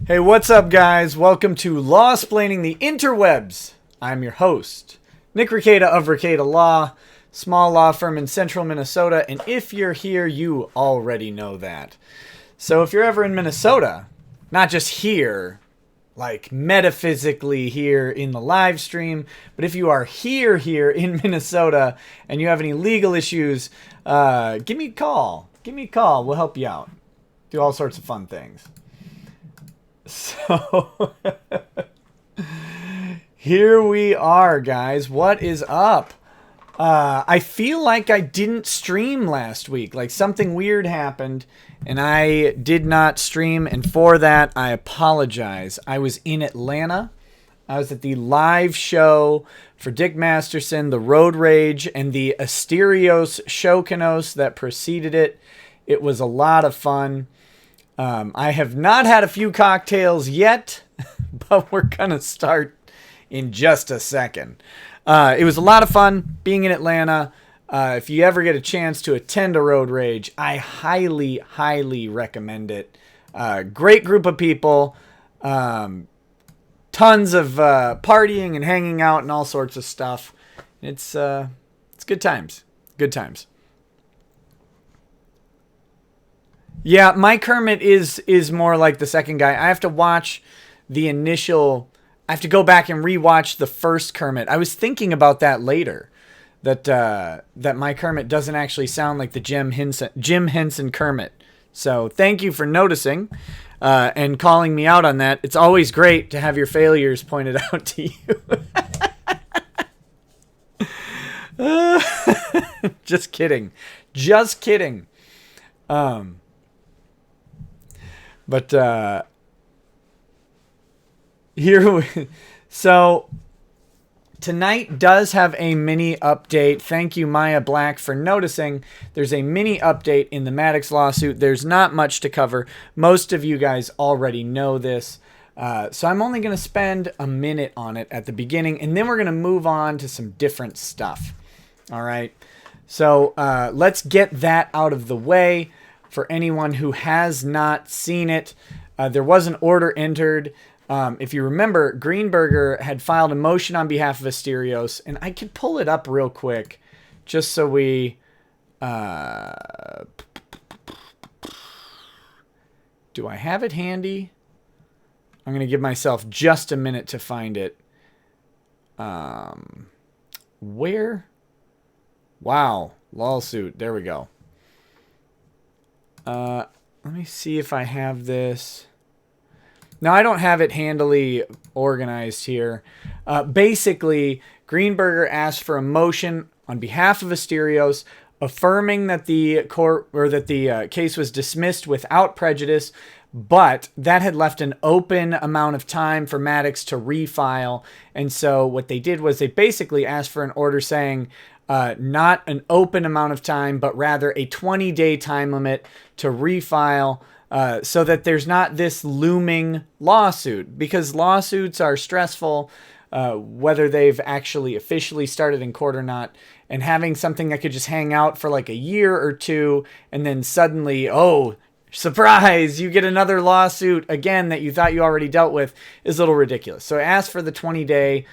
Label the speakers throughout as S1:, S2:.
S1: Hey, what's up, guys? Welcome to Lawsplaining the Interwebs. I'm your host, Nick Rekieta of Rekieta Law, small law firm in central Minnesota, and if you're here, you already know that. So if you're ever in Minnesota, not just here, like metaphysically here in the live stream, but if you are here in Minnesota and you have any legal issues, give me a call. Give me a call. We'll help you out. Do all sorts of fun things. So, here we are, guys. What is up? I feel like I didn't stream last week. Like something weird happened, and I did not stream, and for that, I apologize. I was in Atlanta. I was at the live show for Dick Masterson, the Road Rage, and the Asterios Shokinos that preceded it. It was a lot of fun. I have not had a few cocktails yet, but we're going to start in just a second. It was a lot of fun being in Atlanta. If you ever get a chance to attend a Road Rage, I highly, highly recommend it. Great group of people. Tons of partying and hanging out and all sorts of stuff. It's good times. Good times. Yeah, Mike Kermit is more like the second guy. I have to watch the initial... I have to go back and rewatch the first Kermit. I was thinking about that later. That Mike Kermit doesn't actually sound like the Jim Henson Kermit. So thank you for noticing and calling me out on that. It's always great to have your failures pointed out to you. Just kidding. Just kidding. But so tonight does have a mini update. Thank you, Maya Black, for noticing. There's a mini update in the Maddox lawsuit. There's not much to cover. Most of you guys already know this. So I'm only going to spend a minute on it at the beginning, and then we're going to move on to some different stuff. All right. So let's get that out of the way. For anyone who has not seen it, there was an order entered. If you remember, Greenberger had filed a motion on behalf of Asterios, and I could pull it up real quick just so we... do I have it handy? I'm going to give myself just a minute to find it. Where? Wow. Lawsuit. There we go. Let me see if I have this. No, I don't have it handily organized here. Basically, Greenberger asked for a motion on behalf of Asterios, affirming that the court or that the case was dismissed without prejudice, but that had left an open amount of time for Maddox to refile. And so what they did was they basically asked for an order saying, not an open amount of time, but rather a 20-day time limit to refile, so that there's not this looming lawsuit, because lawsuits are stressful, whether they've actually officially started in court or not, and having something that could just hang out for like a year or two, and then suddenly, oh, surprise, you get another lawsuit again that you thought you already dealt with, is a little ridiculous. So I asked for the 20-day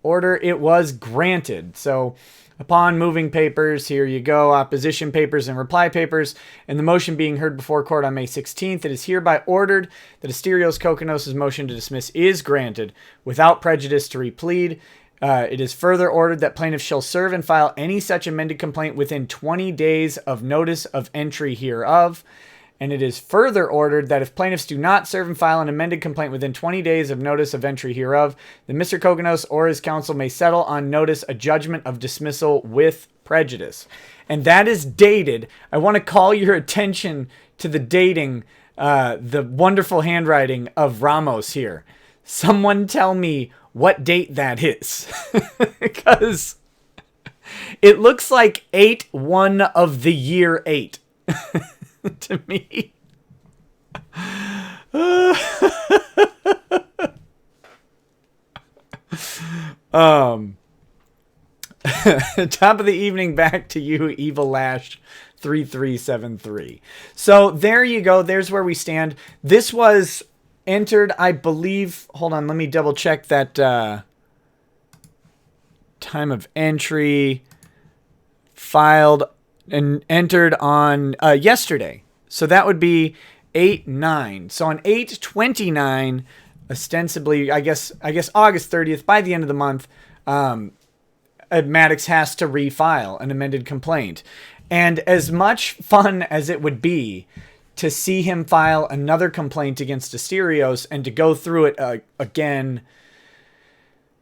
S1: order. It was granted. So upon moving papers, here you go, opposition papers and reply papers, and the motion being heard before court on May 16th, it is hereby ordered that Asterios Kokonos' motion to dismiss is granted without prejudice to replead. It is further ordered that plaintiffs shall serve and file any such amended complaint within 20 days of notice of entry hereof. And it is further ordered that if plaintiffs do not serve and file an amended complaint within 20 days of notice of entry hereof, then Mr. Kokonos or his counsel may settle on notice a judgment of dismissal with prejudice. And that is dated. I want to call your attention to the dating, the wonderful handwriting of Ramos here. Someone tell me what date that is. Because it looks like 8/1 of the year 8. To me. Top of the evening back to you, Evil Lash 3373. So there you go. There's where we stand. This was entered, I believe. Hold on, let me double check that time of entry. Filed and entered on yesterday. So that would be 8/9. So on 8/29, ostensibly, I guess August 30th, by the end of the month, Maddox has to refile an amended complaint. And as much fun as it would be to see him file another complaint against Asterios and to go through it again,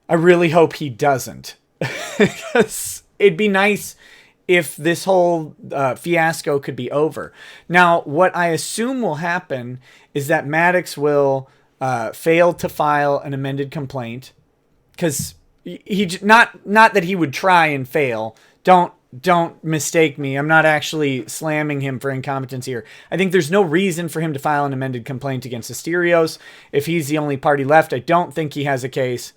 S1: I really hope he doesn't. Because it'd be nice if this whole fiasco could be over. Now, what I assume will happen is that Maddox will fail to file an amended complaint, because he not that he would try and fail. Don't mistake me. I'm not actually slamming him for incompetence here. I think there's no reason for him to file an amended complaint against Asterios. If he's the only party left, I don't think he has a case.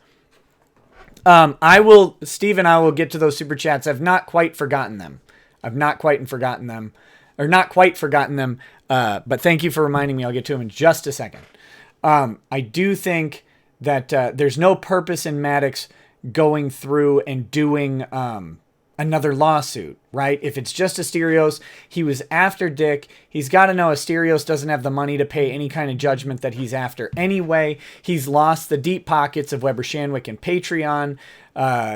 S1: Steve and I will get to those super chats. I've not quite forgotten them. But thank you for reminding me. I'll get to them in just a second. I do think that there's no purpose in Maddox going through and doing another lawsuit, right? If it's just Asterios, he was after Dick. He's got to know Asterios doesn't have the money to pay any kind of judgment that he's after anyway. He's lost the deep pockets of Weber Shandwick and Patreon.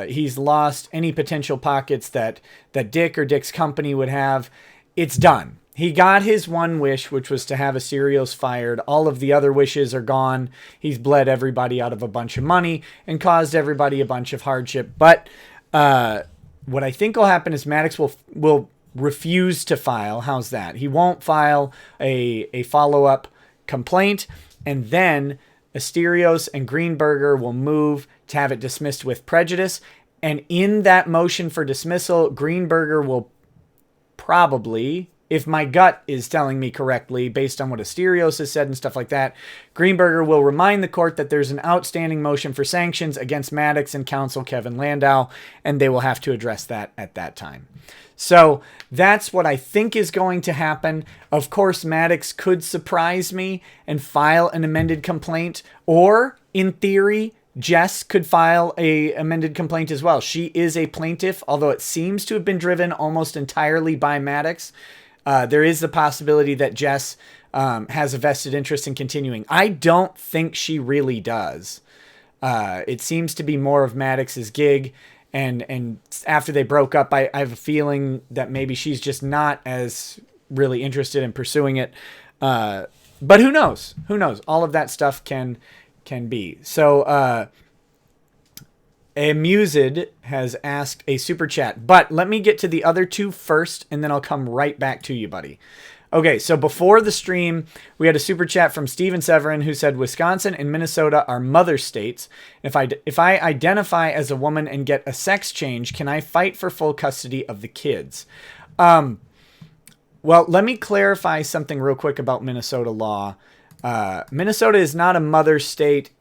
S1: He's lost any potential pockets that Dick or Dick's company would have. It's done. He got his one wish, which was to have Asterios fired. All of the other wishes are gone. He's bled everybody out of a bunch of money and caused everybody a bunch of hardship. But what I think will happen is Maddox will refuse to file. How's that? He won't file a follow-up complaint, and then Asterios and Greenberger will move to have it dismissed with prejudice. And in that motion for dismissal, Greenberger will probably, if my gut is telling me correctly, based on what Asterios has said and stuff like that, Greenberger will remind the court that there's an outstanding motion for sanctions against Maddox and counsel Kevin Landau, and they will have to address that at that time. So that's what I think is going to happen. Of course, Maddox could surprise me and file an amended complaint, or in theory, Jess could file a amended complaint as well. She is a plaintiff, although it seems to have been driven almost entirely by Maddox. There is the possibility that Jess has a vested interest in continuing. I don't think she really does. It seems to be more of Maddox's gig. And after they broke up, I have a feeling that maybe she's just not as really interested in pursuing it. But who knows? Who knows? All of that stuff can be. So Amused has asked a super chat, but let me get to the other two first, and then I'll come right back to you, buddy. Okay, so before the stream, we had a super chat from Steven Severin who said, Wisconsin and Minnesota are mother states. If I identify as a woman and get a sex change, can I fight for full custody of the kids? Well, let me clarify something real quick about Minnesota law. Minnesota is not a mother state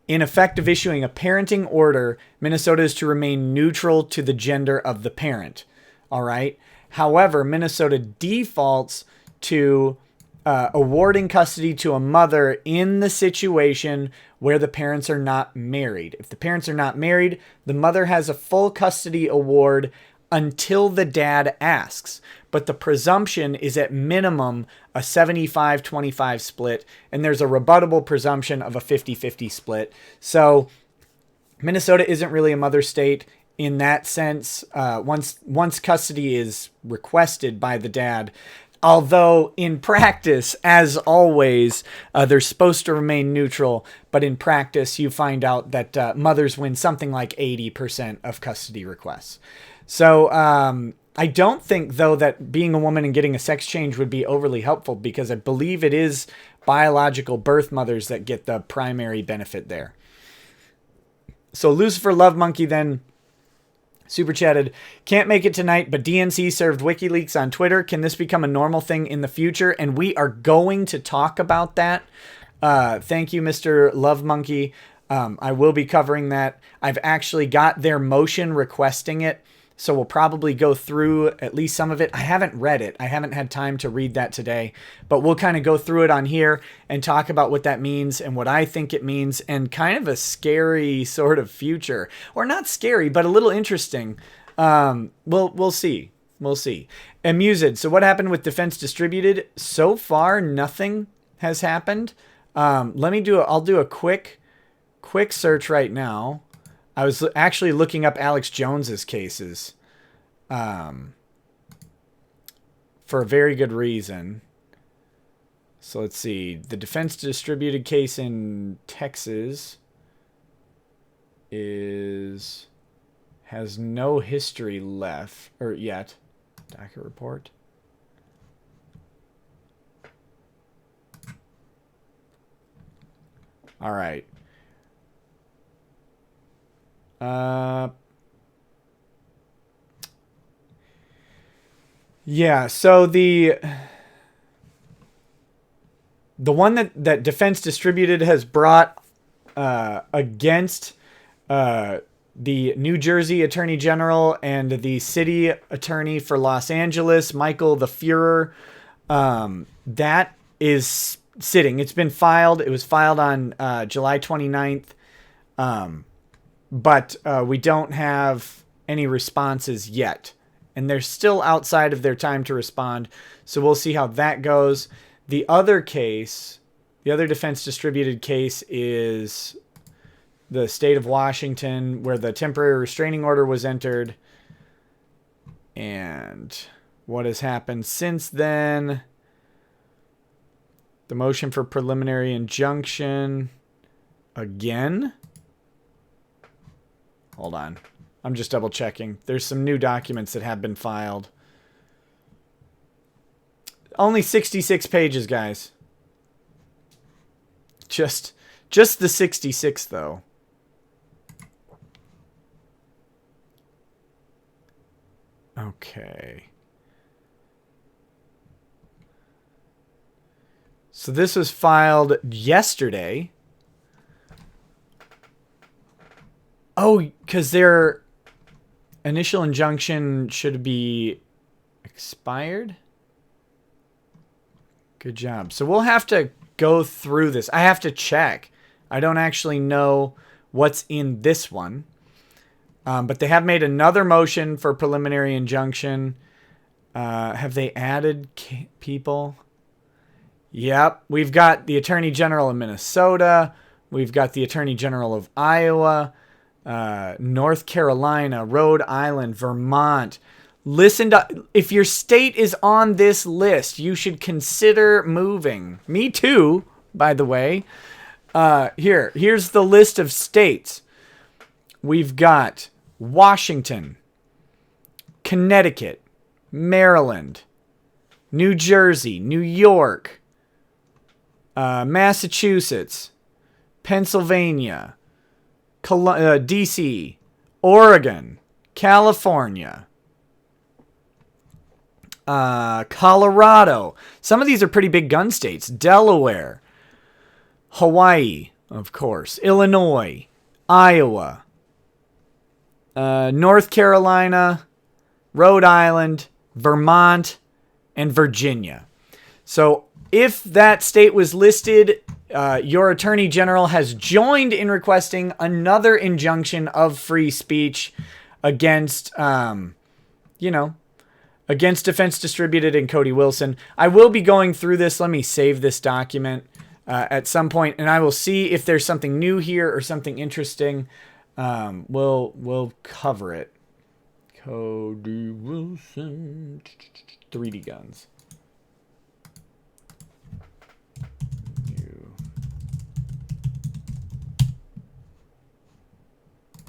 S1: in effect of issuing a parenting order. Minnesota is to remain neutral to the gender of the parent. All right. However, Minnesota defaults to awarding custody to a mother in the situation where the parents are not married. If the parents are not married, the mother has a full custody award until the dad asks. But the presumption is at minimum a 75-25 split, and there's a rebuttable presumption of a 50-50 split. So Minnesota isn't really a mother state in that sense. Once custody is requested by the dad, although in practice, as always, they're supposed to remain neutral, but in practice you find out that mothers win something like 80% of custody requests. So I don't think, though, that being a woman and getting a sex change would be overly helpful, because I believe it is biological birth mothers that get the primary benefit there. So Lucifer Love Monkey then super chatted, can't make it tonight, but DNC served WikiLeaks on Twitter. Can this become a normal thing in the future? And we are going to talk about that. Thank you, Mr. Love Monkey. I will be covering that. I've actually got their motion requesting it, so we'll probably go through at least some of it. I haven't read it. I haven't had time to read that today, but we'll kind of go through it on here and talk about what that means and what I think it means, and kind of a scary sort of future, or not scary, but a little interesting. We'll see. We'll see. Amused. So what happened with Defense Distributed? So far, nothing has happened. I'll do a quick search right now. I was actually looking up Alex Jones's cases, for a very good reason. So let's see. The Defense Distributed case in Texas has no history left, or yet. Docket report. All right. Yeah, so the one that Defense Distributed has brought against the New Jersey Attorney General and the city attorney for Los Angeles, Michael the Führer, that is sitting. It's been filed. It was filed on July 29th. But we don't have any responses yet. And they're still outside of their time to respond. So we'll see how that goes. The other case, the other Defense Distributed case, is the state of Washington, where the temporary restraining order was entered. And what has happened since then? The motion for preliminary injunction. Again? Hold on. I'm just double checking. There's some new documents that have been filed. Only 66 pages, guys. Just the 66, though. Okay. So this was filed yesterday. Oh, because their initial injunction should be expired? Good job. So we'll have to go through this. I have to check. I don't actually know what's in this one. But they have made another motion for preliminary injunction. Have they added people? Yep. We've got the Attorney General of Minnesota. We've got the Attorney General of Iowa. North Carolina, Rhode Island, Vermont. If your state is on this list, you should consider moving. Me too, by the way. Here's the list of states. We've got Washington, Connecticut, Maryland, New Jersey, New York, Massachusetts, Pennsylvania, DC, Oregon, California, Colorado. Some of these are pretty big gun states. Delaware, Hawaii, of course, Illinois, Iowa, North Carolina, Rhode Island, Vermont, and Virginia. So if that state was listed, your Attorney General has joined in requesting another injunction of free speech against, against Defense Distributed and Cody Wilson. I will be going through this. Let me save this document at some point, and I will see if there's something new here or something interesting. We'll cover it. Cody Wilson, 3D guns.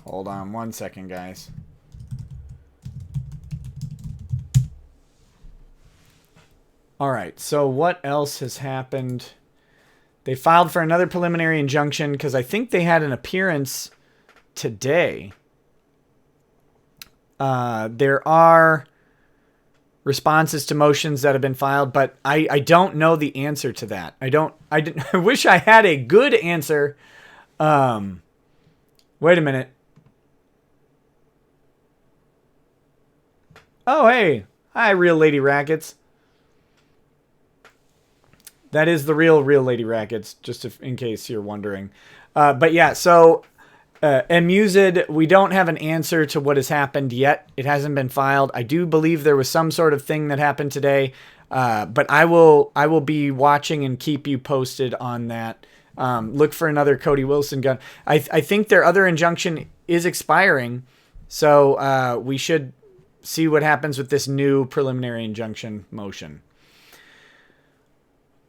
S1: Hold on one second, guys. All right, so what else has happened? They filed for another preliminary injunction because I think they had an appearance today. There are responses to motions that have been filed, but I don't know the answer to that. I wish I had a good answer. Wait a minute. Oh, hey. Hi, Real Lady Rackets. That is the real Lady Rackets, just in case you're wondering. But yeah, so Amused, we don't have an answer to what has happened yet. It hasn't been filed. I do believe there was some sort of thing that happened today, but I will be watching and keep you posted on that. Look for another Cody Wilson gun. I think their other injunction is expiring, so we should see what happens with this new preliminary injunction motion.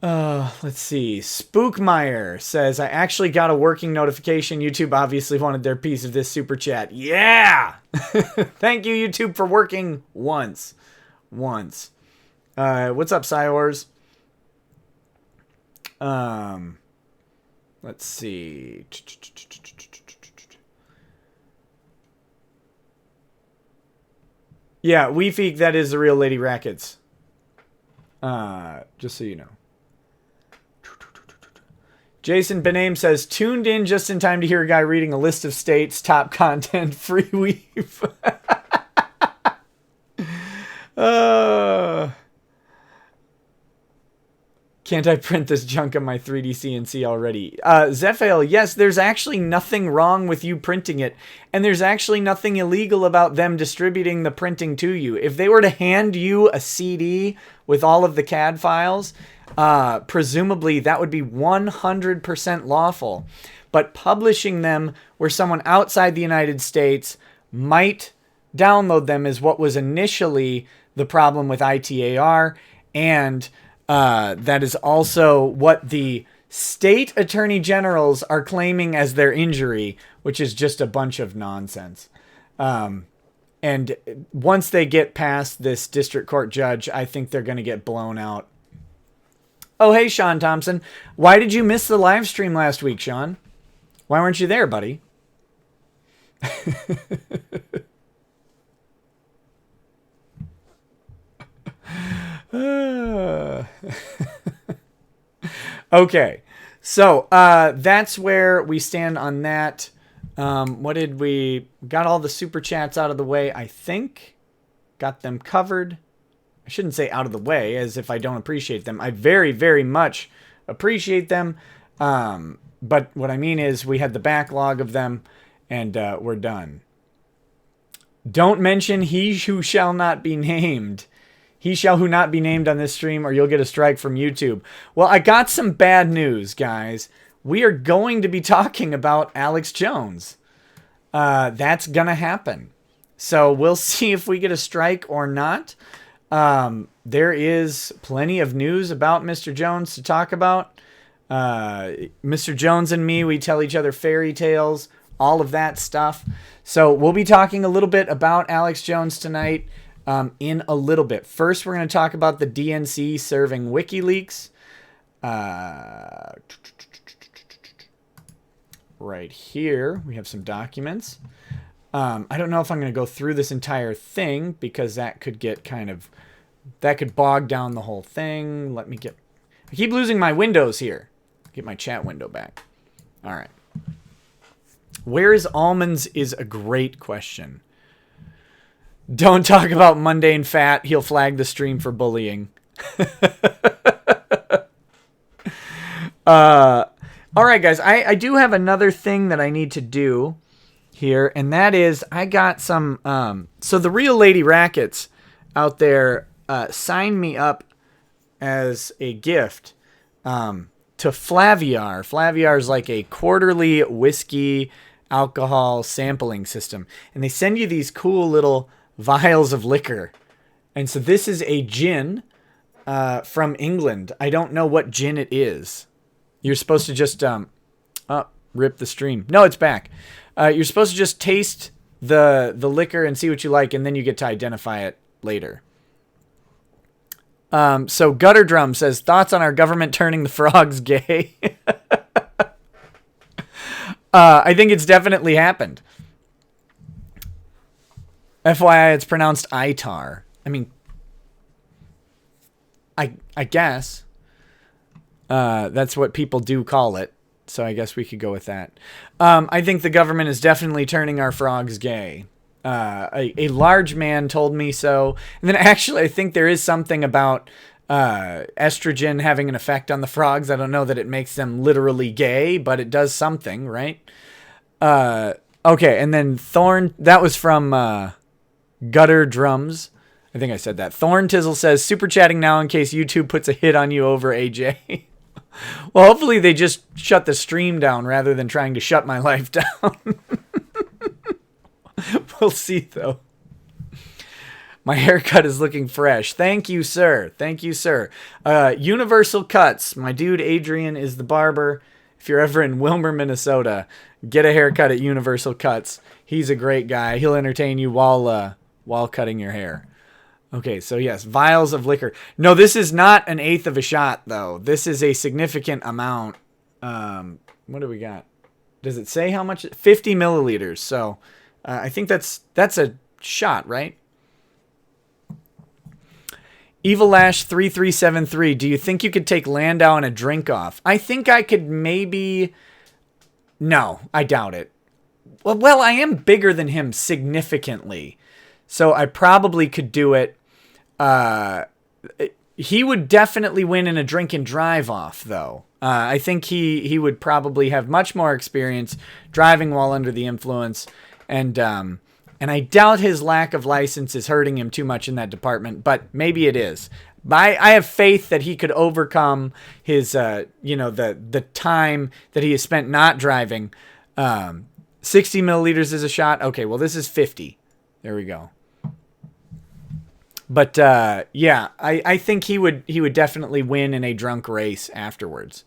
S1: Let's see. Spookmeyer says, I actually got a working notification. YouTube obviously wanted their piece of this super chat. Yeah! Thank you, YouTube, for working once. What's up, Cyors? Let's see. Yeah, Weefeek, that is the Real Lady Rackets. Just so you know. Jason Benaim says, tuned in just in time to hear a guy reading a list of states, top content, free weave. Can't I print this junk on my 3D CNC already? Zephael, yes, there's actually nothing wrong with you printing it. And there's actually nothing illegal about them distributing the printing to you. If they were to hand you a CD with all of the CAD files, presumably that would be 100% lawful. But publishing them where someone outside the United States might download them is what was initially the problem with ITAR, and that is also what the state attorney generals are claiming as their injury, which is just a bunch of nonsense. And once they get past this district court judge, I think they're going to get blown out. Oh, hey, Sean Thompson. Why did you miss the live stream last week, Sean? Why weren't you there, buddy? Okay, so that's where we stand on that. What did we got all the super chats out of the way? I think got them covered. I shouldn't say out of the way as if I don't appreciate them. I very, very much appreciate them. But what I mean is we had the backlog of them, and we're done. Don't mention he who shall not be named. He shall who not be named on this stream, or you'll get a strike from YouTube. Well, I got some bad news, guys. We are going to be talking about Alex Jones. That's going to happen. So we'll see if we get a strike or not. There is plenty of news about Mr. Jones to talk about. Mr. Jones and me, we tell each other fairy tales, all of that stuff. So we'll be talking a little bit about Alex Jones tonight. In a little bit. First, we're going to talk about the DNC serving WikiLeaks. Right here, we have some documents. I don't know if I'm going to go through this entire thing because that could get that could bog down the whole thing. I keep losing my windows here. Get my chat window back. All right. Where is almonds is a great question. Don't talk about mundane fat. He'll flag the stream for bullying. All right, guys. I do have another thing that I need to do here, and that is I got some... so the Real Lady Rackets out there signed me up as a gift to Flaviar. Flaviar is like a quarterly whiskey alcohol sampling system, and they send you these cool little vials of liquor. And so this is a gin from England. I don't know what gin it is. You're supposed to just rip the stream. No, it's back. You're supposed to just taste the liquor and see what you like, and then you get to identify it later. So Gutter Drum says, thoughts on our government turning the frogs gay? I think it's definitely happened. FYI, it's pronounced ITAR. I mean, I guess. That's what people do call it. So I guess we could go with that. I think the government is definitely turning our frogs gay. A large man told me so. And then actually, I think there is something about estrogen having an effect on the frogs. I don't know that it makes them literally gay, but it does something, right? Okay, and then Thorn, that was from Gutter Drums. I think I said that. Thorn Tizzle says, super chatting now in case YouTube puts a hit on you over AJ. Well, hopefully they just shut the stream down rather than trying to shut my life down. We'll see, though. My haircut is looking fresh. Thank you, sir. Thank you, sir. Universal Cuts. My dude Adrian is the barber. If you're ever in Wilmer, Minnesota, get a haircut at Universal Cuts. He's a great guy. He'll entertain you while cutting your hair. Okay, so yes, vials of liquor. No, this is not an eighth of a shot, though. This is a significant amount. What do we got? Does it say how much? 50 milliliters. So I think that's a shot, right? Evil Lash 3373. Do you think you could take Landau and a drink off? I think I could maybe. No, I doubt it. Well, I am bigger than him significantly, so I probably could do it. He would definitely win in a drink and drive off, though. I think he would probably have much more experience driving while under the influence, and I doubt his lack of license is hurting him too much in that department, but maybe it is. I have faith that he could overcome his, the time that he has spent not driving. 60 milliliters is a shot. Okay, well, this is 50. There we go. But yeah, I think he would definitely win in a drunk race afterwards.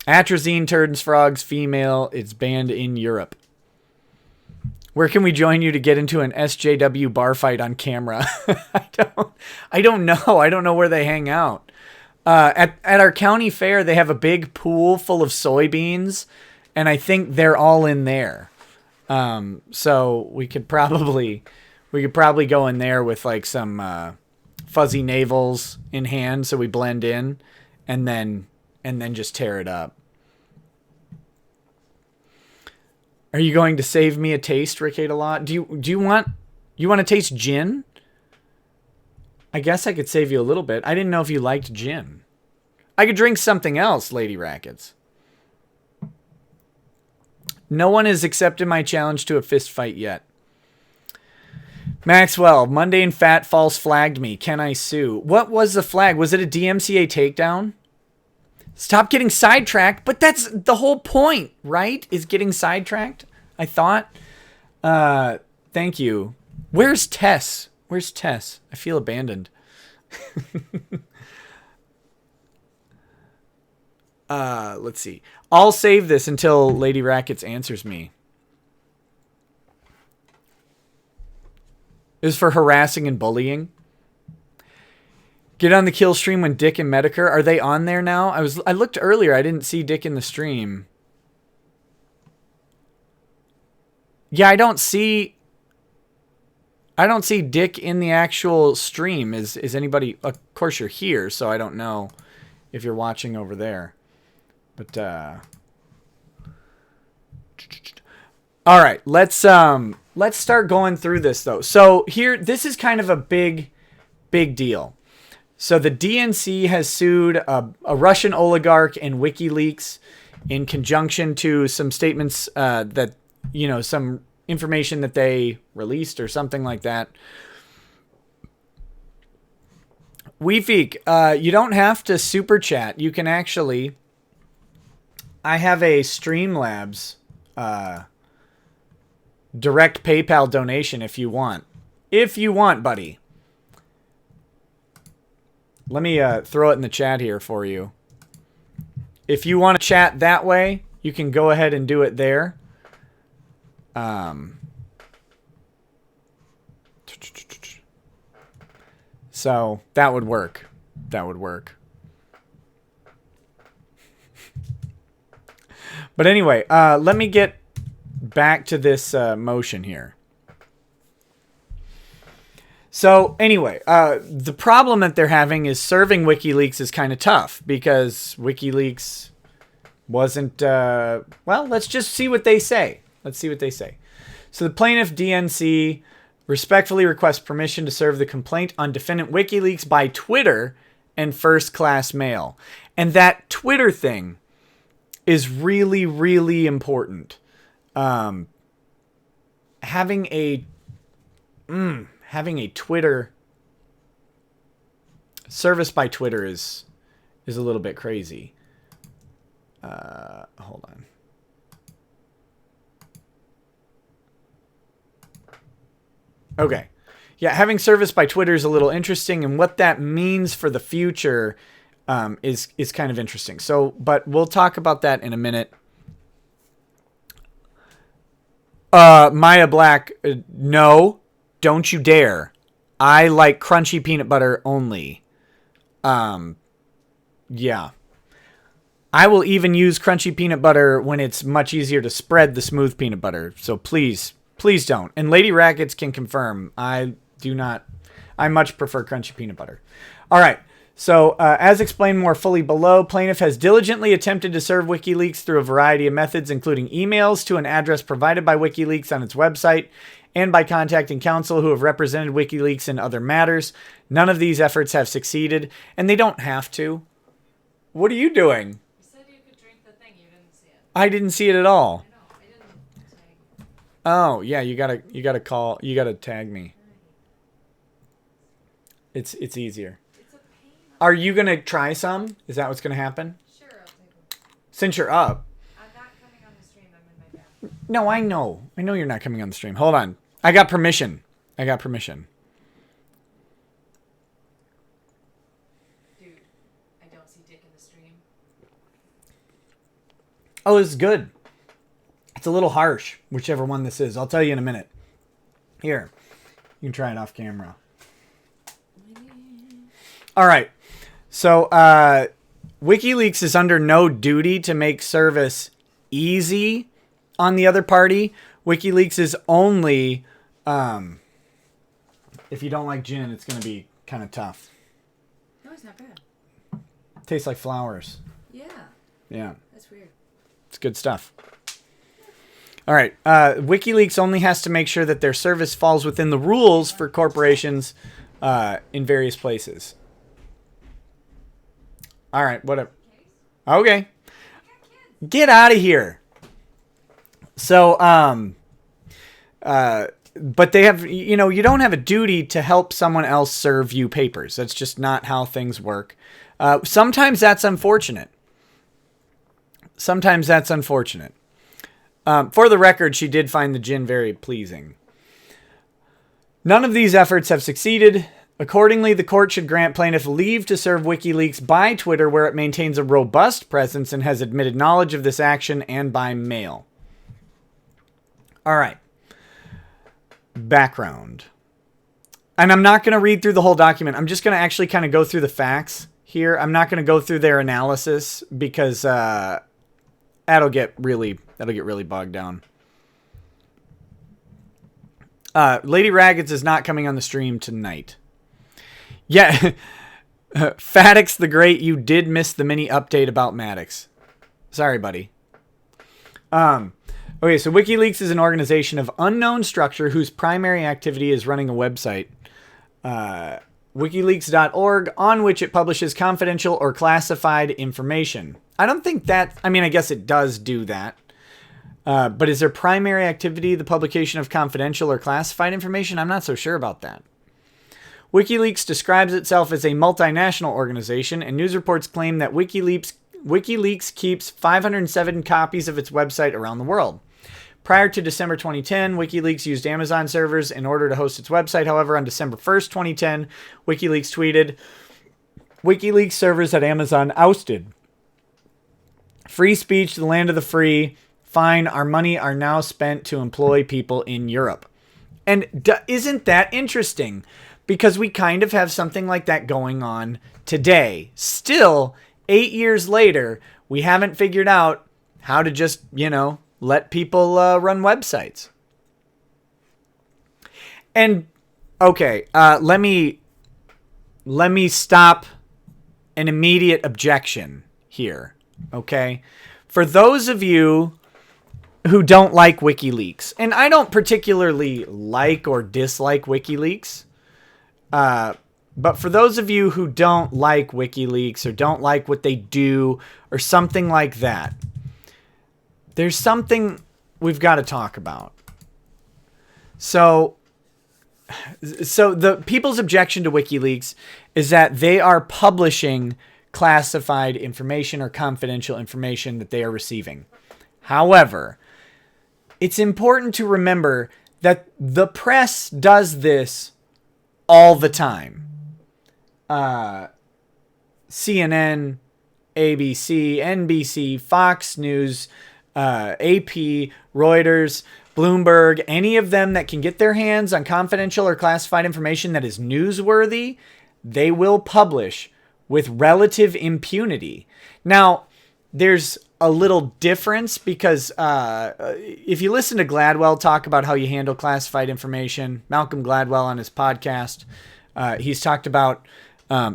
S1: Atrazine turns frogs female. It's banned in Europe. Where can we join you to get into an SJW bar fight on camera? I don't know. I don't know where they hang out. At our county fair, they have a big pool full of soybeans, and I think they're all in there. So we could probably go in there with like some fuzzy navels in hand, so we blend in, and then just tear it up. Are you going to save me a taste, Rekieta Law? Do you want to taste gin? I guess I could save you a little bit. I didn't know if you liked gin. I could drink something else, Lady Rackets. No one has accepted my challenge to a fist fight yet. Maxwell, Mundane Fat false flagged me. Can I sue? What was the flag? Was it a DMCA takedown? Stop getting sidetracked. But that's the whole point, right? Is getting sidetracked, I thought. Thank you. Where's Tess? Where's Tess? I feel abandoned. Let's see. I'll save this until Lady Rackets answers me. It was for harassing and bullying. Get on the kill stream when Dick and Medicare. Are they on there now? I looked earlier. I didn't see Dick in the stream. Yeah, I don't see Dick in the actual stream. Is anybody? Of course you're here, so I don't know if you're watching over there. But all right, let's start going through this though. So here, this is kind of a big deal. So the DNC has sued a Russian oligarch and WikiLeaks in conjunction to some statements that, some information that they released or something like that. Weefeek, you don't have to super chat. You can actually... I have a Streamlabs direct PayPal donation if you want. If you want, buddy. Let me throw it in the chat here for you. If you want to chat that way, you can go ahead and do it there. So that would work. That would work. But anyway, let me get back to this motion here. So anyway, the problem that they're having is serving WikiLeaks is kind of tough because WikiLeaks wasn't, well, let's just see what they say. Let's see what they say. So the plaintiff DNC respectfully requests permission to serve the complaint on defendant WikiLeaks by Twitter and first-class mail. And that Twitter thing is really, really important. Having a Twitter service by Twitter is a little bit crazy. Hold on. Okay. Yeah, having service by Twitter is a little interesting, and what that means for the future is kind of interesting. So, but we'll talk about that in a minute. Maya Black, no, don't you dare. I like crunchy peanut butter only. Yeah. I will even use crunchy peanut butter when it's much easier to spread the smooth peanut butter. So please don't. And Lady Rackets can confirm. I much prefer crunchy peanut butter. All right. So as explained more fully below, plaintiff has diligently attempted to serve WikiLeaks through a variety of methods, including emails to an address provided by WikiLeaks on its website and by contacting counsel who have represented WikiLeaks in other matters. None of these efforts have succeeded, and they don't have to. What are you doing?
S2: You said you could drink the thing. You didn't see it.
S1: I didn't see it at all.
S2: I know. I didn't tag you.
S1: Oh, yeah, you gotta tag me. It's easier.
S2: It's a pain.
S1: Are you gonna try some? Is that what's gonna happen?
S2: Sure, I'll take them.
S1: Since you're up.
S2: I'm not coming on the stream. I'm in my bathroom.
S1: No, I know. I know you're not coming on the stream. Hold on. I got permission.
S2: Dude, I don't see dick in the stream.
S1: Oh, this is good. It's a little harsh, whichever one this is. I'll tell you in a minute. Here. You can try it off camera. All right. So, WikiLeaks is under no duty to make service easy on the other party. WikiLeaks is only, if you don't like gin, it's going to be kind of tough.
S2: No, it's not bad.
S1: Tastes like flowers.
S2: Yeah.
S1: Yeah.
S2: That's weird.
S1: It's good stuff. All right. WikiLeaks only has to make sure that their service falls within the rules for corporations in various places. All right. Whatever. Okay. Get out of here. So, but they have, you don't have a duty to help someone else serve you papers. That's just not how things work. Sometimes that's unfortunate. For the record, she did find the gin very pleasing. None of these efforts have succeeded. Accordingly, the court should grant plaintiff leave to serve WikiLeaks by Twitter, where it maintains a robust presence and has admitted knowledge of this action, and by mail. All right. Background. And I'm not going to read through the whole document. I'm just going to actually kind of go through the facts here. I'm not going to go through their analysis because that'll get really bogged down. Lady Raggeds is not coming on the stream tonight. Yeah. Fattix the Great, you did miss the mini update about Maddox. Sorry, buddy. Okay, so WikiLeaks is an organization of unknown structure whose primary activity is running a website, wikileaks.org, on which it publishes confidential or classified information. I don't think that, I guess it does do that. But is their primary activity the publication of confidential or classified information? I'm not so sure about that. WikiLeaks describes itself as a multinational organization, and news reports claim that WikiLeaks keeps 507 copies of its website around the world. Prior to December 2010, WikiLeaks used Amazon servers in order to host its website. However, on December 1st, 2010, WikiLeaks tweeted, WikiLeaks servers at Amazon ousted. Free speech, the land of the free. Fine, our money are now spent to employ people in Europe. And isn't that interesting? Because we kind of have something like that going on today. Still, 8 years later, we haven't figured out how to just, let people run websites. And Okay, let me stop an immediate objection here, okay? For those of you who don't like WikiLeaks, and I don't particularly like or dislike WikiLeaks, but for those of you who don't like WikiLeaks or don't like what they do or something like that, there's something we've got to talk about. So the people's objection to WikiLeaks is that they are publishing classified information or confidential information that they are receiving. However, it's important to remember that the press does this all the time. CNN, ABC, NBC, Fox News, AP, Reuters, Bloomberg, any of them that can get their hands on confidential or classified information that is newsworthy, they will publish with relative impunity. Now, there's a little difference because if you listen to Gladwell talk about how you handle classified information, Malcolm Gladwell on his podcast, he's talked about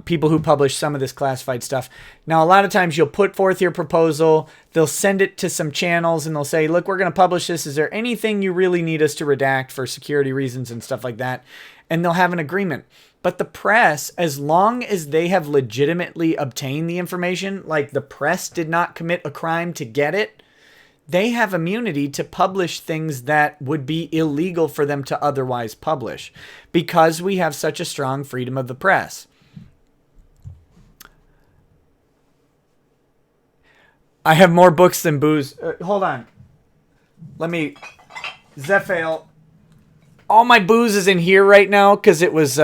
S1: people who publish some of this classified stuff. Now, a lot of times you'll put forth your proposal, they'll send it to some channels and they'll say, look, we're going to publish this. Is there anything you really need us to redact for security reasons and stuff like that? And they'll have an agreement. But the press, as long as they have legitimately obtained the information, like the press did not commit a crime to get it, they have immunity to publish things that would be illegal for them to otherwise publish because we have such a strong freedom of the press. I have more books than booze. Hold on. Let me... Zephael. All my booze is in here right now because it was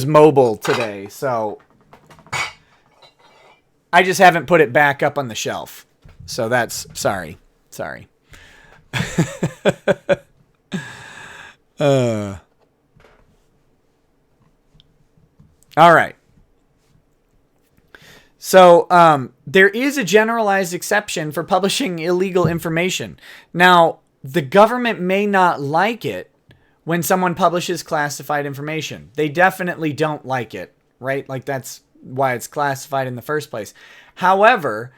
S1: mobile today. So I just haven't put it back up on the shelf. So that's... Sorry. All right. So there is a generalized exception for publishing illegal information. Now, the government may not like it when someone publishes classified information. They definitely don't like it, right? Like that's why it's classified in the first place. However,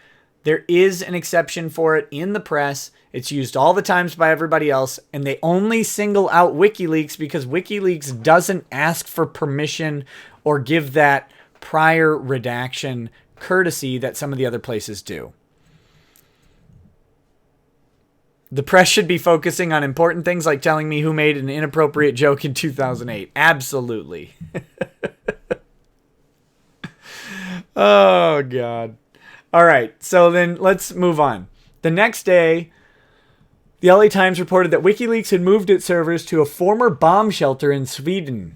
S1: there is an exception for it in the press. It's used all the times by everybody else, and they only single out WikiLeaks because WikiLeaks doesn't ask for permission or give that prior redaction courtesy that some of the other places do. The press should be focusing on important things like telling me who made an inappropriate joke in 2008. Absolutely. Oh, God. All right, so then let's move on. The next day, the LA Times reported that WikiLeaks had moved its servers to a former bomb shelter in Sweden.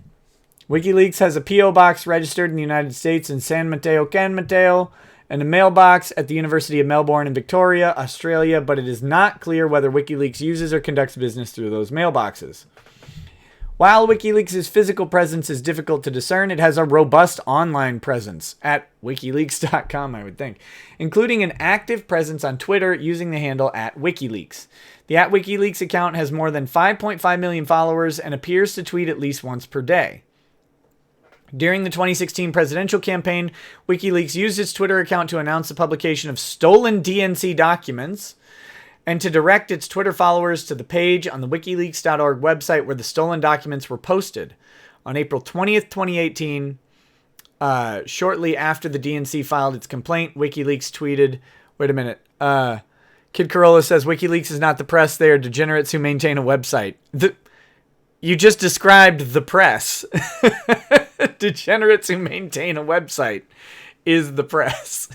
S1: WikiLeaks has a P.O. box registered in the United States in San Mateo, Can Mateo, and a mailbox at the University of Melbourne in Victoria, Australia, but it is not clear whether WikiLeaks uses or conducts business through those mailboxes. While WikiLeaks' physical presence is difficult to discern, it has a robust online presence at wikileaks.com, I would think, including an active presence on Twitter using the handle @WikiLeaks. The @WikiLeaks account has more than 5.5 million followers and appears to tweet at least once per day. During the 2016 presidential campaign, WikiLeaks used its Twitter account to announce the publication of stolen DNC documents and to direct its Twitter followers to the page on the wikileaks.org website where the stolen documents were posted. On April 20th, 2018, shortly after the DNC filed its complaint, WikiLeaks tweeted, wait a minute, Kid Corolla says WikiLeaks is not the press, they are degenerates who maintain a website. You just described the press. Degenerates who maintain a website is the press.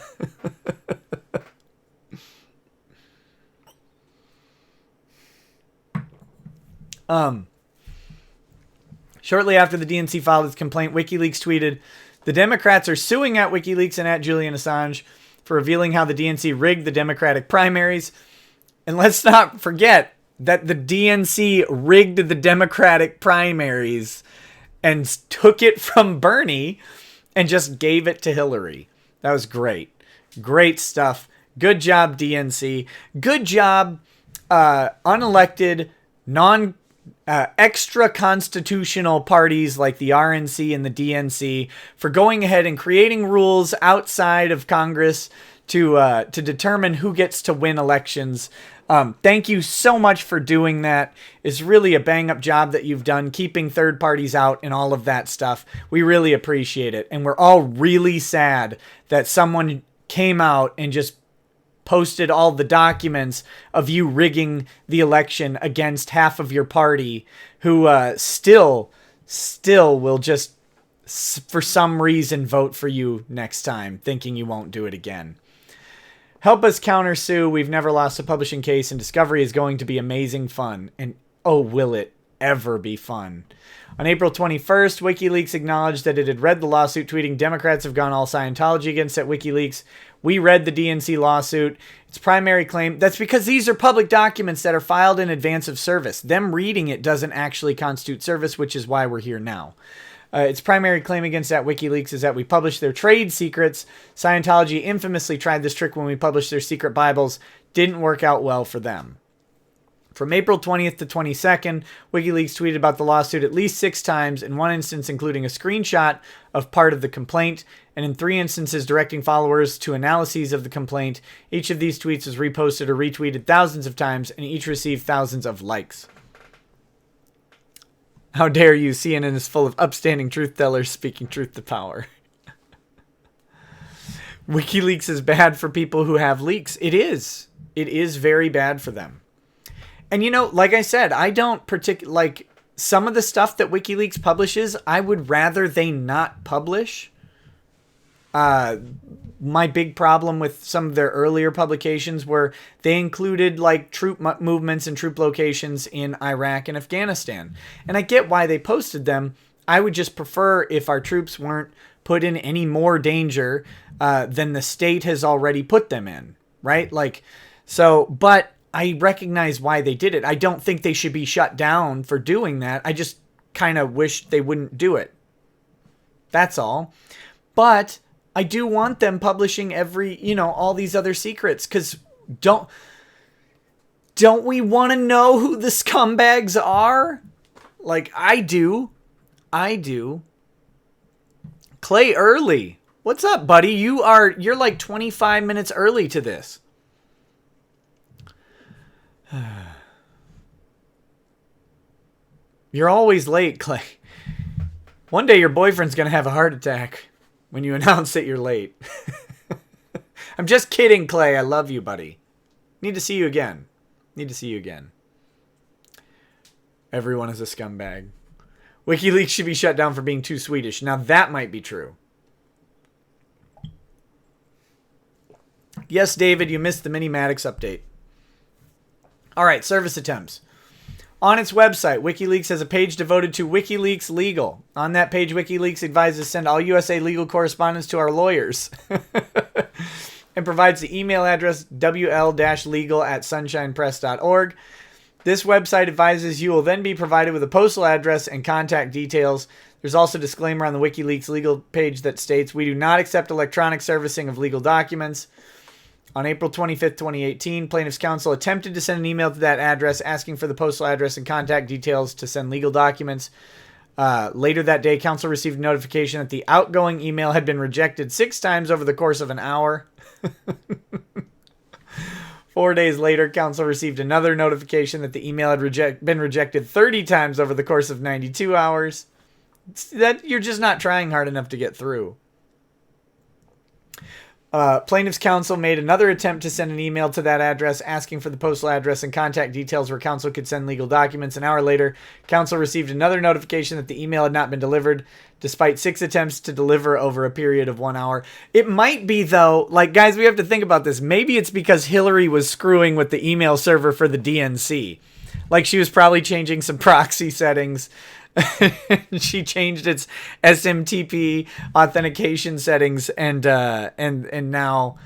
S1: Shortly after the DNC filed its complaint, WikiLeaks tweeted, "The Democrats are suing at WikiLeaks and @Julian Assange for revealing how the DNC rigged the Democratic primaries." And let's not forget that the DNC rigged the Democratic primaries and took it from Bernie and just gave it to Hillary. That was great. Great stuff. Good job, DNC. Good job, unelected, extra constitutional parties like the RNC and the DNC for going ahead and creating rules outside of Congress to determine who gets to win elections. Thank you so much for doing that. It's really a bang-up job that you've done, keeping third parties out and all of that stuff. We really appreciate it. And we're all really sad that someone came out and just posted all the documents of you rigging the election against half of your party who still will just, for some reason, vote for you next time, thinking you won't do it again. Help us countersue. We've never lost a publishing case, and Discovery is going to be amazing fun. And oh, will it ever be fun. On April 21st, WikiLeaks acknowledged that it had read the lawsuit, tweeting, "Democrats have gone all Scientology against at WikiLeaks. We read the DNC lawsuit. Its primary claim..." That's because these are public documents that are filed in advance of service. Them reading it doesn't actually constitute service, which is why we're here now. Its primary claim against at WikiLeaks is that we published their trade secrets. Scientology infamously tried this trick when we published their secret Bibles. Didn't work out well for them. From April 20th to 22nd, WikiLeaks tweeted about the lawsuit at least 6 times, in one instance including a screenshot of part of the complaint, and in 3 instances directing followers to analyses of the complaint. Each of these tweets was reposted or retweeted thousands of times, and each received thousands of likes. How dare you? CNN is full of upstanding truth tellers speaking truth to power. WikiLeaks is bad for people who have leaks. It is. It is very bad for them. And, you know, like I said, I don't like some of the stuff that WikiLeaks publishes, I would rather they not publish. My big problem with some of their earlier publications were they included like troop movements and troop locations in Iraq and Afghanistan. And I get why they posted them. I would just prefer if our troops weren't put in any more danger than the state has already put them in, right? Like, so, but I recognize why they did it. I don't think they should be shut down for doing that. I just kind of wish they wouldn't do it. That's all. But I do want them publishing all these other secrets, because don't we want to know who the scumbags are? Like, I do. Clay Early. What's up, buddy? You're like 25 minutes early to this. You're always late, Clay. One day your boyfriend's going to have a heart attack when you announce that you're late. I'm just kidding, Clay. I love you, buddy. Need to see you again. Everyone is a scumbag. WikiLeaks should be shut down for being too Swedish. Now that might be true. Yes, David, you missed the mini Maddox update. All right, service attempts. On its website, WikiLeaks has a page devoted to WikiLeaks Legal. On that page, WikiLeaks advises send all USA legal correspondence to our lawyers and provides the email address wl-legal@sunshinepress.org. This website advises you will then be provided with a postal address and contact details. There's also a disclaimer on the WikiLeaks legal page that states, "We do not accept electronic servicing of legal documents." On April 25th, 2018, plaintiff's counsel attempted to send an email to that address asking for the postal address and contact details to send legal documents. Later that day, counsel received a notification that the outgoing email had been rejected 6 times over the course of an hour. 4 days later, counsel received another notification that the email had been rejected 30 times over the course of 92 hours. That you're just not trying hard enough to get through. Plaintiff's counsel made another attempt to send an email to that address asking for the postal address and contact details where counsel could send legal documents. An hour later, counsel received another notification that the email had not been delivered, despite 6 attempts to deliver over a period of 1 hour. It might be, though, like, guys, we have to think about this. Maybe it's because Hillary was screwing with the email server for the DNC. Like, she was probably changing some proxy settings. She changed its SMTP authentication settings, and now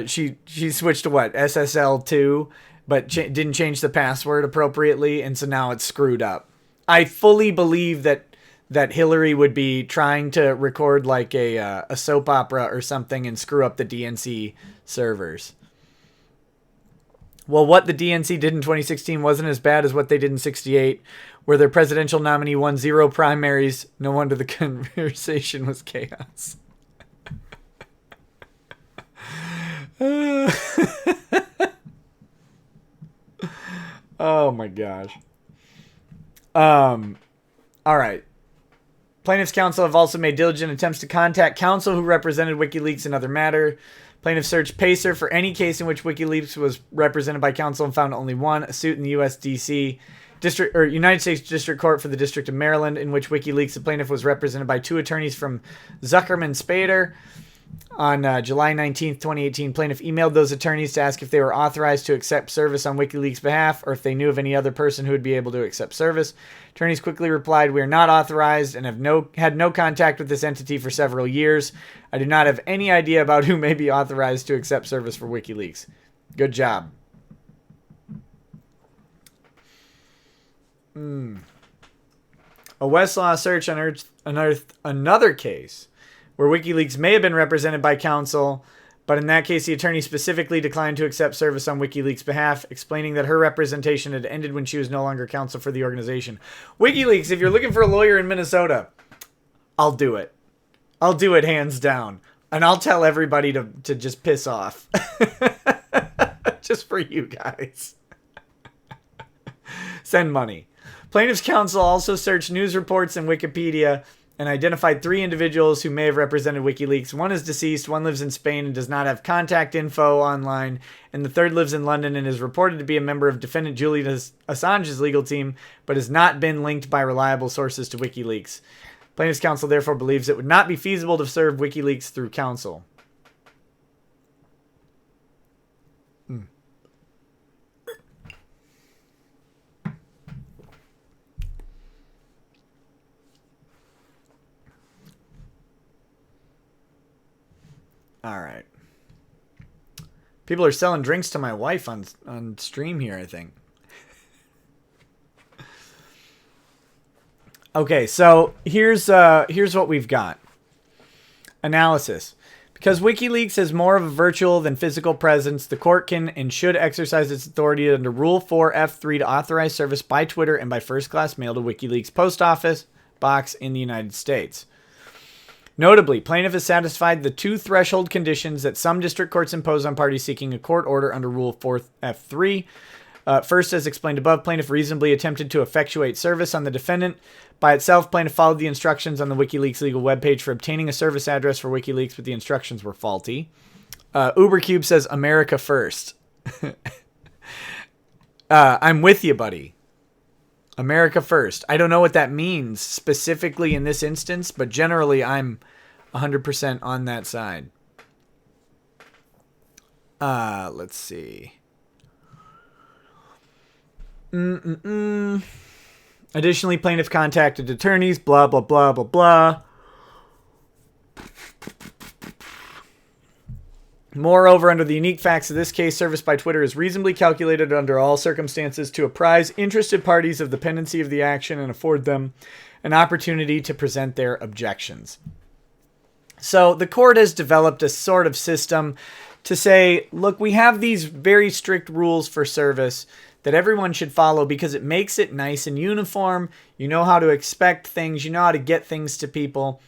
S1: she switched to what, SSL2, but didn't change the password appropriately, and so now it's screwed up. I fully believe that Hillary would be trying to record like a soap opera or something and screw up the DNC servers. Well, what the DNC did in 2016 wasn't as bad as what they did in 68, where their presidential nominee won 0 primaries. No wonder the conversation was chaos. Oh my gosh. All right. Plaintiffs' counsel have also made diligent attempts to contact counsel who represented WikiLeaks in other matter. Plaintiffs searched Pacer for any case in which WikiLeaks was represented by counsel and found only one, a suit in the United States District Court for the District of Maryland, in which WikiLeaks, the plaintiff, was represented by 2 attorneys from Zuckerman Spader. On July 19th, 2018, plaintiff emailed those attorneys to ask if they were authorized to accept service on WikiLeaks' behalf or if they knew of any other person who would be able to accept service. Attorneys quickly replied, "We are not authorized and have had no contact with this entity for several years. I do not have any idea about who may be authorized to accept service for WikiLeaks." Good job. A Westlaw search unearthed another case where WikiLeaks may have been represented by counsel, but in that case, the attorney specifically declined to accept service on WikiLeaks' behalf, explaining that her representation had ended when she was no longer counsel for the organization. WikiLeaks, if you're looking for a lawyer in Minnesota, I'll do it. I'll do it hands down. And I'll tell everybody to just piss off. Just for you guys. Send money. Plaintiffs' counsel also searched news reports and Wikipedia and identified 3 individuals who may have represented WikiLeaks. One is deceased, one lives in Spain and does not have contact info online, and the third lives in London and is reported to be a member of defendant Julian Assange's legal team, but has not been linked by reliable sources to WikiLeaks. Plaintiffs' counsel therefore believes it would not be feasible to serve WikiLeaks through counsel. All right. People are selling drinks to my wife on stream here, I think. Okay, so here's what we've got. Analysis. Because WikiLeaks has more of a virtual than physical presence, the court can and should exercise its authority under Rule 4F3 to authorize service by Twitter and by first-class mail to WikiLeaks post office box in the United States. Notably, plaintiff has satisfied the 2 threshold conditions that some district courts impose on parties seeking a court order under Rule 4F3. First, as explained above, plaintiff reasonably attempted to effectuate service on the defendant. By itself, plaintiff followed the instructions on the WikiLeaks legal webpage for obtaining a service address for WikiLeaks, but the instructions were faulty. Ubercube says, America first. I'm with you, buddy. America first. I don't know what that means specifically in this instance, but generally I'm 100% on that side. Let's see. Additionally, plaintiff contacted attorneys, blah, blah, blah, blah, blah. Moreover, under the unique facts of this case, service by Twitter is reasonably calculated under all circumstances to apprise interested parties of the pendency of the action and afford them an opportunity to present their objections. So the court has developed a sort of system to say, look, we have these very strict rules for service that everyone should follow because it makes it nice and uniform. You know how to expect things. You know how to get things to people.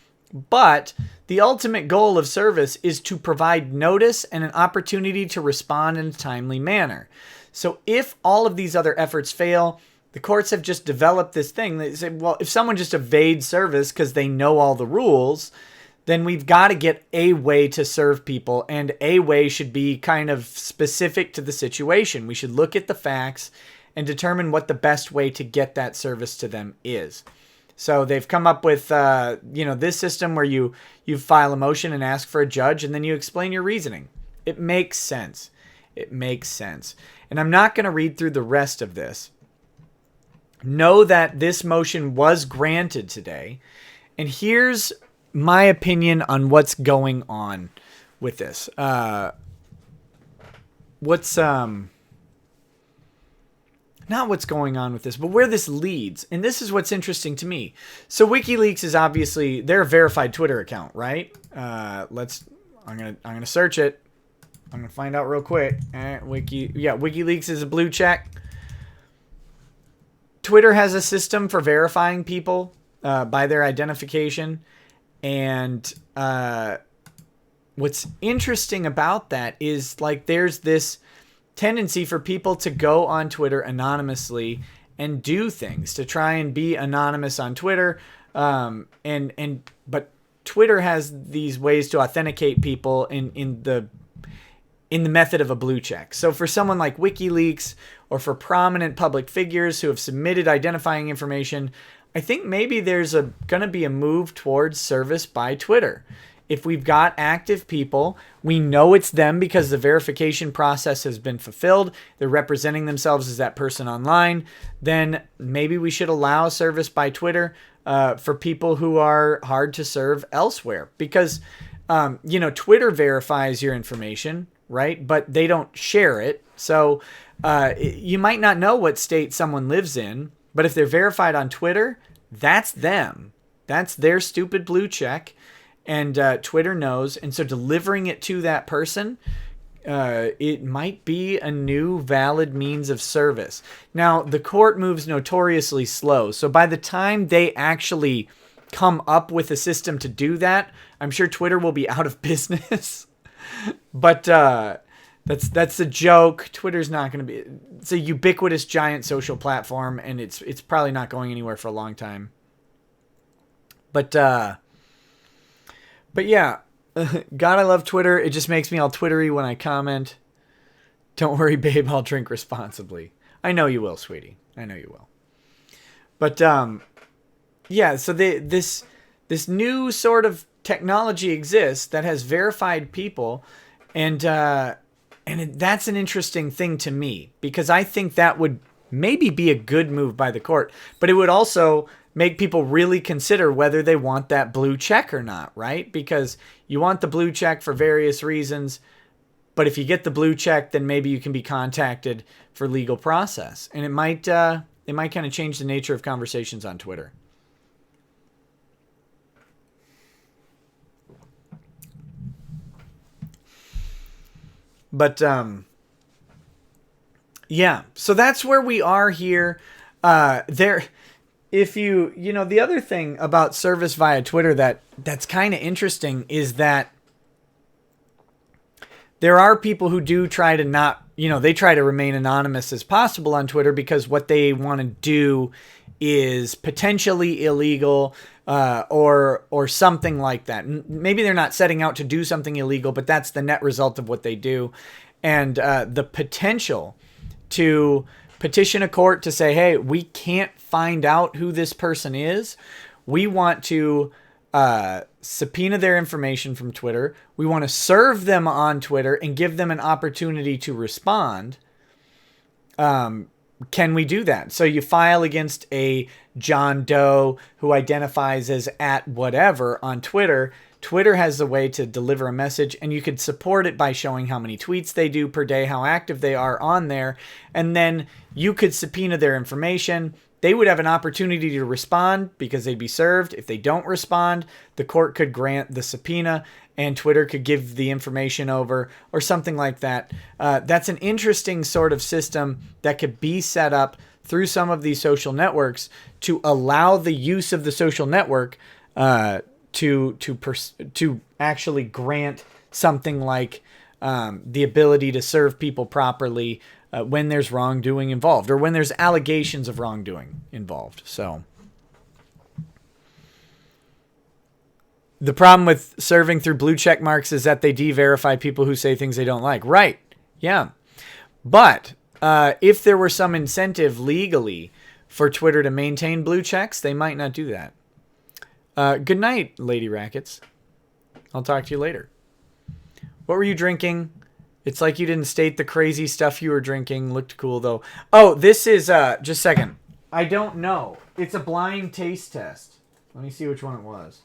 S1: But the ultimate goal of service is to provide notice and an opportunity to respond in a timely manner. So if all of these other efforts fail, the courts have just developed this thing. They say, well, if someone just evades service because they know all the rules, then we've got to get a way to serve people, and a way should be kind of specific to the situation. We should look at the facts and determine what the best way to get that service to them is. So they've come up with, this system where you file a motion and ask for a judge, and then you explain your reasoning. It makes sense. It makes sense. And I'm not going to read through the rest of this. Know that this motion was granted today. And here's my opinion on what's going on with this. Not what's going on with this, but where this leads. And this is what's interesting to me. So WikiLeaks is obviously, they're a verified Twitter account, right? I'm gonna search it. I'm going to find out real quick. Wikileaks is a blue check. Twitter has a system for verifying people by their identification. And what's interesting about that is, like, there's this tendency for people to go on Twitter anonymously and do things to try and be anonymous on Twitter. But Twitter has these ways to authenticate people in the method of a blue check. So for someone like WikiLeaks or for prominent public figures who have submitted identifying information, I think maybe there's going to be a move towards service by Twitter. If we've got active people, we know it's them because the verification process has been fulfilled. They're representing themselves as that person online. Then maybe we should allow service by Twitter for people who are hard to serve elsewhere. Because, Twitter verifies your information, right? But they don't share it. So you might not know what state someone lives in, but if they're verified on Twitter, that's them. That's their stupid blue check. And Twitter knows. And so delivering it to that person, it might be a new valid means of service. Now, the court moves notoriously slow. So by the time they actually come up with a system to do that, I'm sure Twitter will be out of business. But that's a joke. Twitter's not going to be. It's a ubiquitous giant social platform, and it's probably not going anywhere for a long time. But yeah, God, I love Twitter. It just makes me all twittery when I comment. Don't worry, babe. I'll drink responsibly. I know you will, sweetie. I know you will. But yeah. So this new sort of technology exists that has verified people, and that's an interesting thing to me because I think that would maybe be a good move by the court, but it would also make people really consider whether they want that blue check or not, right? Because you want the blue check for various reasons, but if you get the blue check, then maybe you can be contacted for legal process, and it might kind of change the nature of conversations on Twitter. But yeah, so that's where we are here. If the other thing about service via Twitter that's kind of interesting is that there are people who do try to not, they try to remain anonymous as possible on Twitter because what they want to do is potentially illegal or something like that. Maybe they're not setting out to do something illegal, but that's the net result of what they do. And the potential to petition a court to say, hey, we can't find out who this person is. We want to subpoena their information from Twitter. We want to serve them on Twitter and give them an opportunity to respond. Can we do that? So you file against a John Doe who identifies as at whatever on Twitter. Twitter has a way to deliver a message, and you could support it by showing how many tweets they do per day, how active they are on there. And then you could subpoena their information. They would have an opportunity to respond because they'd be served. If they don't respond, the court could grant the subpoena and Twitter could give the information over or something like that. That's an interesting sort of system that could be set up through some of these social networks to allow the use of the social network to actually grant something like the ability to serve people properly when there's wrongdoing involved or when there's allegations of wrongdoing involved. So the problem with serving through blue check marks is that they de-verify people who say things they don't like. Right. Yeah. But if there were some incentive legally for Twitter to maintain blue checks, they might not do that. Good night, Lady Rackets. I'll talk to you later. What were you drinking? It's like you didn't state the crazy stuff you were drinking. Looked cool, though. Oh, this is... just a second. I don't know. It's a blind taste test. Let me see which one it was.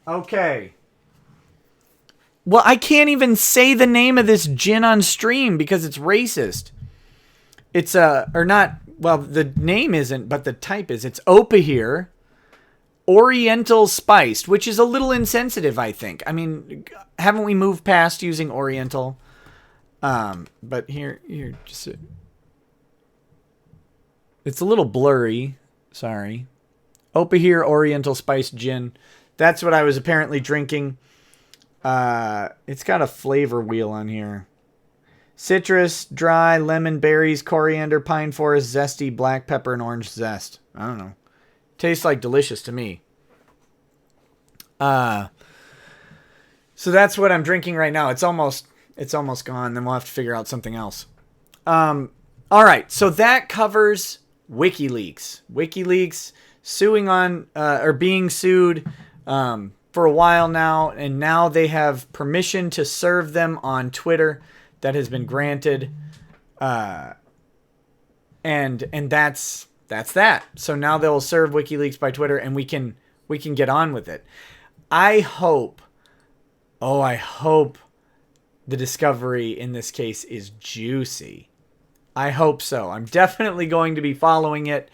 S1: Okay. Well, I can't even say the name of this gin on stream because it's racist. It's or not, well, the name isn't, but the type is. It's Opahir Oriental Spiced, which is a little insensitive, I think. I mean, haven't we moved past using Oriental? But here, just... It's a little blurry. Sorry. Opahir Oriental Spiced Gin. That's what I was apparently drinking. It's got a flavor wheel on here. Citrus, dry, lemon, berries, coriander, pine forest, zesty, black pepper, and orange zest. I don't know. Tastes like delicious to me. So that's what I'm drinking right now. It's almost gone. Then we'll have to figure out something else. All right. So that covers WikiLeaks. WikiLeaks suing on, or being sued, for a while now. And now they have permission to serve them on Twitter. That has been granted, and that's that. So now they'll serve WikiLeaks by Twitter, and we can get on with it. I hope the discovery in this case is juicy. I hope so. I'm definitely going to be following it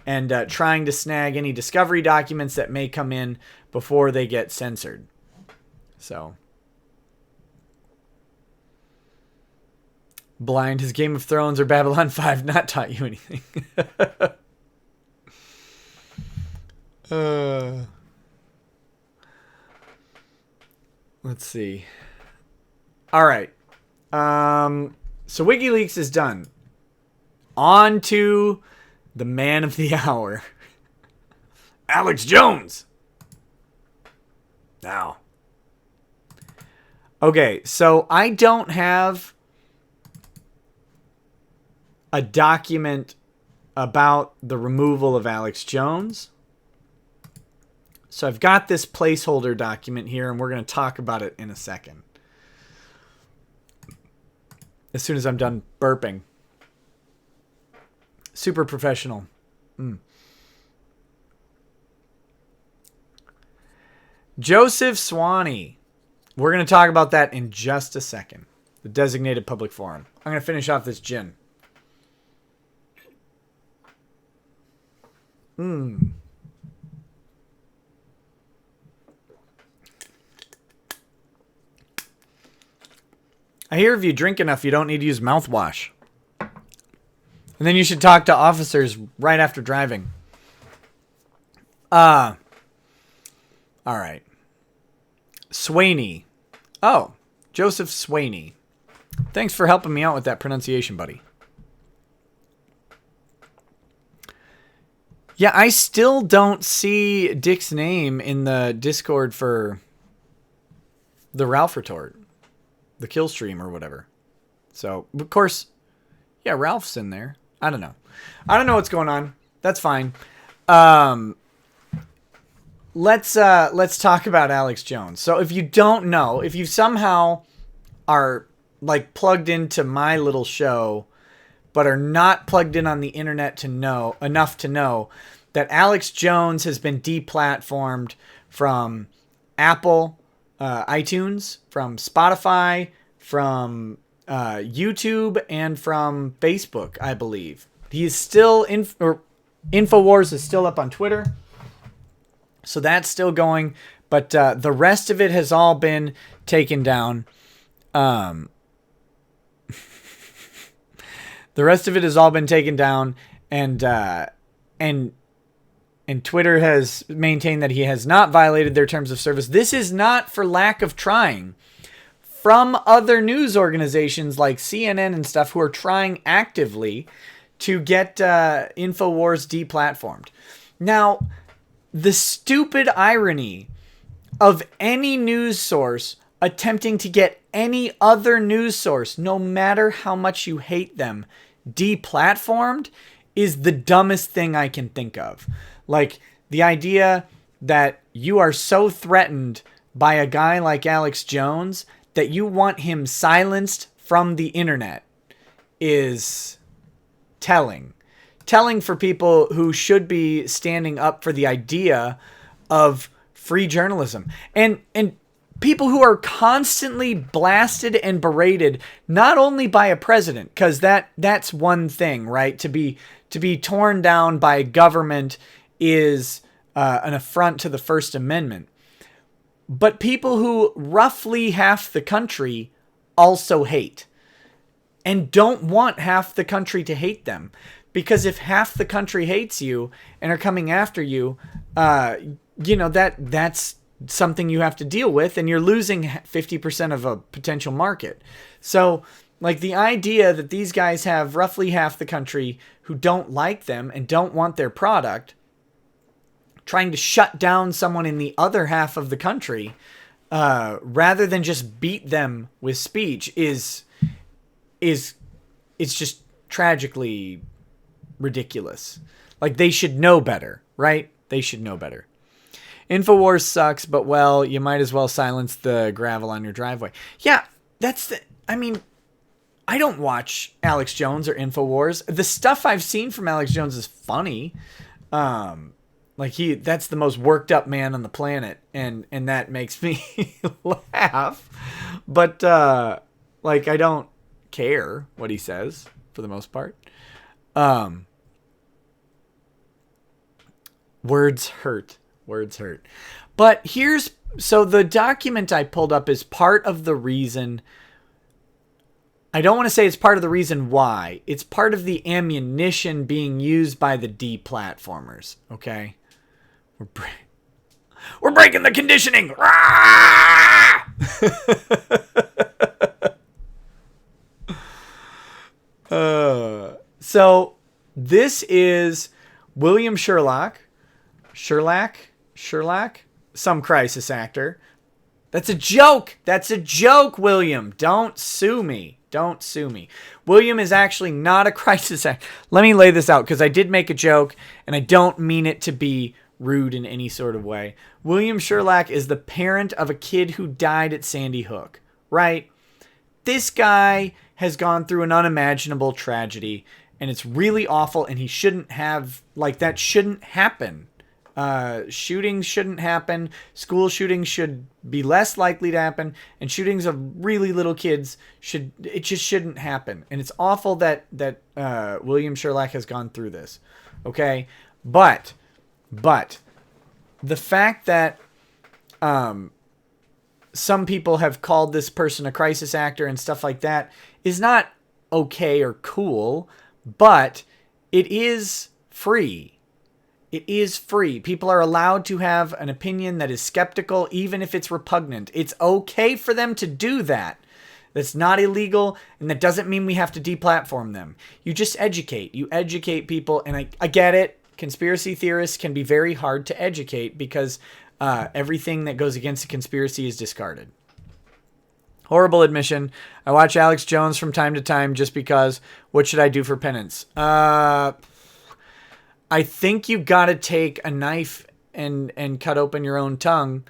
S1: and trying to snag any discovery documents that may come in before they get censored. So. Blind, has Game of Thrones or Babylon 5 not taught you anything? Let's see. All right. So WikiLeaks is done. On to the man of the hour. Alex Jones. Now. Okay, so I don't have a document about the removal of Alex Jones. So I've got this placeholder document here, and we're going to talk about it in a second. As soon as I'm done burping. Super professional. Joseph Swanee. We're going to talk about that in just a second. The designated public forum. I'm going to finish off this gin. I hear if you drink enough, you don't need to use mouthwash. And then you should talk to officers right after driving. All right. Swaney. Oh, Joseph Swaney. Thanks for helping me out with that pronunciation, buddy. Yeah, I still don't see Dick's name in the Discord for the Ralph retort. The kill stream or whatever. So, of course, yeah, Ralph's in there. I don't know. I don't know what's going on. That's fine. Let's talk about Alex Jones. So if you don't know, if you somehow are like plugged into my little show, but are not plugged in on the internet to know enough to know that Alex Jones has been deplatformed from Apple, iTunes, from Spotify, from YouTube, and from Facebook, I believe. He's still Infowars is still up on Twitter. So that's still going, but the rest of it has all been taken down. The rest of it has all been taken down, and Twitter has maintained that he has not violated their terms of service. This is not for lack of trying. From other news organizations like CNN and stuff who are trying actively to get Infowars deplatformed. Now, the stupid irony of any news source attempting to get any other news source, no matter how much you hate them, deplatformed is the dumbest thing I can think of. Like, the idea that you are so threatened by a guy like Alex Jones that you want him silenced from the internet is telling. Telling for people who should be standing up for the idea of free journalism. And people who are constantly blasted and berated, not only by a president, because that's one thing, right? To be torn down by a government is an affront to the First Amendment. But people who roughly half the country also hate and don't want half the country to hate them. Because if half the country hates you and are coming after you, that's something you have to deal with, and you're losing 50% of a potential market. So, like, the idea that these guys have roughly half the country who don't like them and don't want their product, trying to shut down someone in the other half of the country, rather than just beat them with speech it's just tragically ridiculous. Like, they should know better, right? They should know better. InfoWars sucks, but, well, you might as well silence the gravel on your driveway. Yeah, I don't watch Alex Jones or InfoWars. The stuff I've seen from Alex Jones is funny. That's the most worked up man on the planet, and that makes me laugh. But, I don't care what he says, for the most part. Words hurt. But so the document I pulled up is part of the reason. I don't want to say it's part of the reason why. It's part of the ammunition being used by the deplatformers. Okay? We're breaking the conditioning. So this is William Sherlock, some crisis actor. That's a joke. William. Don't sue me. William is actually not a crisis actor. Let me lay this out, because I did make a joke, and I don't mean it to be rude in any sort of way. William Sherlock is the parent of a kid who died at Sandy Hook, right? This guy has gone through an unimaginable tragedy, and it's really awful, and he shouldn't have, that shouldn't happen. Shootings shouldn't happen. School shootings should be less likely to happen, and shootings of really little kids just shouldn't happen. And it's awful that William Sherlock has gone through this. Okay. But the fact that, some people have called this person a crisis actor and stuff like that is not okay or cool, but it is free. It is free. People are allowed to have an opinion that is skeptical, even if it's repugnant. It's okay for them to do that. That's not illegal, and that doesn't mean we have to deplatform them. You just educate. You educate people, and I get it. Conspiracy theorists can be very hard to educate because everything that goes against a conspiracy is discarded. Horrible admission. I watch Alex Jones from time to time just because. What should I do for penance? I think you gotta take a knife and cut open your own tongue.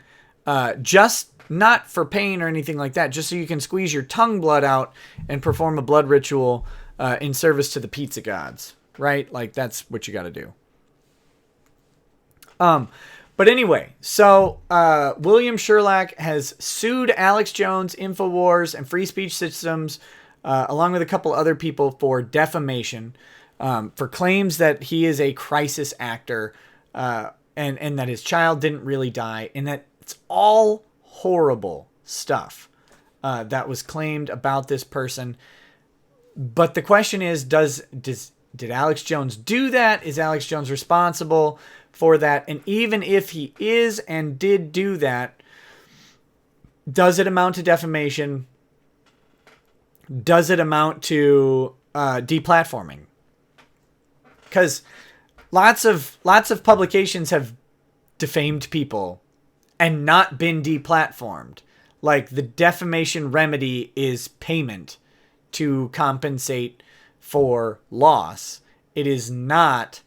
S1: Just not for pain or anything like that. Just so you can squeeze your tongue blood out and perform a blood ritual in service to the pizza gods. Right? Like, that's what you gotta do. But anyway, so William Sherlock has sued Alex Jones, InfoWars, and Free Speech Systems, along with a couple other people, for defamation, for claims that he is a crisis actor, and that his child didn't really die, and that it's all horrible stuff that was claimed about this person. But the question is, did Alex Jones do that? Is Alex Jones responsible for that? And even if he is and did do that, does it amount to defamation? Does it amount to deplatforming? Because lots of publications have defamed people and not been deplatformed. Like, the defamation remedy is payment to compensate for loss. It is not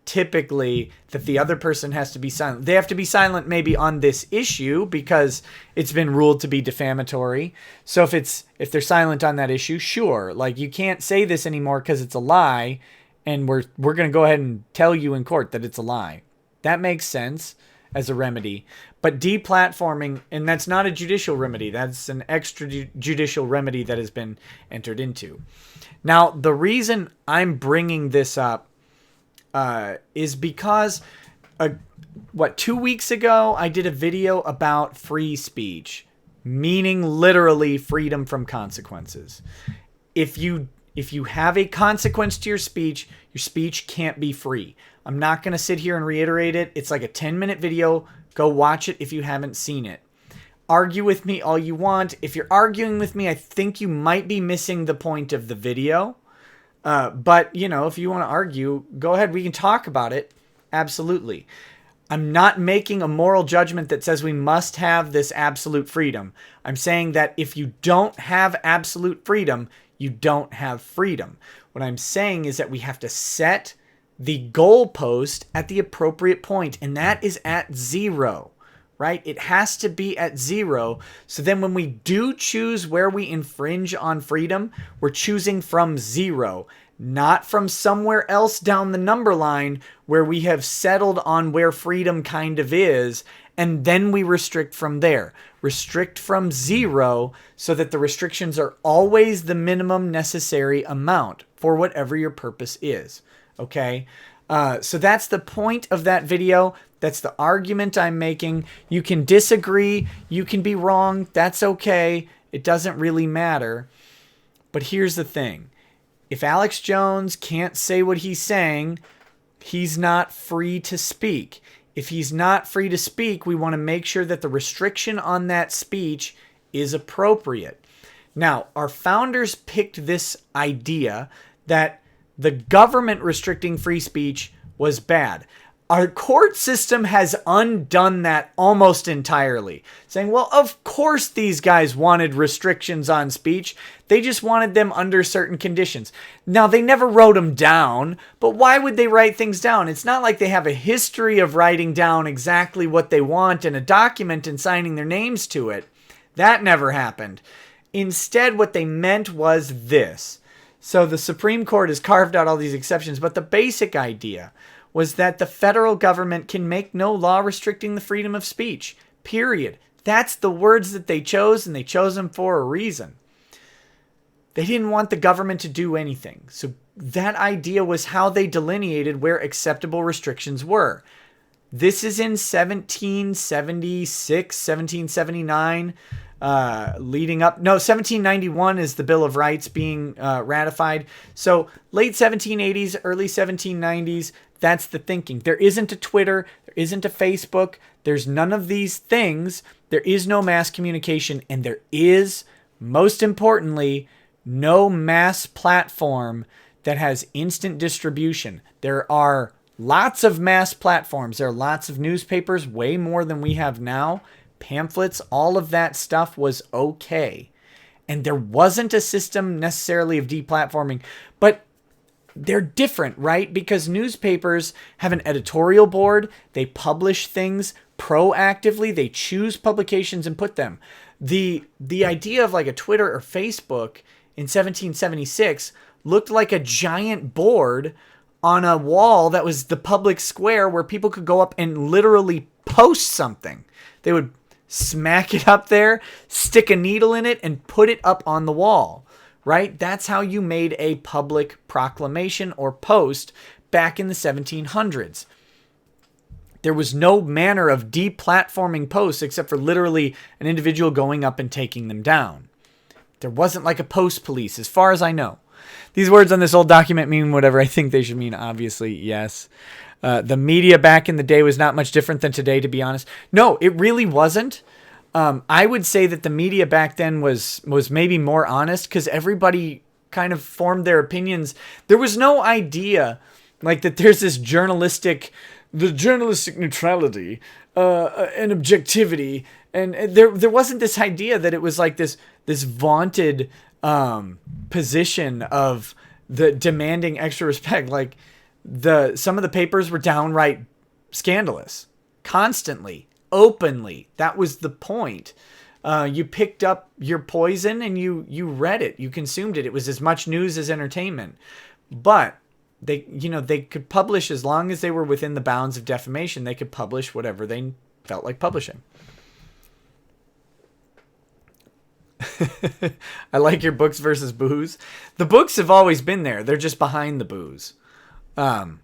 S1: typically that the other person has to be silent. They have to be silent maybe on this issue because it's been ruled to be defamatory. So if they're silent on that issue, sure. Like, you can't say this anymore because it's a lie, and we're going to go ahead and tell you in court that it's a lie. That makes sense. as a remedy. But deplatforming, and that's not a judicial remedy, that's an extrajudicial remedy that has been entered into. Now, the reason I'm bringing this up is because, 2 weeks ago, I did a video about free speech, meaning literally freedom from consequences. If you have a consequence to your speech can't be free. I'm not going to sit here and reiterate it. It's like a 10-minute video. Go watch it if you haven't seen it. Argue with me all you want. If you're arguing with me, I think you might be missing the point of the video. But, if you want to argue, go ahead. We can talk about it. Absolutely. I'm not making a moral judgment that says we must have this absolute freedom. I'm saying that if you don't have absolute freedom, you don't have freedom. What I'm saying is that we have to set the goalpost at the appropriate point, and that is at 0, right? It has to be at 0. So then when we do choose where we infringe on freedom, we're choosing from 0, not from somewhere else down the number line where we have settled on where freedom kind of is, and then we restrict from there. Restrict from 0 so that the restrictions are always the minimum necessary amount for whatever your purpose is. Okay? So that's the point of that video. That's the argument I'm making. You can disagree. You can be wrong. That's okay. It doesn't really matter. But here's the thing. If Alex Jones can't say what he's saying, he's not free to speak. If he's not free to speak, we want to make sure that the restriction on that speech is appropriate. Now, our founders picked this idea that the government restricting free speech was bad. Our court system has undone that almost entirely, saying, well, of course these guys wanted restrictions on speech. They just wanted them under certain conditions. Now, they never wrote them down, but why would they write things down? It's not like they have a history of writing down exactly what they want in a document and signing their names to it. That never happened. Instead, what they meant was this. So the Supreme Court has carved out all these exceptions, but the basic idea was that the federal government can make no law restricting the freedom of speech, period. That's the words that they chose, and they chose them for a reason. They didn't want the government to do anything. So that idea was how they delineated where acceptable restrictions were. This is in 1776, 1779, leading up. No, 1791 is the Bill of Rights being ratified. So late 1780s, early 1790s, that's the thinking. There isn't a Twitter. There isn't a Facebook. There's none of these things. There is no mass communication. And there is, most importantly, no mass platform that has instant distribution. There are lots of mass platforms. There are lots of newspapers, way more than we have now. Pamphlets, all of that stuff was okay. And there wasn't a system necessarily of deplatforming. But they're different, right? Because newspapers have an editorial board. They publish things proactively. They choose publications and put them. The idea of like a Twitter or Facebook in 1776 looked like a giant board on a wall that was the public square where people could go up and literally post something. They would smack it up there, stick a needle in it, and put it up on the wall. Right? That's how you made a public proclamation or post back in the 1700s. There was no manner of deplatforming posts except for literally an individual going up and taking them down. There wasn't like a post police, as far as I know. These words on this old document mean whatever I think they should mean, obviously, yes. The media back in the day was not much different than today, to be honest. No, it really wasn't. I would say that the media back then was maybe more honest because everybody kind of formed their opinions. There was no idea like that there's this journalistic neutrality and objectivity. And there wasn't this idea that it was like this vaunted position of the demanding extra respect. Like some of the papers were downright scandalous constantly. Openly. That was the point. You picked up your poison and you read it. You consumed it. It was as much news as entertainment. But they could publish as long as they were within the bounds of defamation. They could publish whatever they felt like publishing. I like your books versus booze. The books have always been there. They're just behind the booze. I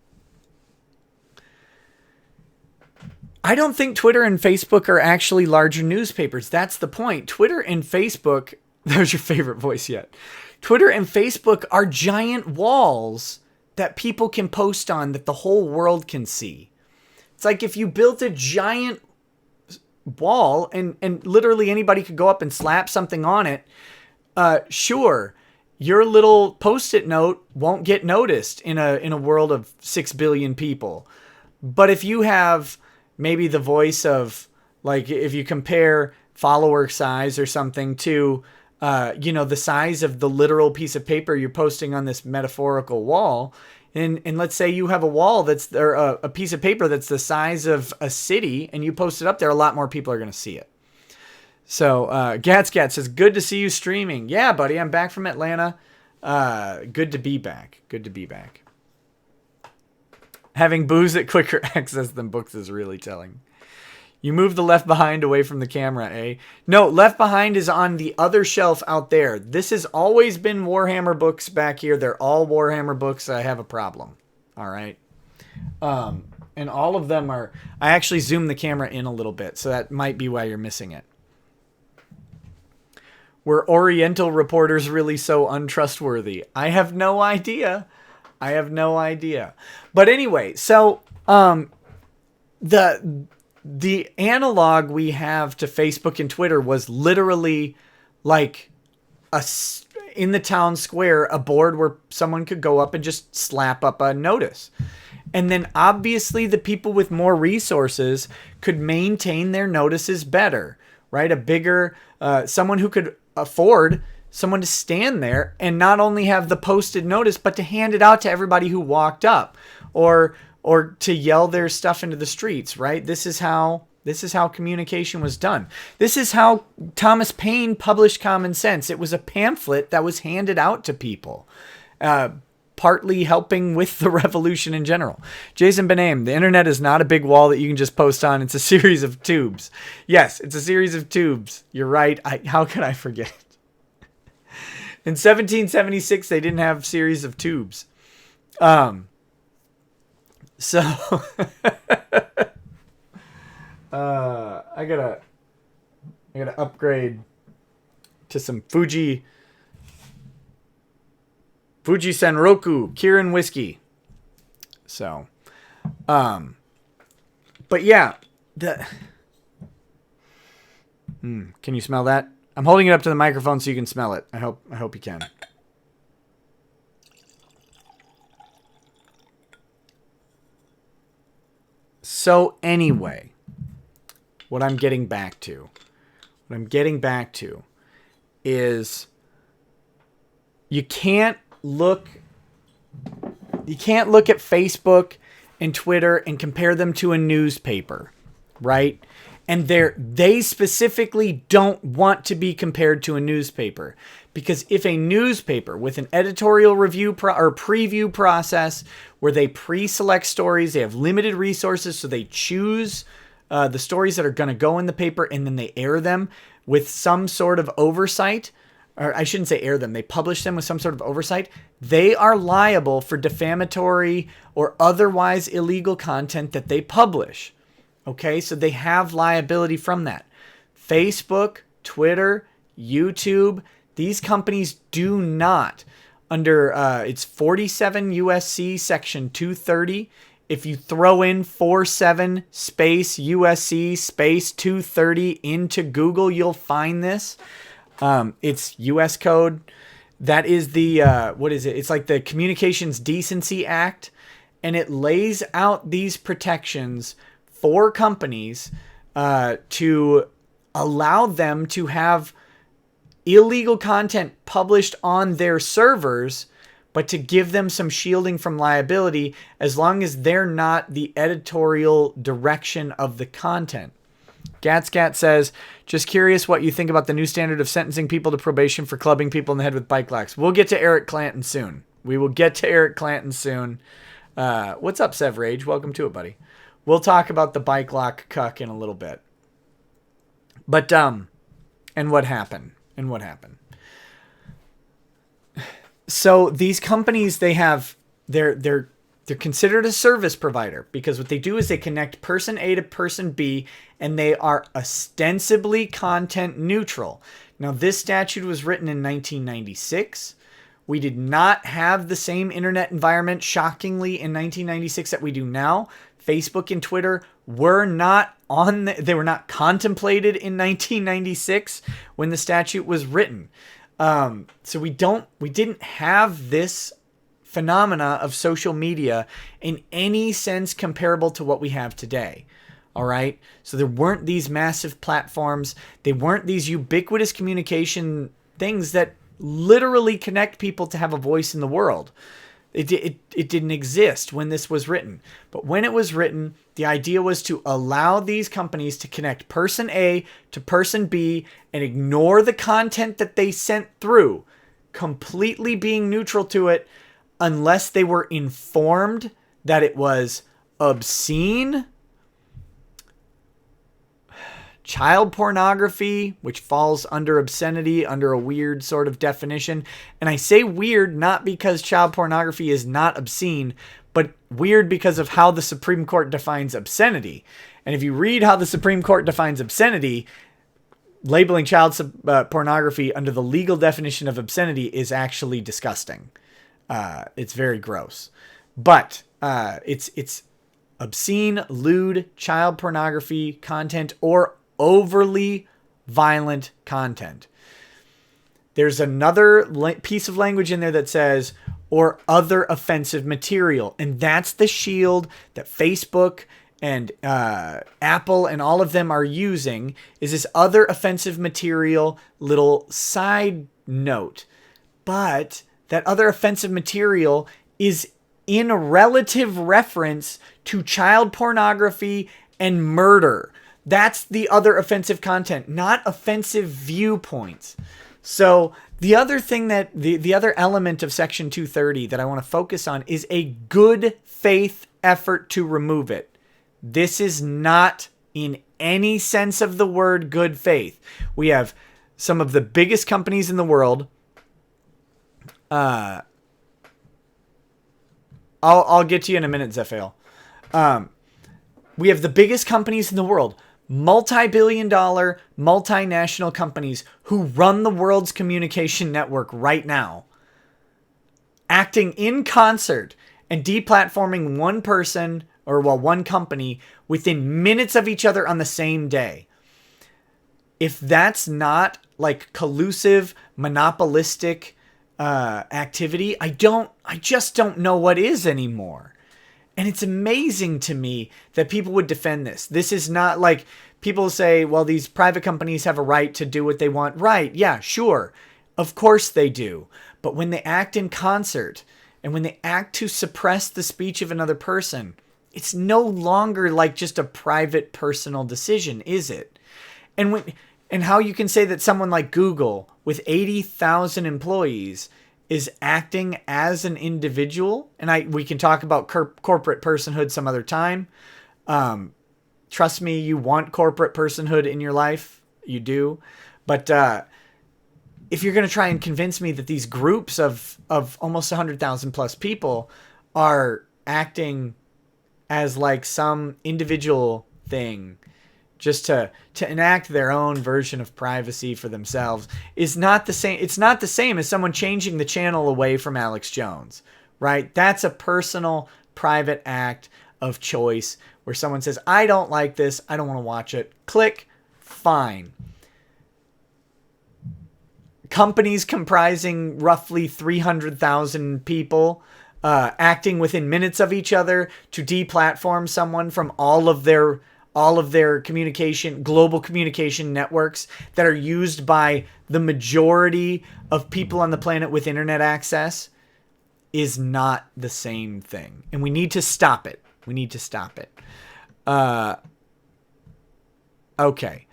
S1: don't think Twitter and Facebook are actually larger newspapers. That's the point. Twitter and Facebook, there's your favorite voice yet. Twitter and Facebook are giant walls that people can post on that the whole world can see. It's like if you built a giant wall and literally anybody could go up and slap something on it, sure, your little post-it note won't get noticed in a world of 6 billion people. But if you have maybe the voice of, like, if you compare follower size or something to, the size of the literal piece of paper you're posting on this metaphorical wall, and let's say you have a wall or a piece of paper that's the size of a city, and you post it up there, a lot more people are going to see it. So, Gatscat says, good to see you streaming. Yeah, buddy, I'm back from Atlanta. Good to be back. Good to be back. Having booze at quicker access than books is really telling. You moved the Left Behind away from the camera, eh? No, Left Behind is on the other shelf out there. This has always been Warhammer books back here. They're all Warhammer books. I have a problem. All right. And all of them are... I actually zoomed the camera in a little bit, so that might be why you're missing it. Were Oriental reporters really so untrustworthy? I have no idea. I have no idea. But anyway, so the analog we have to Facebook and Twitter was literally like in the town square, a board where someone could go up and just slap up a notice. And then obviously the people with more resources could maintain their notices better, right? A bigger, someone who could afford someone to stand there and not only have the posted notice, but to hand it out to everybody who walked up, or to yell their stuff into the streets, right? This is how communication was done. This is how Thomas Paine published Common Sense. It was a pamphlet that was handed out to people, partly helping with the revolution in general. Jason Benaim, the internet is not a big wall that you can just post on. It's a series of tubes. Yes, it's a series of tubes. You're right. How could I forget? In 1776, they didn't have series of tubes. So I gotta upgrade to some Fuji Senroku Kirin whiskey. So, but yeah, can you smell that? I'm holding it up to the microphone so you can smell it. I hope you can. So anyway, what I'm getting back to is you can't look at Facebook and Twitter and compare them to a newspaper, right? And they specifically don't want to be compared to a newspaper, because if a newspaper with an editorial review or preview process where they pre-select stories, they have limited resources, so they choose the stories that are going to go in the paper and then they air them with some sort of oversight, or I shouldn't say air them, they publish them with some sort of oversight, they are liable for defamatory or otherwise illegal content that they publish. Okay, so they have liability from that. Facebook, Twitter, YouTube, these companies do not. Under, it's 47 USC section 230. If you throw in 47 space USC space 230 into Google, you'll find this. It's US code. That is the, what is it? It's like the Communications Decency Act. And it lays out these protections for companies to allow them to have illegal content published on their servers, but to give them some shielding from liability as long as they're not the editorial direction of the content. Gatscat says, just curious what you think about the new standard of sentencing people to probation for clubbing people in the head with bike locks. We'll get to Eric Clanton soon. We will get to Eric Clanton soon. What's up, Sev Rage? Welcome to it, buddy. We'll talk about the bike lock cuck in a little bit. But, and what happened? So these companies, they're considered a service provider because what they do is they connect person A to person B, and they are ostensibly content neutral. Now, this statute was written in 1996. We did not have the same internet environment, shockingly, in 1996 that we do now. Facebook and Twitter were not they were not contemplated in 1996 when the statute was written. So we didn't have this phenomena of social media in any sense comparable to what we have today. All right. So there weren't these massive platforms. They weren't these ubiquitous communication things that literally connect people to have a voice in the world. It didn't exist when this was written. But when it was written, the idea was to allow these companies to connect person A to person B and ignore the content that they sent through, completely being neutral to it, unless they were informed that it was obscene, child pornography, which falls under obscenity, under a weird sort of definition. And I say weird not because child pornography is not obscene, but weird because of how the Supreme Court defines obscenity. And if you read how the Supreme Court defines obscenity, labeling child pornography under the legal definition of obscenity is actually disgusting. It's very gross. But it's obscene, lewd, child pornography content, or overly violent content. There's another piece of language in there that says, or other offensive material. And that's the shield that Facebook and Apple and all of them are using, is this other offensive material little side note. But that other offensive material is in relative reference to child pornography and murder. That's the other offensive content, not offensive viewpoints. So the other thing that the other element of Section 230 that I want to focus on is a good faith effort to remove it. This is not in any sense of the word good faith. We have some of the biggest companies in the world. I'll get to you in a minute, Zephael. We have the biggest companies in the world. Multi-billion-dollar, multinational companies who run the world's communication network right now, acting in concert and deplatforming one person one company within minutes of each other on the same day. If that's not like collusive, monopolistic activity, I just don't know what is anymore. And it's amazing to me that people would defend this. This is not like people say, well, these private companies have a right to do what they want. Right. Yeah, sure. Of course they do. But when they act in concert and when they act to suppress the speech of another person, it's no longer like just a private personal decision, is it? And how you can say that someone like Google with 80,000 employees is acting as an individual, and we can talk about corporate personhood some other time. Trust me, you want corporate personhood in your life. You do. But if you're going to try and convince me that these groups of almost 100,000 plus people are acting as like some individual thing just to enact their own version of privacy for themselves is not the same. It's not the same as someone changing the channel away from Alex Jones, right? That's a personal, private act of choice where someone says, I don't like this. I don't want to watch it. Click. Fine. Companies comprising roughly 300,000 people acting within minutes of each other to deplatform someone from all of their global communication networks that are used by the majority of people on the planet with internet access is not the same thing. And we need to stop it. Okay.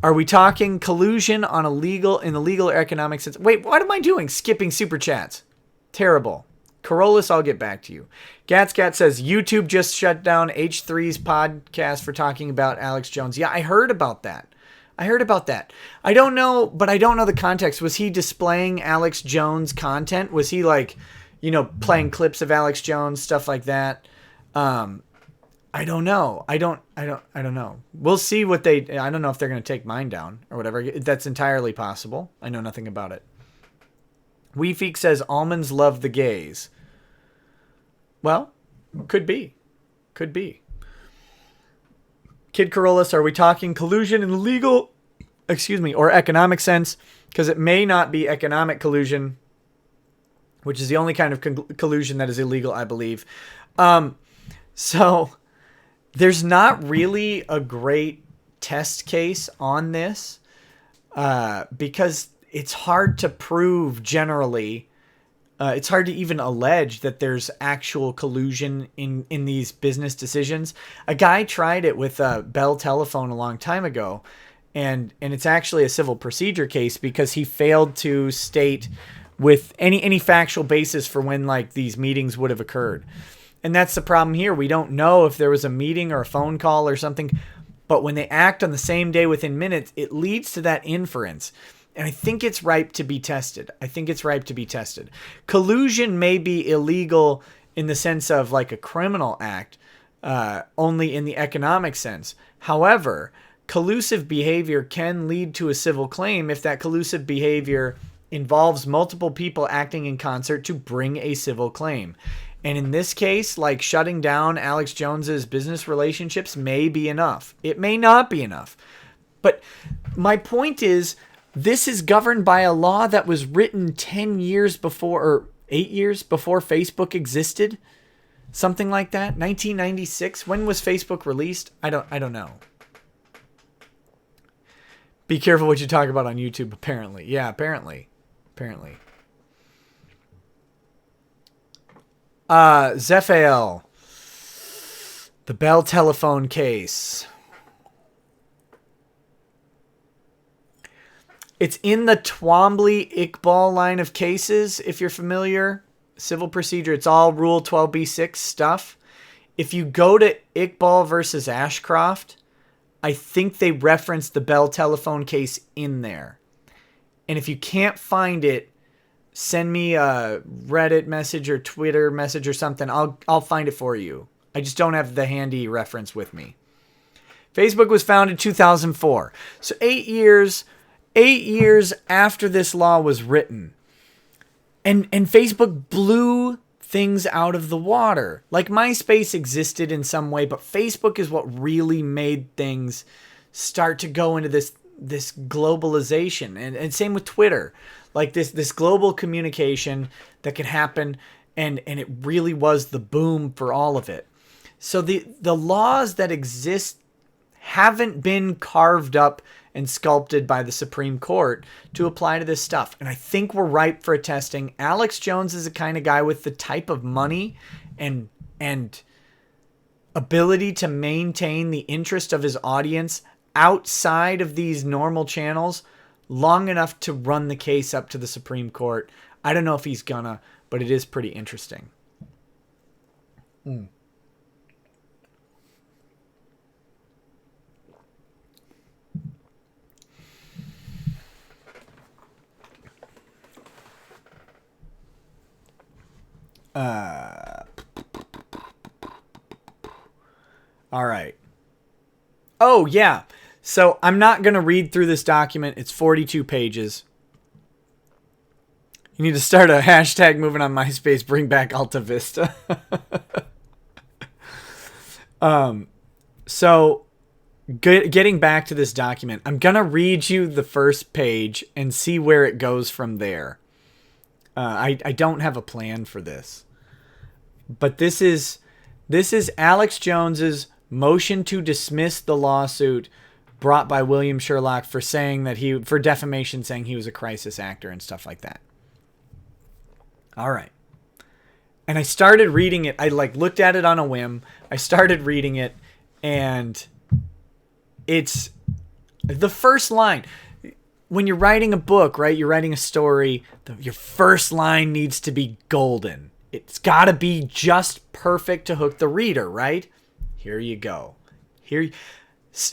S1: Are we talking collusion in the legal or economic sense? Wait, what am I doing? Skipping super chats. Terrible. Corollas, I'll get back to you. Gatscat says, YouTube just shut down H3's podcast for talking about Alex Jones. Yeah, I heard about that. I don't know, but I don't know the context. Was he displaying Alex Jones content? Was he like, playing clips of Alex Jones, stuff like that? I don't know. I don't know. We'll see what I don't know if they're going to take mine down or whatever. That's entirely possible. I know nothing about it. Weefeek says almonds love the gays. Well, could be. Kid Corollas, are we talking collusion in the legal, or economic sense? Because it may not be economic collusion, which is the only kind of collusion that is illegal, I believe. So there's not really a great test case on this because it's hard to prove generally. It's hard to even allege that there's actual collusion in these business decisions. A guy tried it with Bell Telephone a long time ago, and it's actually a civil procedure case because he failed to state with any factual basis for when like these meetings would have occurred. And that's the problem here. We don't know if there was a meeting or a phone call or something, but when they act on the same day within minutes, it leads to that inference. And I think it's ripe to be tested. Collusion may be illegal in the sense of like a criminal act, only in the economic sense. However, collusive behavior can lead to a civil claim if that collusive behavior involves multiple people acting in concert to bring a civil claim. And in this case, like shutting down Alex Jones's business relationships may be enough. It may not be enough. But my point is, this is governed by a law that was written 10 years before, or 8 years before Facebook existed. Something like that. 1996. When was Facebook released? I don't know. Be careful what you talk about on YouTube, apparently. Yeah, apparently. Zephael. The Bell Telephone case. It's in the Twombly-Iqbal line of cases, if you're familiar. Civil procedure. It's all Rule 12b-6 stuff. If you go to Iqbal versus Ashcroft, I think they reference the Bell Telephone case in there. And if you can't find it, send me a Reddit message or Twitter message or something. I'll find it for you. I just don't have the handy reference with me. Facebook was founded in 2004. So 8 years after this law was written. And Facebook blew things out of the water. Like MySpace existed in some way, but Facebook is what really made things start to go into this globalization. And same with Twitter. Like this global communication that could happen, and it really was the boom for all of it. So the laws that exist haven't been carved up and sculpted by the Supreme Court to apply to this stuff. And I think we're ripe for a testing. Alex Jones is the kind of guy with the type of money and ability to maintain the interest of his audience outside of these normal channels long enough to run the case up to the Supreme Court. I don't know if he's gonna, but it is pretty interesting. All right. Oh, yeah. So I'm not going to read through this document. It's 42 pages. You need to start a hashtag moving on MySpace, bring back Alta Vista. So getting back to this document, I'm going to read you the first page and see where it goes from there. I don't have a plan for this. But this is Alex Jones's motion to dismiss the lawsuit brought by William Sherlock for defamation, saying he was a crisis actor and stuff like that. All right. And I started reading it. I looked at it on a whim. I started reading it, and it's the first line. When you're writing a book, right? You're writing a story. Your first line needs to be golden. It's got to be just perfect to hook the reader, right? Here you go.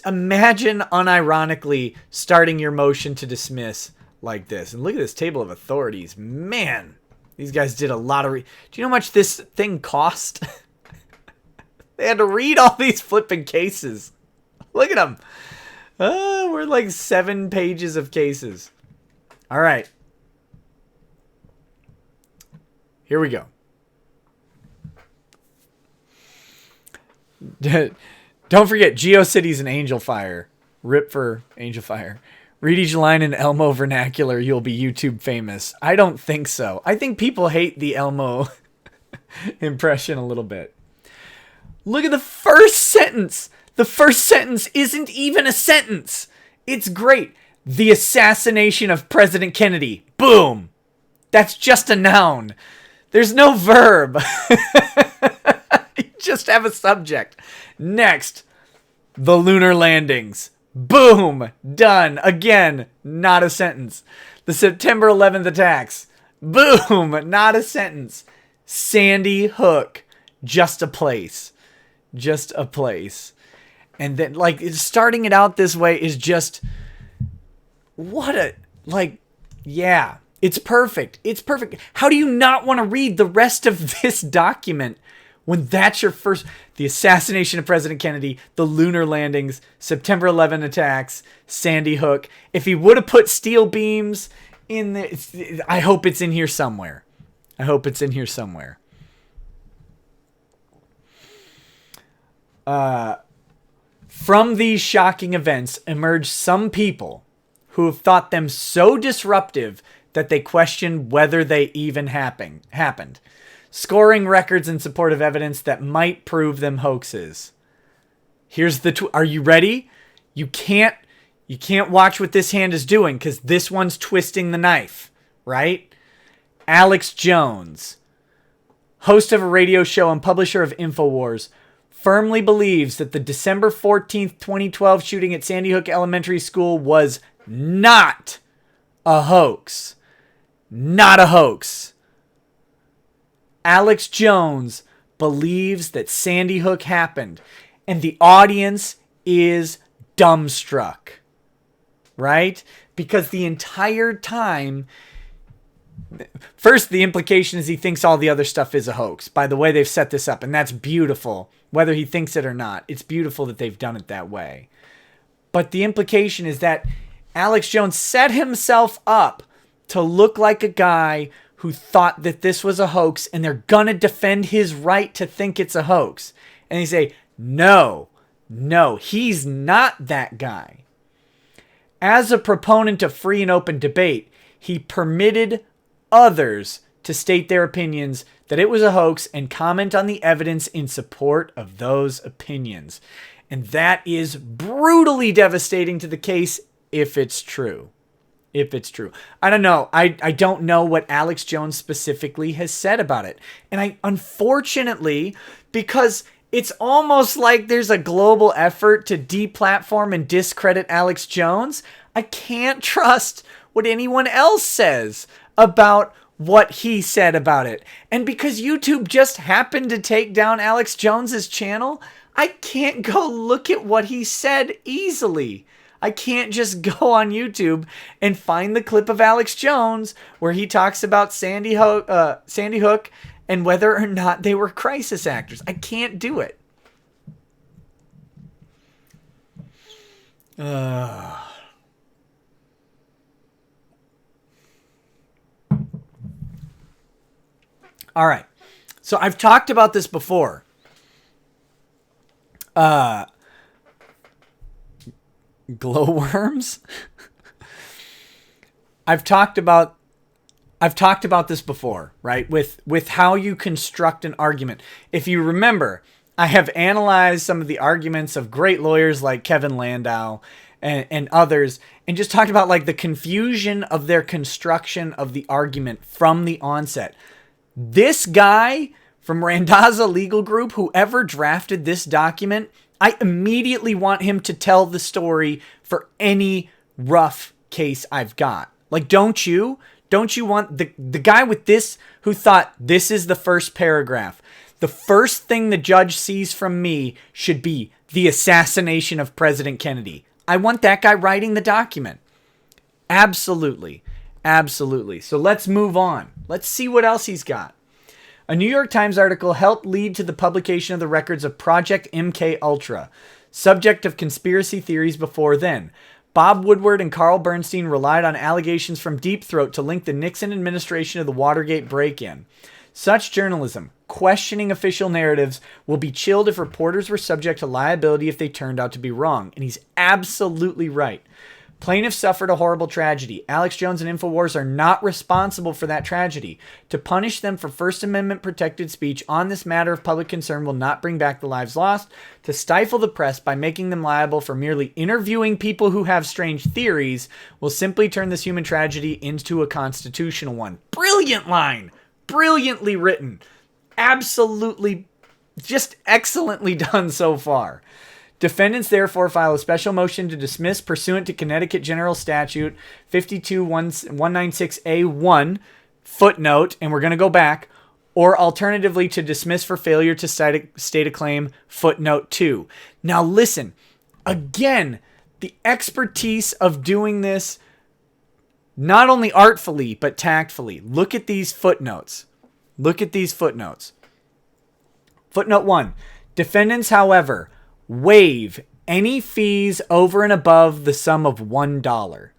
S1: Imagine unironically starting your motion to dismiss like this. And look at this table of authorities. Man, these guys did a lot of... Do you know how much this thing cost? They had to read all these flipping cases. Look at them. We're like 7 pages of cases. All right. Here we go. Don't forget, GeoCities and Angel Fire. Rip for Angel Fire. Read each line in Elmo vernacular, you'll be YouTube famous. I don't think so. I think people hate the Elmo impression a little bit. Look at the first sentence. The first sentence isn't even a sentence. It's great. The assassination of President Kennedy. Boom. That's just a noun. There's no verb. You just have a subject. Next, the lunar landings. Boom. Done. Again, not a sentence. The September 11th attacks. Boom. Not a sentence. Sandy Hook. Just a place. Just a place. And then, like, starting it out this way is just... What a... Like, yeah. It's perfect. It's perfect. How do you not want to read the rest of this document when that's your first... The assassination of President Kennedy, the lunar landings, September 11 attacks, Sandy Hook. If he would have put steel beams in the... I hope it's in here somewhere. I hope it's in here somewhere. From these shocking events emerged some people who have thought them so disruptive that they question whether they even happened, scoring records in support of evidence that might prove them hoaxes. Here's the... Are you ready? You can't watch what this hand is doing because this one's twisting the knife, right? Alex Jones, host of a radio show and publisher of InfoWars, firmly believes that the December 14th, 2012 shooting at Sandy Hook Elementary School was not a hoax. Not a hoax. Alex Jones believes that Sandy Hook happened, and the audience is dumbstruck. Right? Because the entire time... First, the implication is he thinks all the other stuff is a hoax. By the way, they've set this up, and that's beautiful. Whether he thinks it or not, it's beautiful that they've done it that way. But the implication is that Alex Jones set himself up to look like a guy who thought that this was a hoax, and they're gonna defend his right to think it's a hoax. And they say, no, he's not that guy. As a proponent of free and open debate, he permitted others to state their opinions that it was a hoax and comment on the evidence in support of those opinions. And that is brutally devastating to the case if it's true. If it's true. I don't know. I don't know what Alex Jones specifically has said about it. And unfortunately, because it's almost like there's a global effort to deplatform and discredit Alex Jones, I can't trust what anyone else says about what he said about it. And because YouTube just happened to take down Alex Jones's channel, I can't go look at what he said easily. I can't just go on YouTube and find the clip of Alex Jones where he talks about Sandy Hook and whether or not they were crisis actors. I can't do it. All right. So I've talked about this before. Glowworms? I've talked about this before, right? With how you construct an argument. If you remember, I have analyzed some of the arguments of great lawyers like Kevin Landau and others, and just talked about like the confusion of their construction of the argument from the onset. This guy from Randazza Legal Group, whoever drafted this document, I immediately want him to tell the story for any rough case I've got. Like, don't you? Don't you want the guy with this who thought this is the first paragraph? The first thing the judge sees from me should be the assassination of President Kennedy. I want that guy writing the document. Absolutely. Absolutely. So let's move on. Let's see what else he's got. A New York Times article helped lead to the publication of the records of Project MK Ultra, subject of conspiracy theories before then. Bob Woodward and Carl Bernstein relied on allegations from Deep Throat to link the Nixon administration to the Watergate break-in. Such journalism, questioning official narratives, will be chilled if reporters were subject to liability if they turned out to be wrong. And he's absolutely right. Plaintiffs suffered a horrible tragedy. Alex Jones and InfoWars are not responsible for that tragedy. To punish them for First Amendment protected speech on this matter of public concern will not bring back the lives lost. To stifle the press by making them liable for merely interviewing people who have strange theories will simply turn this human tragedy into a constitutional one. Brilliant line! Brilliantly written. Absolutely, just excellently done so far. Defendants therefore file a special motion to dismiss pursuant to Connecticut General Statute 52196A1, footnote, and we're going to go back, or alternatively to dismiss for failure to state a claim, footnote 2. Now listen, again, the expertise of doing this not only artfully, but tactfully. Look at these footnotes. Look at these footnotes. Footnote 1. Defendants, however, waive any fees over and above the sum of $1.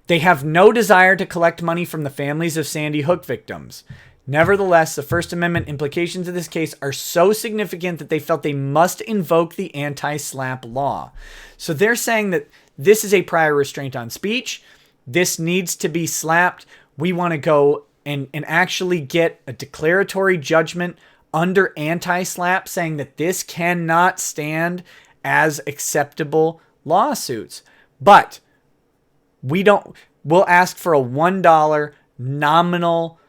S1: They have no desire to collect money from the families of Sandy Hook victims. Nevertheless, the First Amendment implications of this case are so significant that they felt they must invoke the anti-SLAPP law. So they're saying that this is a prior restraint on speech. This needs to be slapped. We want to go and actually get a declaratory judgment under anti-SLAPP saying that this cannot stand as acceptable lawsuits. But we'll ask for a $1 nominal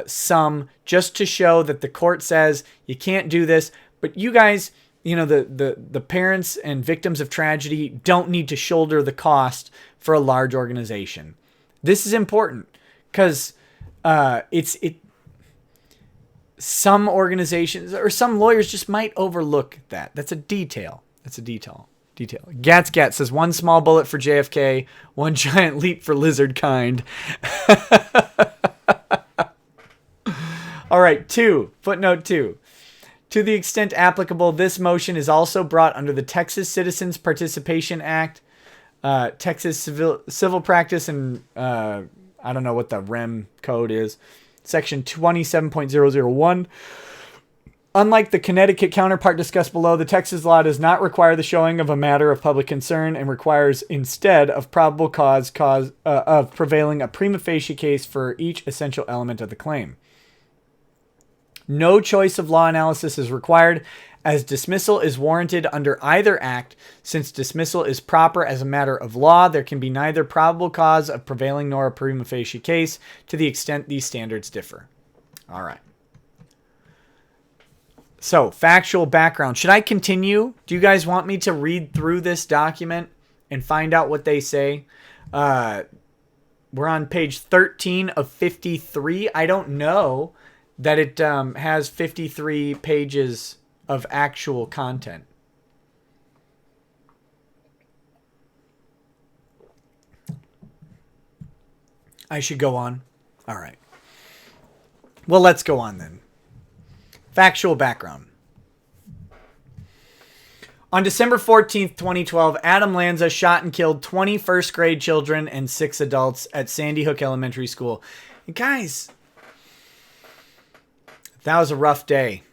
S1: sum just to show that the court says you can't do this. But you guys, the parents and victims of tragedy don't need to shoulder the cost for a large organization. This is important because some organizations or some lawyers just might overlook that. That's a detail. Gatsgat says, one small bullet for JFK, one giant leap for lizard kind. All right, footnote 2. To the extent applicable, this motion is also brought under the Texas Citizens Participation Act, Texas Civil Practice, and I don't know what the REM code is, Section 27.001. Unlike the Connecticut counterpart discussed below, the Texas law does not require the showing of a matter of public concern and requires instead of probable cause of prevailing a prima facie case for each essential element of the claim. No choice of law analysis is required, as dismissal is warranted under either act. Since dismissal is proper as a matter of law, there can be neither probable cause of prevailing nor a prima facie case to the extent these standards differ. All right. So, factual background. Should I continue? Do you guys want me to read through this document and find out what they say? We're on page 13 of 53. I don't know that it has 53 pages of actual content. I should go on. All right. Well, let's go on then. Factual background. On December 14th, 2012, Adam Lanza shot and killed 20 first grade children and 6 adults at Sandy Hook Elementary School. And guys, that was a rough day.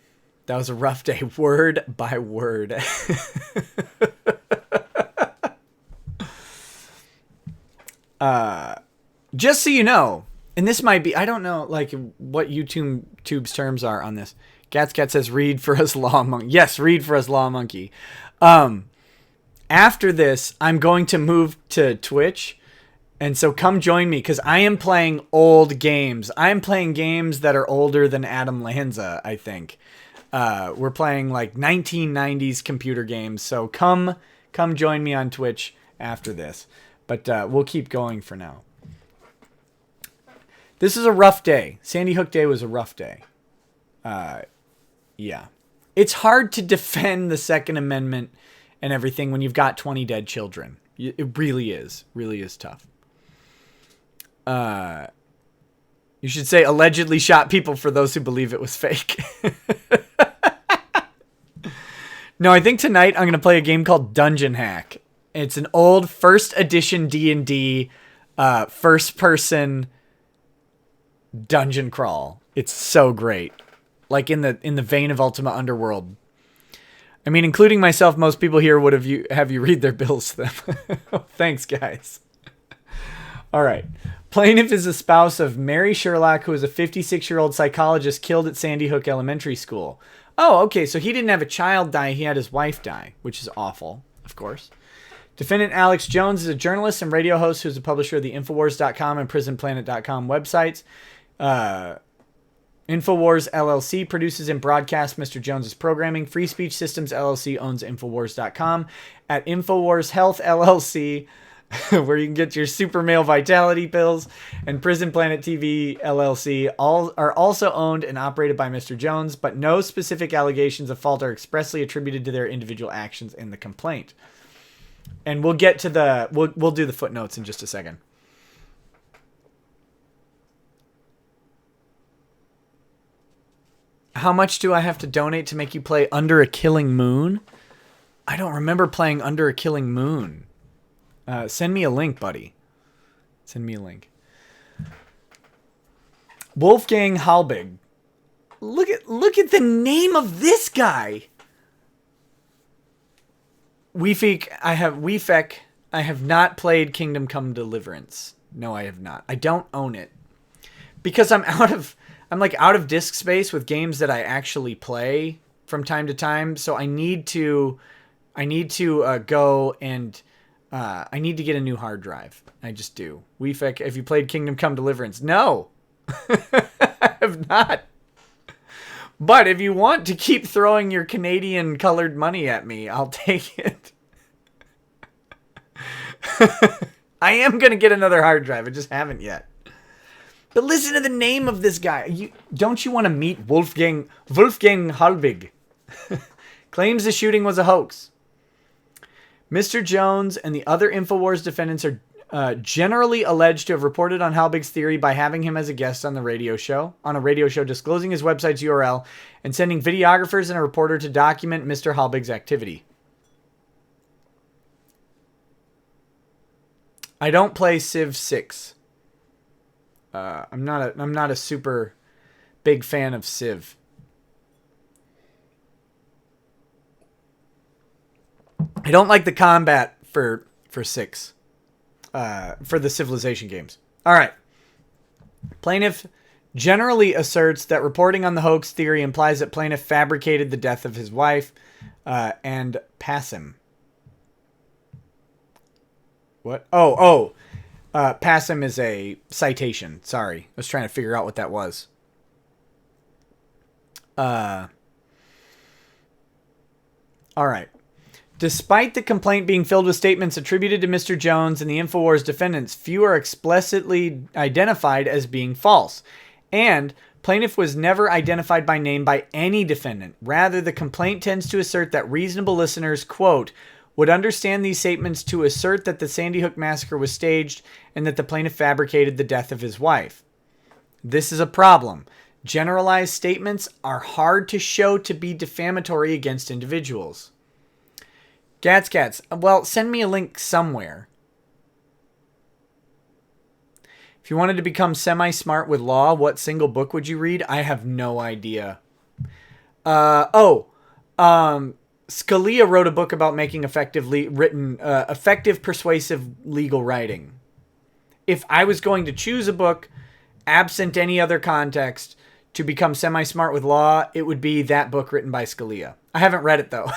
S1: Word by word. Just so you know, and this might be, I don't know like what YouTube's terms are on this. Gatscat says, read for us, Law Monkey. Yes, read for us, Law Monkey. After this, I'm going to move to Twitch. And so come join me because I am playing old games. I am playing games that are older than Adam Lanza, I think. We're playing like 1990s computer games. So come join me on Twitch after this. But we'll keep going for now. This is a rough day. Sandy Hook Day was a rough day. Yeah. It's hard to defend the Second Amendment and everything when you've got 20 dead children. It really is. Really is tough. You should say allegedly shot people for those who believe it was fake. No, I think tonight I'm going to play a game called Dungeon Hack. It's an old first edition D&D first person dungeon crawl. It's so great. Like in the vein of Ultima Underworld. I mean, including myself, most people here would have you read their bills to them. Thanks, guys. All right. Plaintiff is the spouse of Mary Sherlock, who is a 56-year-old psychologist killed at Sandy Hook Elementary School. Oh, okay, so he didn't have a child die, he had his wife die, which is awful, of course. Defendant Alex Jones is a journalist and radio host who's a publisher of the Infowars.com and PrisonPlanet.com websites. Infowars LLC produces and broadcasts Mr. Jones's programming. Free Speech Systems LLC owns Infowars.com. At Infowars Health LLC, where you can get your super male vitality pills, and Prison Planet TV LLC all are also owned and operated by Mr. Jones, but no specific allegations of fault are expressly attributed to their individual actions in the complaint. And we'll get to we'll do the footnotes in just a second. How much do I have to donate to make you play Under a Killing Moon? I don't remember playing Under a Killing Moon. Send me a link, buddy. Send me a link. Wolfgang Halbig. Look at the name of this guy. Wefek, I have not played Kingdom Come Deliverance. No, I have not. I don't own it. Because I'm out of disk space with games that I actually play from time to time. So I need to go and I need to get a new hard drive. I just do. Wefek, have you played Kingdom Come Deliverance? No, I have not. But if you want to keep throwing your Canadian colored money at me, I'll take it. I am going to get another hard drive. I just haven't yet. But listen to the name of this guy. Don't you want to meet Wolfgang Halbig? Claims the shooting was a hoax. Mr. Jones and the other Infowars defendants are generally alleged to have reported on Halbig's theory by having him as a guest on a radio show disclosing his website's URL and sending videographers and a reporter to document Mr. Halbig's activity. I don't play Civ 6. I'm not a super big fan of Civ. I don't like the combat for 6. For the Civilization games. All right. Plaintiff generally asserts that reporting on the hoax theory implies that plaintiff fabricated the death of his wife and Passim. What? Passim is a citation. Sorry. I was trying to figure out what that was. All right. Despite the complaint being filled with statements attributed to Mr. Jones and the Infowars defendants, few are explicitly identified as being false. And plaintiff was never identified by name by any defendant. Rather, the complaint tends to assert that reasonable listeners, quote, would understand these statements to assert that the Sandy Hook massacre was staged and that the plaintiff fabricated the death of his wife. This is a problem. Generalized statements are hard to show to be defamatory against individuals. Gats. Well, send me a link somewhere. If you wanted to become semi-smart with law, what single book would you read? I have no idea. Scalia wrote a book about making effective persuasive legal writing. If I was going to choose a book, absent any other context, to become semi-smart with law, it would be that book written by Scalia. I haven't read it, though.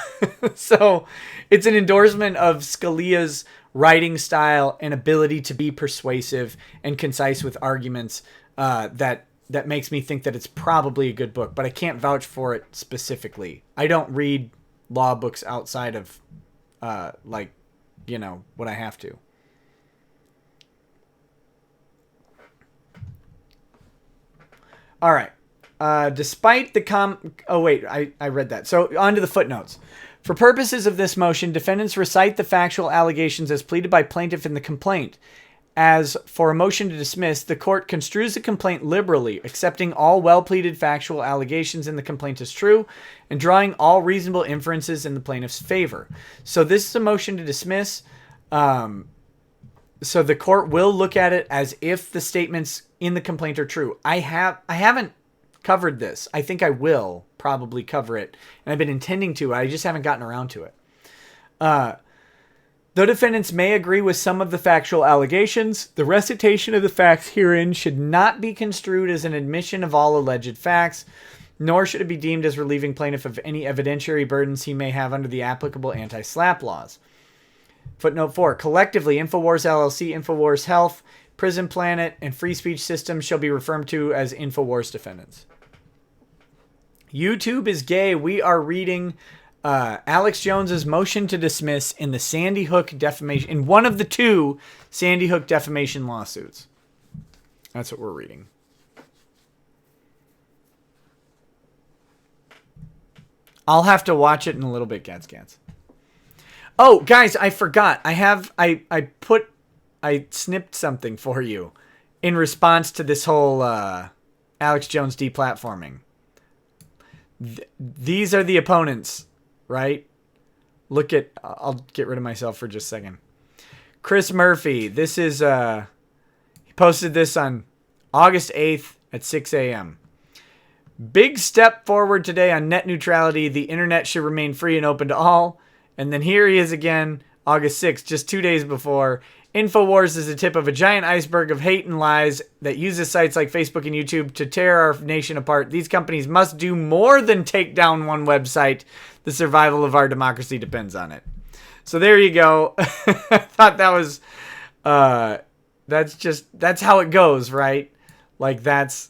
S1: So it's an endorsement of Scalia's writing style and ability to be persuasive and concise with arguments that makes me think that it's probably a good book, but I can't vouch for it specifically. I don't read law books outside of, what I have to. All right. Despite the oh wait, I read that. So on to the footnotes. For purposes of this motion, defendants recite the factual allegations as pleaded by plaintiff in the complaint. As for a motion to dismiss, the court construes the complaint liberally, accepting all well-pleaded factual allegations in the complaint as true, and drawing all reasonable inferences in the plaintiff's favor. So this is a motion to dismiss. So the court will look at it as if the statements in the complaint are true. I haven't covered this. I think I will probably cover it, and I've been intending to. I just haven't gotten around to it. Though defendants may agree with some of the factual allegations, the recitation of the facts herein should not be construed as an admission of all alleged facts, nor should it be deemed as relieving plaintiff of any evidentiary burdens he may have under the applicable anti-SLAPP laws. Footnote 4. Collectively, InfoWars LLC, InfoWars Health, Prison Planet, and Free Speech Systems shall be referred to as InfoWars defendants. YouTube is gay. We are reading Alex Jones's motion to dismiss in the Sandy Hook defamation, in one of the two Sandy Hook defamation lawsuits. That's what we're reading. I'll have to watch it in a little bit, Gats. Oh, guys, I forgot. I snipped something for you in response to this whole Alex Jones deplatforming. These are the opponents, right? I'll get rid of myself for just a second. Chris Murphy. This is, he posted this on August 8th at 6 a.m. Big step forward today on net neutrality. The internet should remain free and open to all. And then here he is again, August 6th, just 2 days before. InfoWars is the tip of a giant iceberg of hate and lies that uses sites like Facebook and YouTube to tear our nation apart. These companies must do more than take down one website. The survival of our democracy depends on it. So there you go. I thought that was, that's how it goes, right? Like that's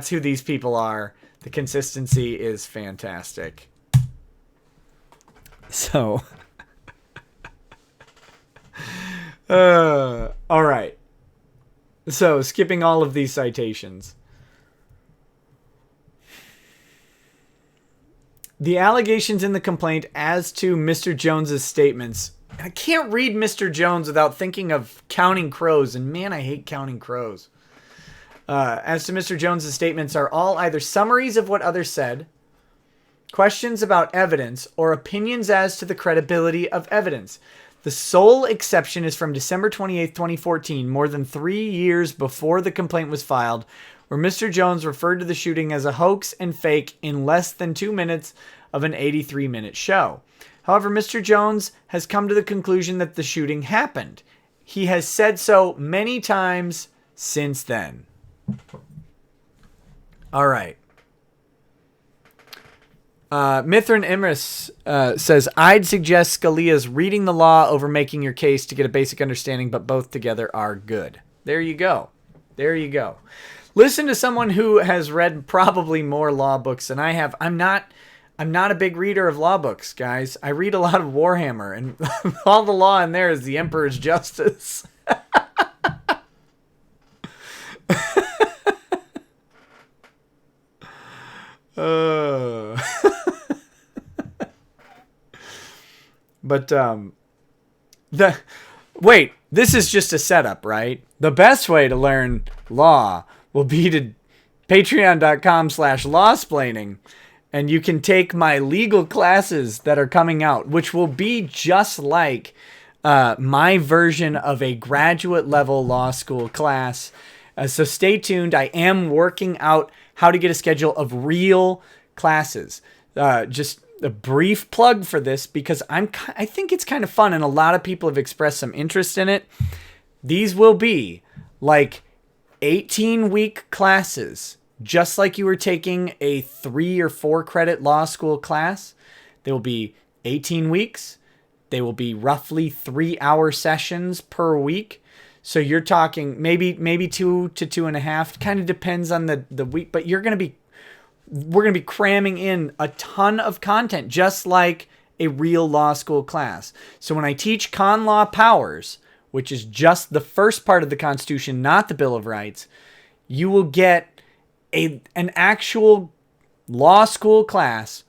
S1: who these people are. The consistency is fantastic. So, all right. So, skipping all of these citations. The allegations in the complaint as to Mr. Jones's statements. I can't read Mr. Jones without thinking of Counting Crows, and man, I hate Counting Crows. As to Mr. Jones's statements are all either summaries of what others said, questions about evidence, or opinions as to the credibility of evidence. The sole exception is from December 28, 2014, more than 3 years before the complaint was filed, where Mr. Jones referred to the shooting as a hoax and fake in less than 2 minutes of an 83-minute show. However, Mr. Jones has come to the conclusion that the shooting happened. He has said so many times since then. All right. Mithran Imris says, I'd suggest Scalia's reading the law over making your case to get a basic understanding, but both together are good. There you go. There you go. Listen to someone who has read probably more law books than I have. I'm not a big reader of law books, guys. I read a lot of Warhammer, and all the law in there is the Emperor's Justice. But wait, this is just a setup, right? The best way to learn law will be to patreon.com/lawsplaining, and you can take my legal classes that are coming out, which will be just like my version of a graduate level law school class. So stay tuned. I am working out how to get a schedule of real classes. Just a brief plug for this because I think it's kind of fun and a lot of people have expressed some interest in it. These will be like 18-week classes, just like you were taking a 3 or 4 credit law school class. They will be 18 weeks. They will be roughly 3-hour sessions per week. So you're talking maybe 2 to 2.5. Kind of depends on the week, but we're going to be cramming in a ton of content, just like a real law school class. So when I teach Con Law Powers, which is just the first part of the Constitution, not the Bill of Rights, you will get an actual law school class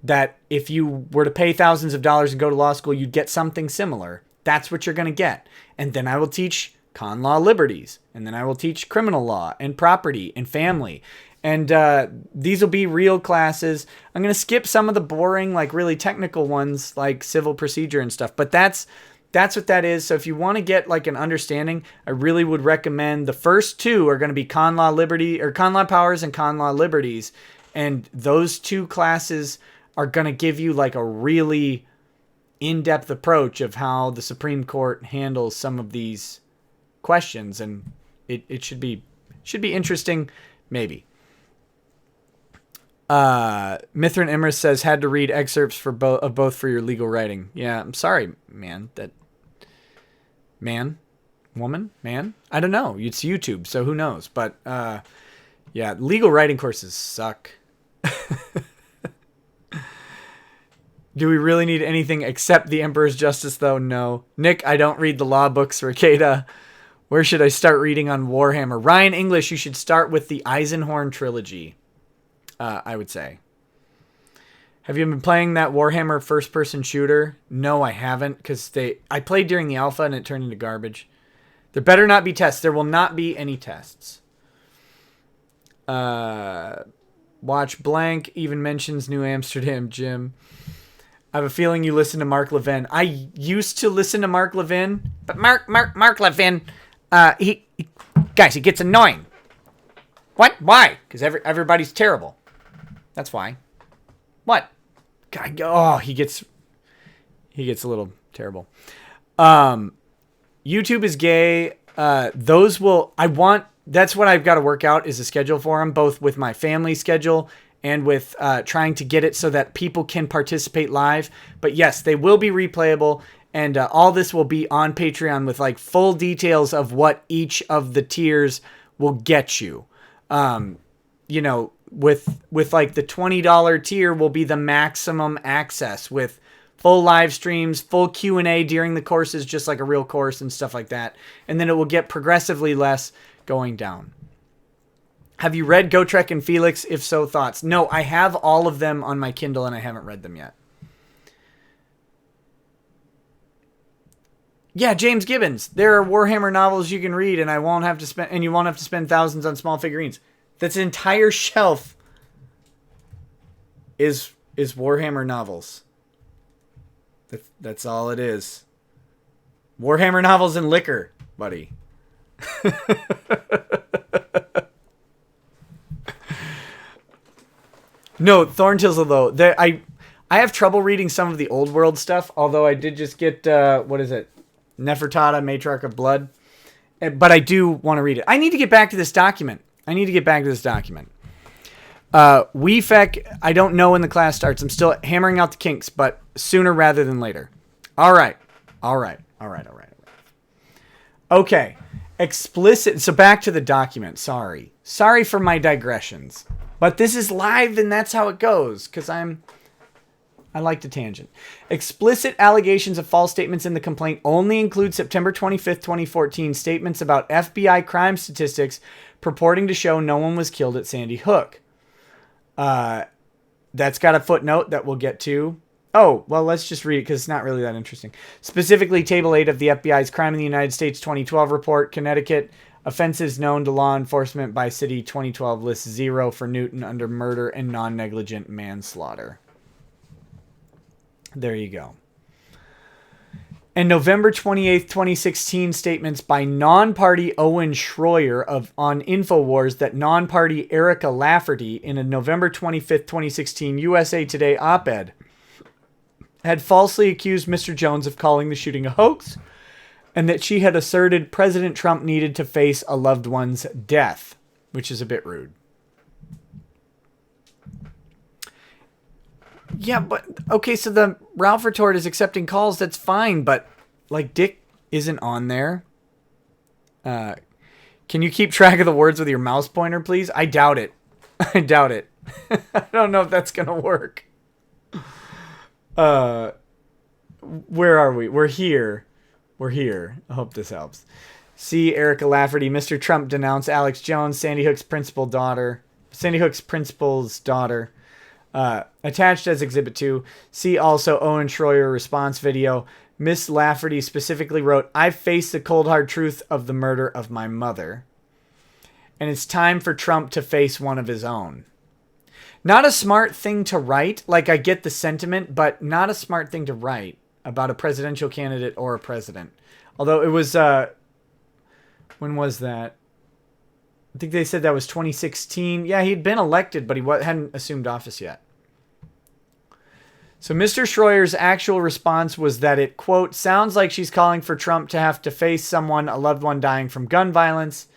S1: that if you were to pay thousands of dollars and go to law school, you'd get something similar. That's what you're going to get. And then I will teach con law liberties. And then I will teach criminal law and property and family. And these will be real classes. I'm going to skip some of the boring, like really technical ones like civil procedure and stuff. But that's what that is. So if you want to get like an understanding, I really would recommend the first two are going to be con law liberty or con law powers and con law liberties. And those two classes are going to give you like a really in-depth approach of how the Supreme Court handles some of these questions. And it should be interesting, maybe. Mithran Imris says, had to read excerpts for both for your legal writing. Yeah, I'm sorry, man. Woman? I don't know. It's YouTube, so who knows? But yeah, legal writing courses suck. Do we really need anything except the Emperor's Justice, though? No. Nick, I don't read the law books. Rekieta, where should I start reading on Warhammer? Ryan English, you should start with the Eisenhorn trilogy, I would say. Have you been playing that Warhammer first-person shooter? No, I haven't, because I played during the alpha and it turned into garbage. There better not be tests. There will not be any tests. Watch Blank even mentions New Amsterdam Gym. I have a feeling you listen to Mark Levin. I used to listen to Mark Levin, but Mark Levin, he gets annoying. What? Why? Because everybody's terrible. That's why. What? God, oh, he gets a little terrible. YouTube is gay. That's what I've got to work out is a schedule for them, both with my family schedule and with trying to get it so that people can participate live. But yes, they will be replayable, and all this will be on Patreon with like full details of what each of the tiers will get you. You know, with like the $20 tier will be the maximum access with full live streams, full Q&A during the courses, just like a real course and stuff like that. And then it will get progressively less going down. Have you read Gotrek and Felix? If so, thoughts? No, I have all of them on my Kindle and I haven't read them yet. Yeah, James Gibbons. There are Warhammer novels you can read and you won't have to spend thousands on small figurines. That's an entire shelf is Warhammer novels. That's all it is. Warhammer novels and liquor, buddy. No, Thorntizzle though. I have trouble reading some of the old world stuff, although I did just get what is it? Nefertata, Matriarch of Blood. But I do want to read it. I need to get back to this document. WeFec, I don't know when the class starts. I'm still hammering out the kinks, but sooner rather than later. All right. Okay. Explicit. So back to the document. Sorry for my digressions. But this is live and that's how it goes. Because I like to tangent. Explicit allegations of false statements in the complaint only include September 25th, 2014 statements about FBI crime statistics purporting to show no one was killed at Sandy Hook. That's got a footnote that we'll get to. Oh, well, let's just read it because it's not really that interesting. Specifically, Table 8 of the FBI's Crime in the United States 2012 report, Connecticut, offenses known to law enforcement by city 2012 lists 0 for Newton under murder and non-negligent manslaughter. There you go. And November 28th, 2016 statements by non-party Owen Schroyer on InfoWars that non-party Erica Lafferty in a November 25th, 2016 USA Today op-ed had falsely accused Mr. Jones of calling the shooting a hoax and that she had asserted President Trump needed to face a loved one's death, which is a bit rude. Yeah, but okay, so the Ralph retort is accepting calls. That's fine, but like Dick isn't on there. Can you keep track of the words with your mouse pointer, please? I doubt it. I don't know if that's gonna work. Where are we? We're here. I hope this helps. C. Erica Lafferty. Mr. Trump denounced Alex Jones, Sandy Hook's principal's daughter. Attached as Exhibit 2. See also Owen Schroyer response video. Miss Lafferty specifically wrote, "I've faced the cold hard truth of the murder of my mother. And it's time for Trump to face one of his own." Not a smart thing to write. Like, I get the sentiment, but not a smart thing to write about a presidential candidate or a president. Although it was, when was that? I think they said that was 2016. Yeah, he'd been elected, but he hadn't assumed office yet. So Mr. Schroyer's actual response was that it, quote, "sounds like she's calling for Trump to have to face someone, a loved one dying from gun violence."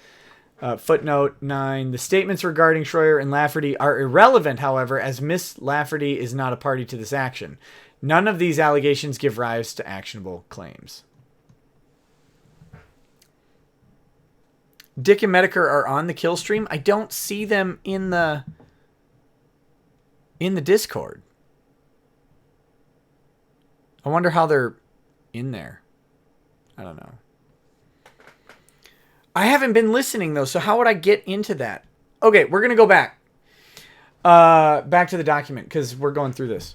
S1: Footnote 9. The statements regarding Schroyer and Lafferty are irrelevant, however, as Miss Lafferty is not a party to this action. None of these allegations give rise to actionable claims. Dick and Medicare are on the kill stream. I don't see them in the Discord. I wonder how they're in there. I don't know. I haven't been listening, though, so how would I get into that? Okay, we're going to go back. Back to the document, because we're going through this.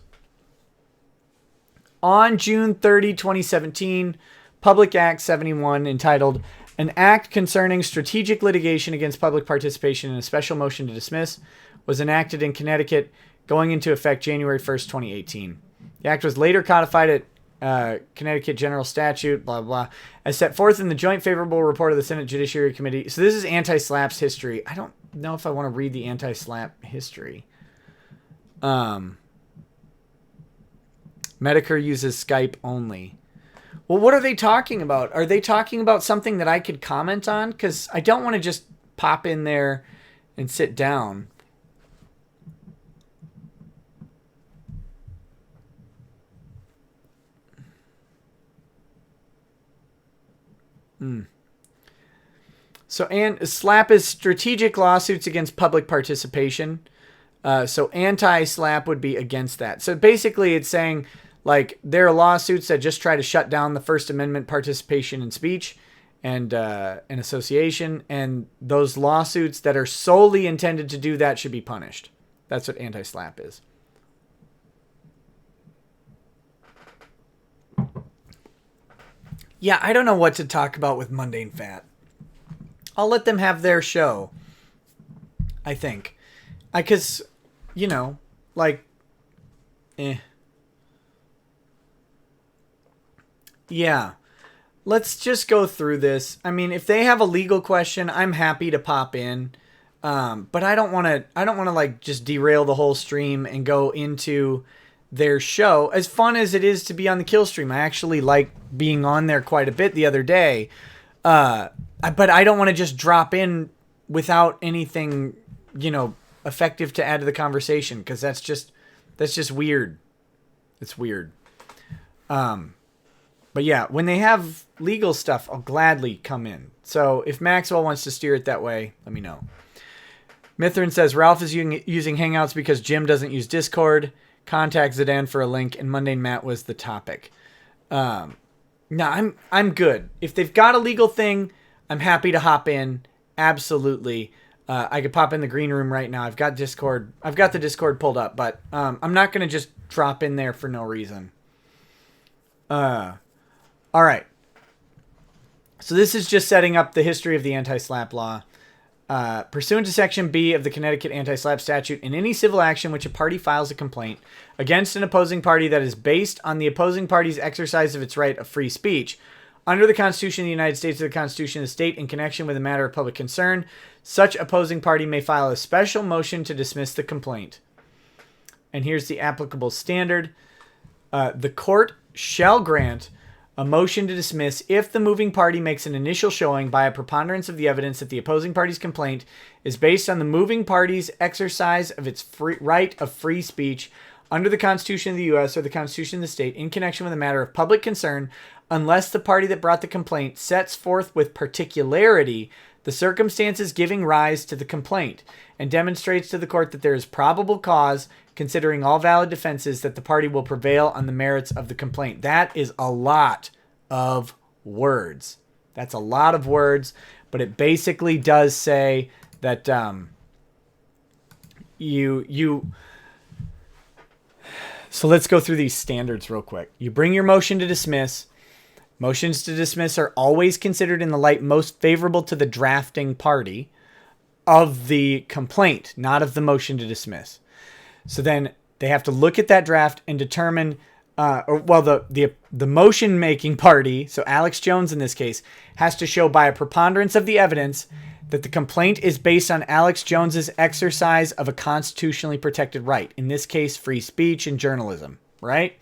S1: On June 30, 2017, Public Act 71, entitled "An Act Concerning Strategic Litigation Against Public Participation in a Special Motion to Dismiss," was enacted in Connecticut, going into effect January 1st, 2018. The act was later codified at Connecticut General Statute, blah, blah, as set forth in the joint favorable report of the Senate Judiciary Committee. So this is anti-SLAPP's history. I don't know if I want to read the anti-SLAPP history. Medicare uses Skype only. Well, what are they talking about? Are they talking about something that I could comment on? Because I don't want to just pop in there and sit down. So, and SLAPP is strategic lawsuits against public participation. So anti-SLAPP would be against that. So basically it's saying, like, there are lawsuits that just try to shut down the First Amendment participation in speech and association. And those lawsuits that are solely intended to do that should be punished. That's what anti-SLAPP is. Yeah, I don't know what to talk about with Mundane Fat. I'll let them have their show, I think. Because, you know, like, Yeah. Let's just go through this. I mean, if they have a legal question, I'm happy to pop in. But I don't want to like just derail the whole stream and go into their show. As fun as it is to be on the kill stream, I actually like being on there quite a bit the other day. But I don't want to just drop in without anything, you know, effective to add to the conversation, because that's just weird. It's weird. But yeah, when they have legal stuff, I'll gladly come in. So if Maxwell wants to steer it that way, let me know. Mithrin says Ralph is using Hangouts because Jim doesn't use Discord. Contact Zidane for a link, and Mundane Matt was the topic. No, I'm good. If they've got a legal thing, I'm happy to hop in. Absolutely. I could pop in the green room right now. I've got Discord. I've got the Discord pulled up, but I'm not going to just drop in there for no reason. All right. So this is just setting up the history of the anti-SLAPP law. Pursuant to Section B of the Connecticut Anti-SLAPP Statute, in any civil action which a party files a complaint against an opposing party that is based on the opposing party's exercise of its right of free speech, under the Constitution of the United States or the Constitution of the state in connection with a matter of public concern, such opposing party may file a special motion to dismiss the complaint. And here's the applicable standard. The court shall grant a motion to dismiss if the moving party makes an initial showing by a preponderance of the evidence that the opposing party's complaint is based on the moving party's exercise of its right of free speech under the Constitution of the U.S. or the Constitution of the state in connection with a matter of public concern, unless the party that brought the complaint sets forth with particularity the circumstances giving rise to the complaint and demonstrates to the court that there is probable cause, considering all valid defenses, that the party will prevail on the merits of the complaint. That is a lot of words. That's a lot of words, but it basically does say that So let's go through these standards real quick. You bring your motion to dismiss. Motions to dismiss are always considered in the light most favorable to the drafting party of the complaint, not of the motion to dismiss. So then they have to look at that draft and determine, the motion making party, so Alex Jones in this case, has to show by a preponderance of the evidence that the complaint is based on Alex Jones's exercise of a constitutionally protected right. In this case, free speech and journalism, right?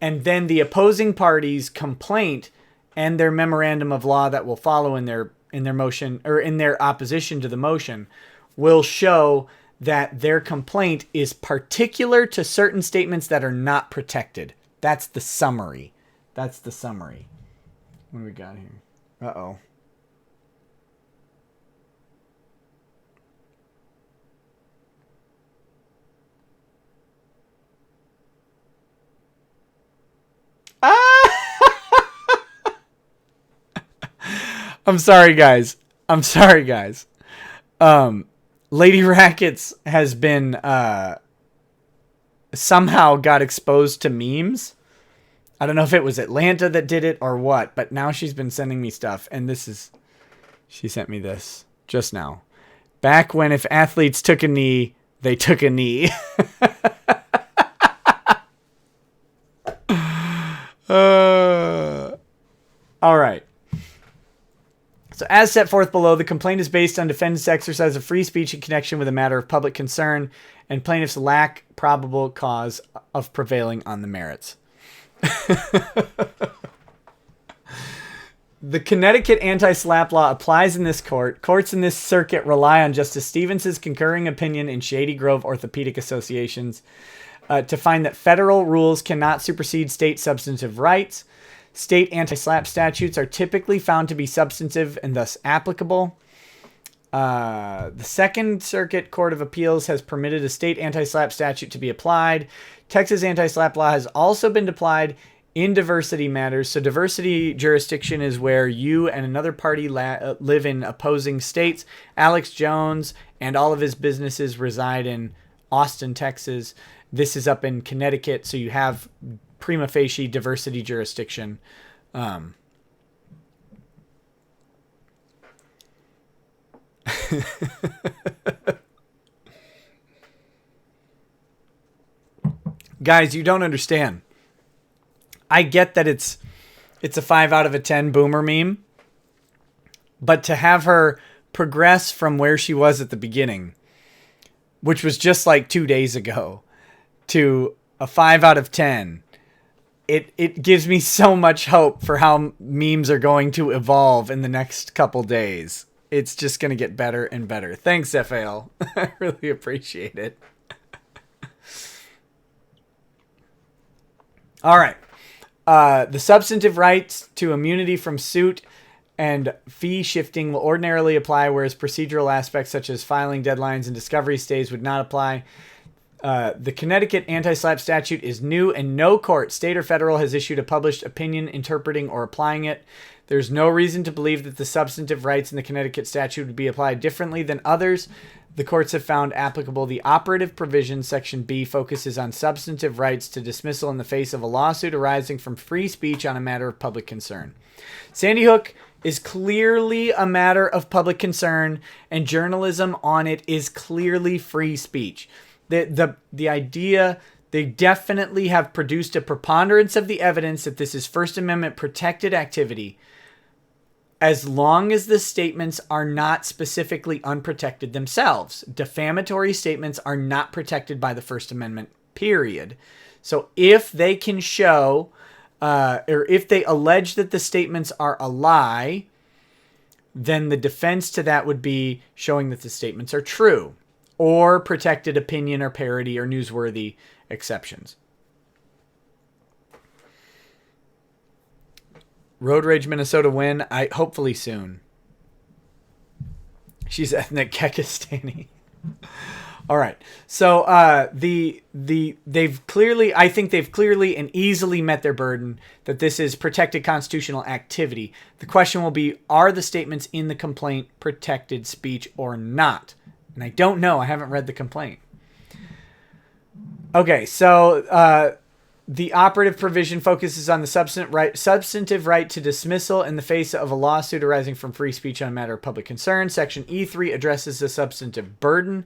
S1: And then the opposing party's complaint and their memorandum of law that will follow in their motion or in their opposition to the motion will show that their complaint is particular to certain statements that are not protected. That's the summary. What do we got here? Uh-oh. I'm sorry, guys. Lady Rackets has been somehow got exposed to memes. I don't know if it was Atlanta that did it or what, but now she's been sending me stuff. And she sent me this just now. Back when if athletes took a knee, they took a knee. All right. So as set forth below, the complaint is based on defendant's exercise of free speech in connection with a matter of public concern and plaintiffs lack probable cause of prevailing on the merits. The Connecticut anti-SLAPP law applies in this court. Courts in this circuit rely on Justice Stevens' concurring opinion in Shady Grove Orthopedic Associations to find that federal rules cannot supersede state substantive rights. State anti-SLAPP statutes are typically found to be substantive and thus applicable. The Second Circuit Court of Appeals has permitted a state anti-SLAPP statute to be applied. Texas anti-SLAPP law has also been applied in diversity matters. So diversity jurisdiction is where you and another party live in opposing states. Alex Jones and all of his businesses reside in Austin, Texas. This is up in Connecticut, so you have prima facie diversity jurisdiction. Guys, you don't understand. I get that it's a 5 out of a 10 boomer meme, but to have her progress from where she was at the beginning, which was just like 2 days ago, to a 5 out of 10, it gives me so much hope for how memes are going to evolve in the next couple days. It's just going to get better and better. Thanks, FAL. I really appreciate it. All right. The substantive rights to immunity from suit and fee shifting will ordinarily apply, whereas procedural aspects such as filing deadlines and discovery stays would not apply. The Connecticut anti-SLAPP statute is new, and no court, state or federal, has issued a published opinion interpreting or applying it. There's no reason to believe that the substantive rights in the Connecticut statute would be applied differently than others the courts have found applicable. The operative provision, Section B, focuses on substantive rights to dismissal in the face of a lawsuit arising from free speech on a matter of public concern. Sandy Hook is clearly a matter of public concern, and journalism on it is clearly free speech. The idea, they definitely have produced a preponderance of the evidence that this is First Amendment protected activity, as long as the statements are not specifically unprotected themselves. Defamatory statements are not protected by the First Amendment, period. So if they can show, or if they allege that the statements are a lie, then the defense to that would be showing that the statements are true, or protected opinion or parody or newsworthy exceptions. Road Rage Minnesota win. Hopefully soon. She's ethnic Kekistani. All right. So I think they've clearly and easily met their burden that this is protected constitutional activity. The question will be, are the statements in the complaint protected speech or not? And I don't know. I haven't read the complaint. Okay, so the operative provision focuses on the substantive right to dismissal in the face of a lawsuit arising from free speech on a matter of public concern. Section E3 addresses the substantive burden,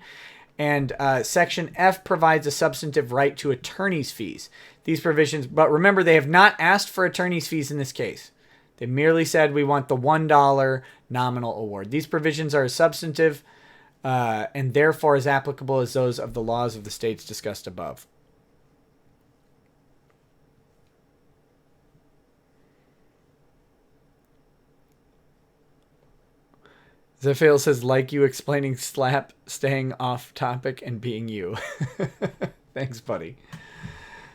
S1: and Section F provides a substantive right to attorney's fees. These provisions, but remember, they have not asked for attorney's fees in this case. They merely said we want the $1 nominal award. These provisions are substantive and therefore as applicable as those of the laws of the states discussed above. Zephael says, like you explaining slap, staying off topic, and being you. Thanks, buddy.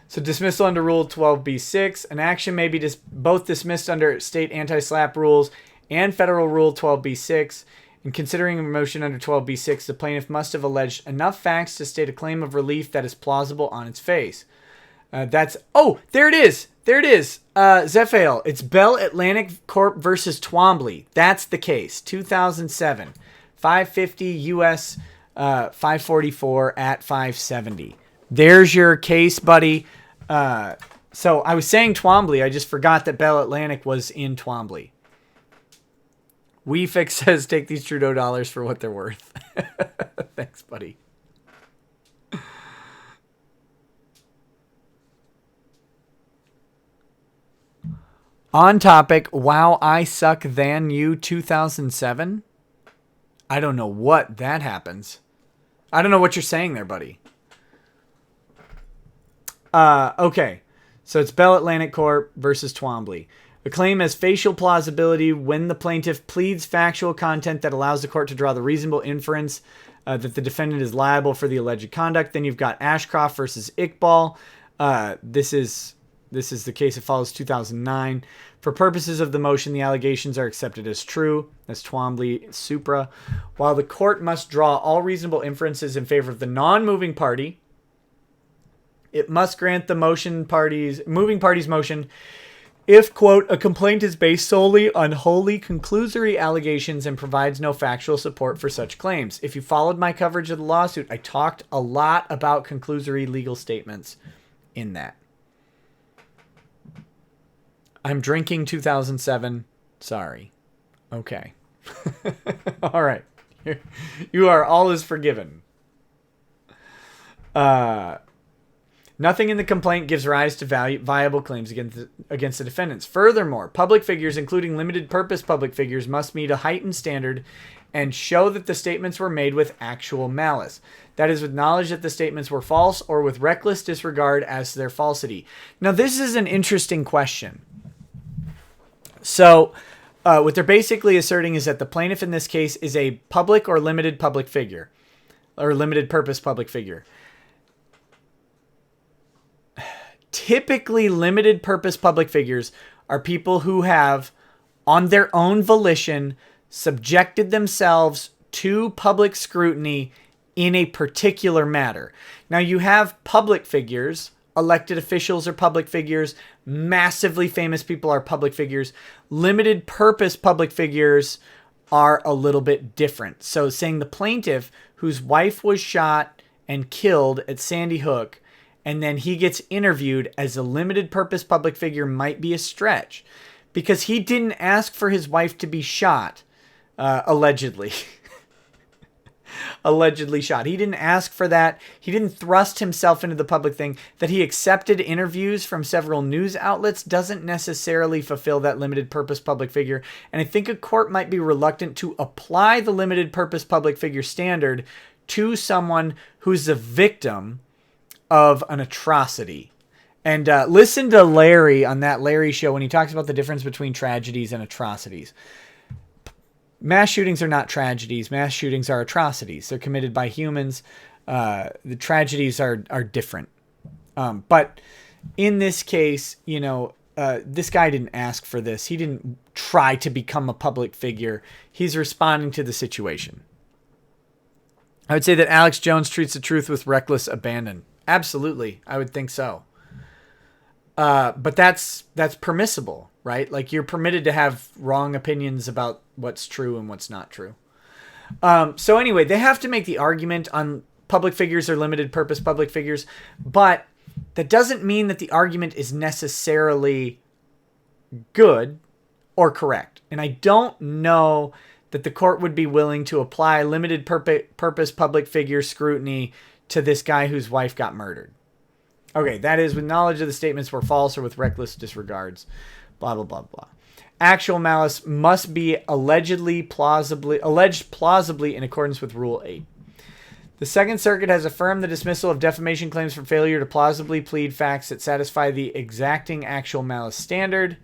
S1: So dismissal under Rule 12b-6. An action may be both dismissed under state anti-slap rules and federal Rule 12b-6. In considering a motion under 12b-6, the plaintiff must have alleged enough facts to state a claim of relief that is plausible on its face. There it is. There it is. Zephael. It's Bell Atlantic Corp versus Twombly. That's the case. 2007. 550 U.S. 544 at 570. There's your case, buddy. So I was saying Twombly. I just forgot that Bell Atlantic was in Twombly. WeFix says, take these Trudeau dollars for what they're worth. Thanks, buddy. On topic, wow, I suck than you 2007. I don't know what that happens. I don't know what you're saying there, buddy. Okay. So it's Bell Atlantic Corp versus Twombly. A claim has facial plausibility when the plaintiff pleads factual content that allows the court to draw the reasonable inference that the defendant is liable for the alleged conduct. Then you've got Ashcroft versus Iqbal. This is the case that follows 2009. For purposes of the motion, the allegations are accepted as true. That's Twombly Supra. While the court must draw all reasonable inferences in favor of the non-moving party, it must grant the moving party's motion if, quote, a complaint is based solely on wholly conclusory allegations and provides no factual support for such claims. If you followed my coverage of the lawsuit, I talked a lot about conclusory legal statements in that. I'm drinking 2007. Sorry. Okay. All right. You are all is forgiven. Nothing in the complaint gives rise to viable claims against the defendants. Furthermore, public figures, including limited purpose public figures, must meet a heightened standard and show that the statements were made with actual malice. That is, with knowledge that the statements were false or with reckless disregard as to their falsity. Now, this is an interesting question. So, what they're basically asserting is that the plaintiff in this case is a public or limited public figure, or limited purpose public figure. Typically, limited purpose public figures are people who have, on their own volition, subjected themselves to public scrutiny in a particular matter. Now, you have public figures. Elected officials are public figures. Massively famous people are public figures. Limited purpose public figures are a little bit different. So saying the plaintiff whose wife was shot and killed at Sandy Hook, and then he gets interviewed as a limited purpose public figure might be a stretch, because he didn't ask for his wife to be shot, allegedly. Allegedly shot. He didn't ask for that. He didn't thrust himself into the public thing. That he accepted interviews from several news outlets doesn't necessarily fulfill that limited purpose public figure. And I think a court might be reluctant to apply the limited purpose public figure standard to someone who's a victim of an atrocity. And listen to Larry on that Larry show when he talks about the difference between tragedies and atrocities. Mass shootings are not tragedies. Mass shootings are atrocities. They're committed by humans. The tragedies are different. But in this case, this guy didn't ask for this. He didn't try to become a public figure. He's responding to the situation. I would say that Alex Jones treats the truth with reckless abandon. Absolutely. I would think so. But that's permissible, right? Like, you're permitted to have wrong opinions about what's true and what's not true. So anyway, they have to make the argument on public figures or limited purpose public figures, but that doesn't mean that the argument is necessarily good or correct. And I don't know that the court would be willing to apply limited purpose public figure scrutiny to this guy whose wife got murdered. Okay, that is with knowledge of the statements were false or with reckless disregards, blah, blah, blah, blah. Actual malice must be alleged plausibly in accordance with Rule 8. The Second Circuit has affirmed the dismissal of defamation claims for failure to plausibly plead facts that satisfy the exacting actual malice standard.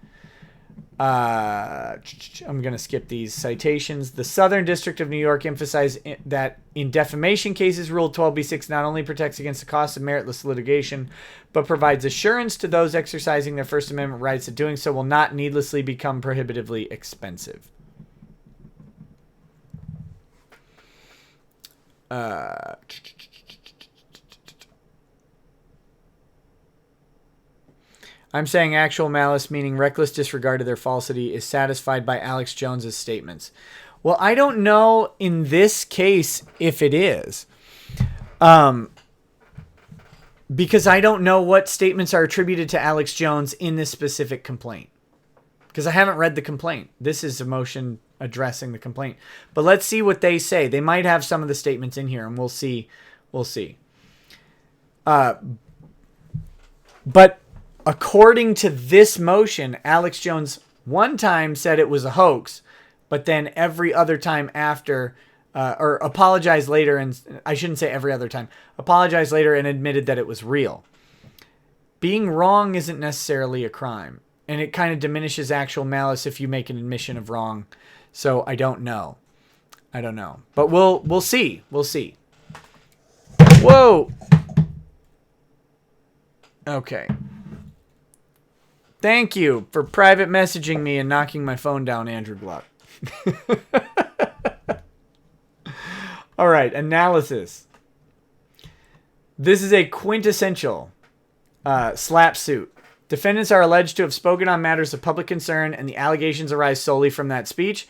S1: I'm going to skip these citations. The Southern District of New York emphasized that in defamation cases, Rule 12b6 not only protects against the cost of meritless litigation, but provides assurance to those exercising their First Amendment rights that doing so will not needlessly become prohibitively expensive. I'm saying actual malice, meaning reckless disregard of their falsity, is satisfied by Alex Jones's statements. Well, I don't know in this case if it is. Because I don't know what statements are attributed to Alex Jones in this specific complaint. Because I haven't read the complaint. This is a motion addressing the complaint. But let's see what they say. They might have some of the statements in here, and we'll see. We'll see. But according to this motion, Alex Jones one time said it was a hoax, but then every other time after, or apologized later, and I shouldn't say every other time, apologized later and admitted that it was real. Being wrong isn't necessarily a crime, and it kind of diminishes actual malice if you make an admission of wrong. So I don't know. I don't know. But we'll see. We'll see. Whoa! Okay. Thank you for private messaging me and knocking my phone down, Andrew Gluck. All right, analysis. This is a quintessential slap suit. Defendants are alleged to have spoken on matters of public concern, and the allegations arise solely from that speech.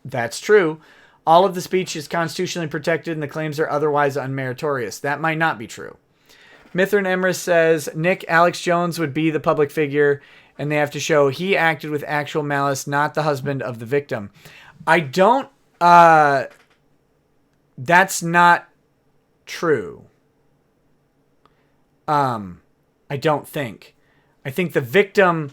S1: That's true. All of the speech is constitutionally protected, and the claims are otherwise unmeritorious. That might not be true. Mithrin Emrys says, Nick, Alex Jones would be the public figure, and they have to show he acted with actual malice, not the husband of the victim. I don't, that's not true. I don't think. I think the victim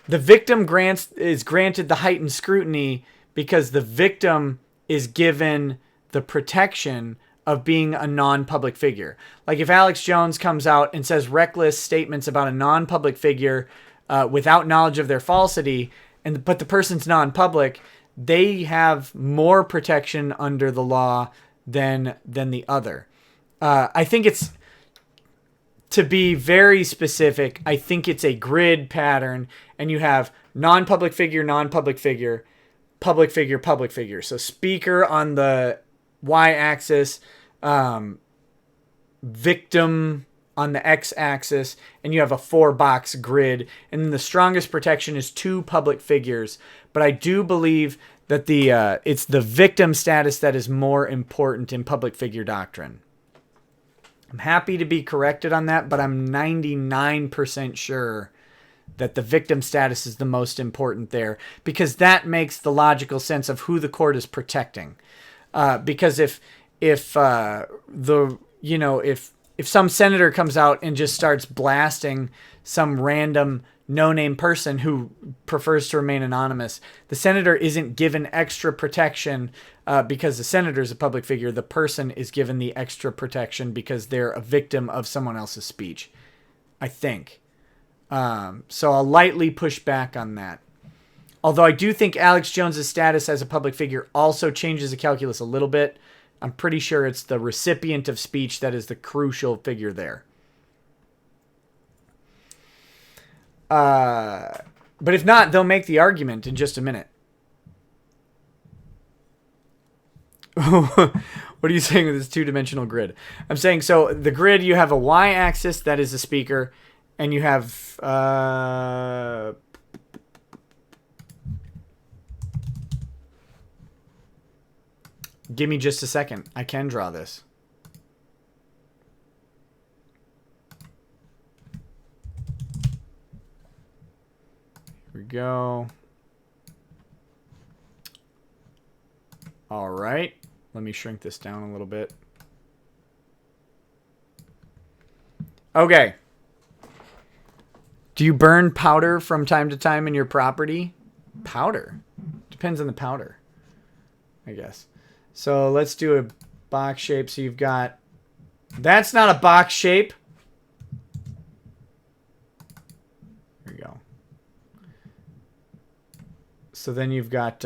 S1: is granted the heightened scrutiny because the victim is given the protection of being a non-public figure. Like if Alex Jones comes out and says reckless statements about a non-public figure without knowledge of their falsity, but the person's non-public, they have more protection under the law than the other. I think it's, to be very specific, I think it's a grid pattern, and you have non-public figure, non-public figure, public figure, public figure. So speaker on the y-axis, victim on the x-axis, and you have a 4-box grid. And then the strongest protection is 2 public figures. But I do believe that it's the victim status that is more important in public figure doctrine. I'm happy to be corrected on that, but I'm 99% sure that the victim status is the most important there, because that makes the logical sense of who the court is protecting. Because if some senator comes out and just starts blasting some random no-name person who prefers to remain anonymous, the senator isn't given extra protection because the senator is a public figure. The person is given the extra protection because they're a victim of someone else's speech, I think. So I'll lightly push back on that. Although I do think Alex Jones's status as a public figure also changes the calculus a little bit. I'm pretty sure it's the recipient of speech that is the crucial figure there. But if not, they'll make the argument in just a minute. What What are you saying with this two-dimensional grid? I'm saying, so the grid, you have a y-axis, that is the speaker, and you have... give me just a second. I can draw this. Here we go. All right. Let me shrink this down a little bit. Okay. Do you burn powder from time to time in your property? Powder? Depends on the powder, I guess. So let's do a box shape. So you've got... That's not a box shape. There you go. So then you've got...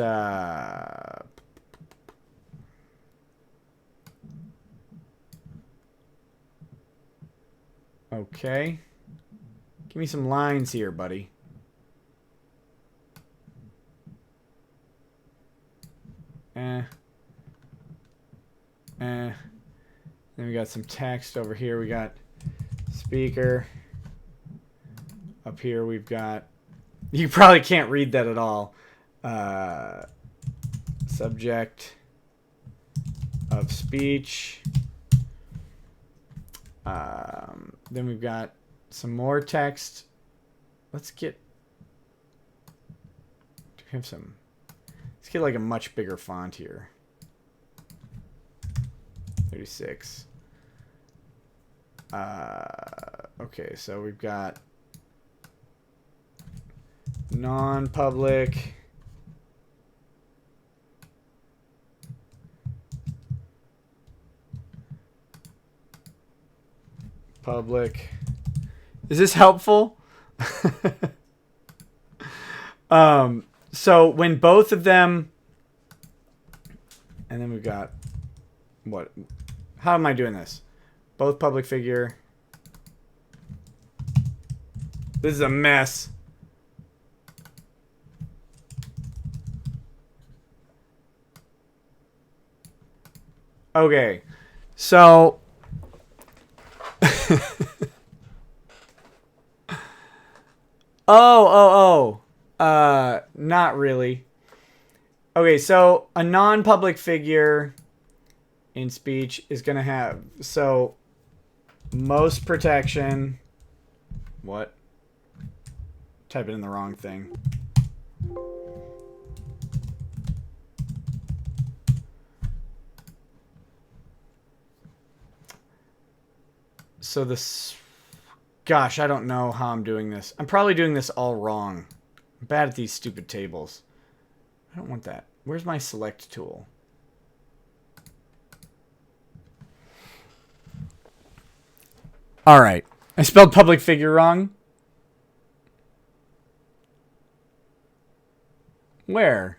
S1: okay. Give me some lines here, buddy. Then we got some text over here. We got speaker. Up here we've got... You probably can't read that at all. Subject of speech. Then we've got some more text. Let's get... Do we have some... Let's get like a much bigger font here. 36. Okay, so we've got non-public. Public. Is this helpful? So when both of them, and then we've got what? How am I doing this? Both public figure. This is a mess. Okay, so not really. Okay, so a non-public figure in speech is going to have, so most protection, what? Type it in the wrong thing. So this, gosh, I don't know how I'm doing this. I'm probably doing this all wrong. I'm bad at these stupid tables. I don't want that. Where's my select tool? All right. I spelled public figure wrong. Where?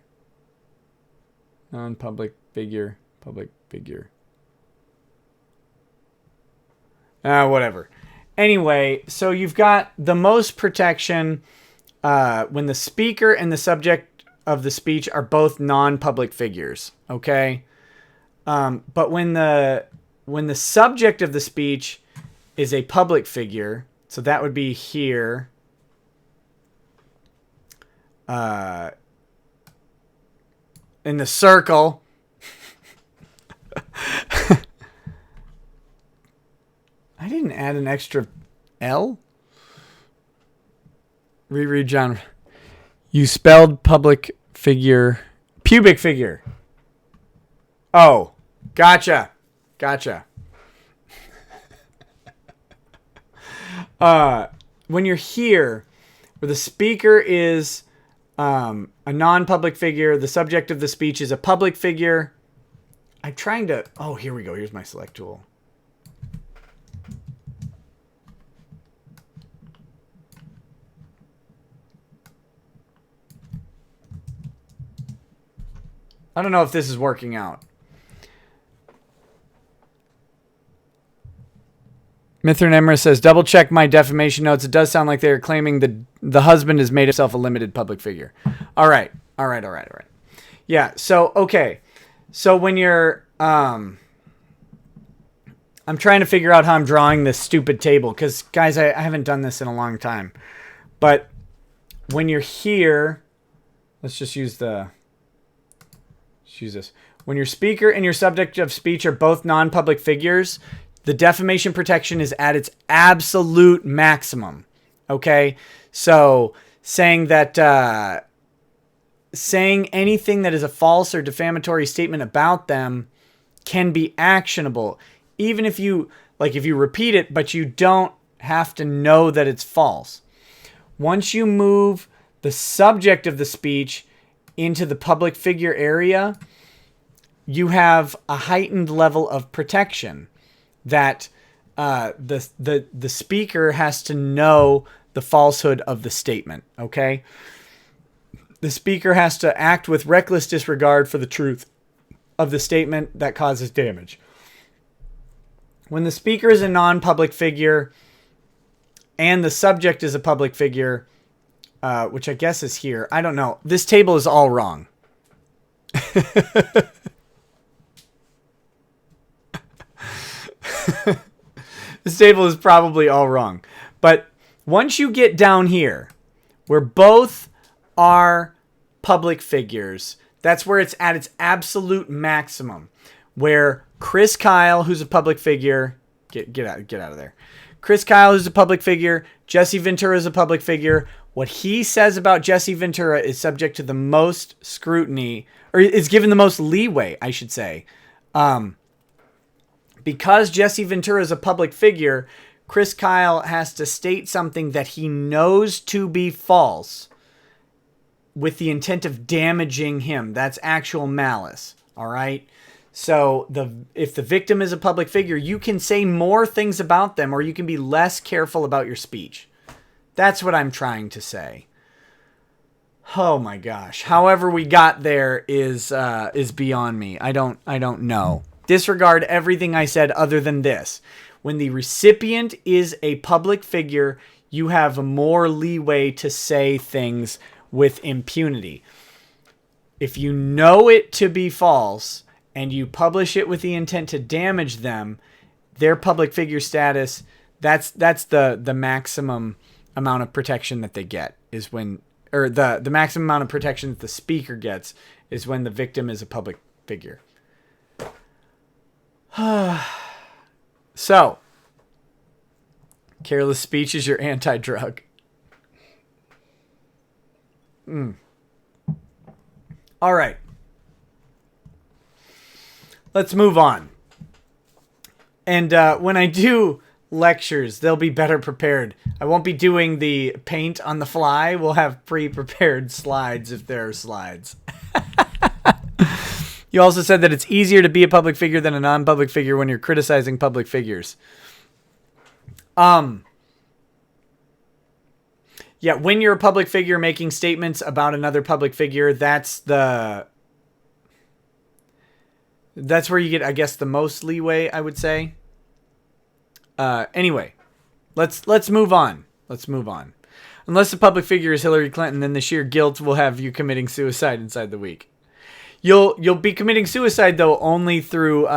S1: Non-public figure, public figure. Whatever. Anyway, so you've got the most protection when the speaker and the subject of the speech are both non-public figures. Okay, but when the subject of the speech is a public figure, so that would be here. In the circle. I didn't add an extra L. Reread, John. You spelled public figure. Pubic figure. Oh. Gotcha. Gotcha. When you're here, where the speaker is a non-public figure, the subject of the speech is a public figure. I'm trying to... Oh, here we go. Here's my select tool. I don't know if this is working out. Mithrin Emra says, double check my defamation notes. It does sound like they're claiming the husband has made himself a limited public figure. All right. All right. All right. All right. Yeah. So, okay. So when you're, I'm trying to figure out how I'm drawing this stupid table because, guys, I haven't done this in a long time. But when you're here, let's just use this. When your speaker and your subject of speech are both non-public figures, the defamation protection is at its absolute maximum. Okay? So saying that, saying anything that is a false or defamatory statement about them can be actionable. Even if you repeat it, but you don't have to know that it's false. Once you move the subject of the speech into the public figure area, you have a heightened level of protection that the speaker has to know the falsehood of the statement, okay? The speaker has to act with reckless disregard for the truth of the statement that causes damage. When the speaker is a non-public figure and the subject is a public figure, which I guess is here. I don't know. This table is all wrong. This table is probably all wrong. But once you get down here, where both are public figures, that's where it's at its absolute maximum. Where Chris Kyle, who's a public figure, get out of there. Chris Kyle is a public figure. Jesse Ventura is a public figure. What he says about Jesse Ventura is subject to the most scrutiny, or is given the most leeway, I should say. Because Jesse Ventura is a public figure, Chris Kyle has to state something that he knows to be false with the intent of damaging him. That's actual malice. All right? So if the victim is a public figure, you can say more things about them, or you can be less careful about your speech. That's what I'm trying to say. Oh my gosh. However we got there is beyond me. I don't know. Disregard everything I said other than this. When the recipient is a public figure, you have more leeway to say things with impunity. If you know it to be false and you publish it with the intent to damage them, their public figure status, that's the maximum amount of protection that they get is when, or the maximum amount of protection that the speaker gets is when the victim is a public figure. So, careless speech is your anti-drug. All right. Let's move on. And when I do lectures, they'll be better prepared. I won't be doing the paint on the fly. We'll have pre-prepared slides if there are slides. You also said that it's easier to be a public figure than a non-public figure when you're criticizing public figures. Yeah, when you're a public figure making statements about another public figure, that's where you get, I guess, the most leeway, I would say. Anyway, let's move on. Let's move on. Unless the public figure is Hillary Clinton, then the sheer guilt will have you committing suicide inside the week. You'll be committing suicide, though, only through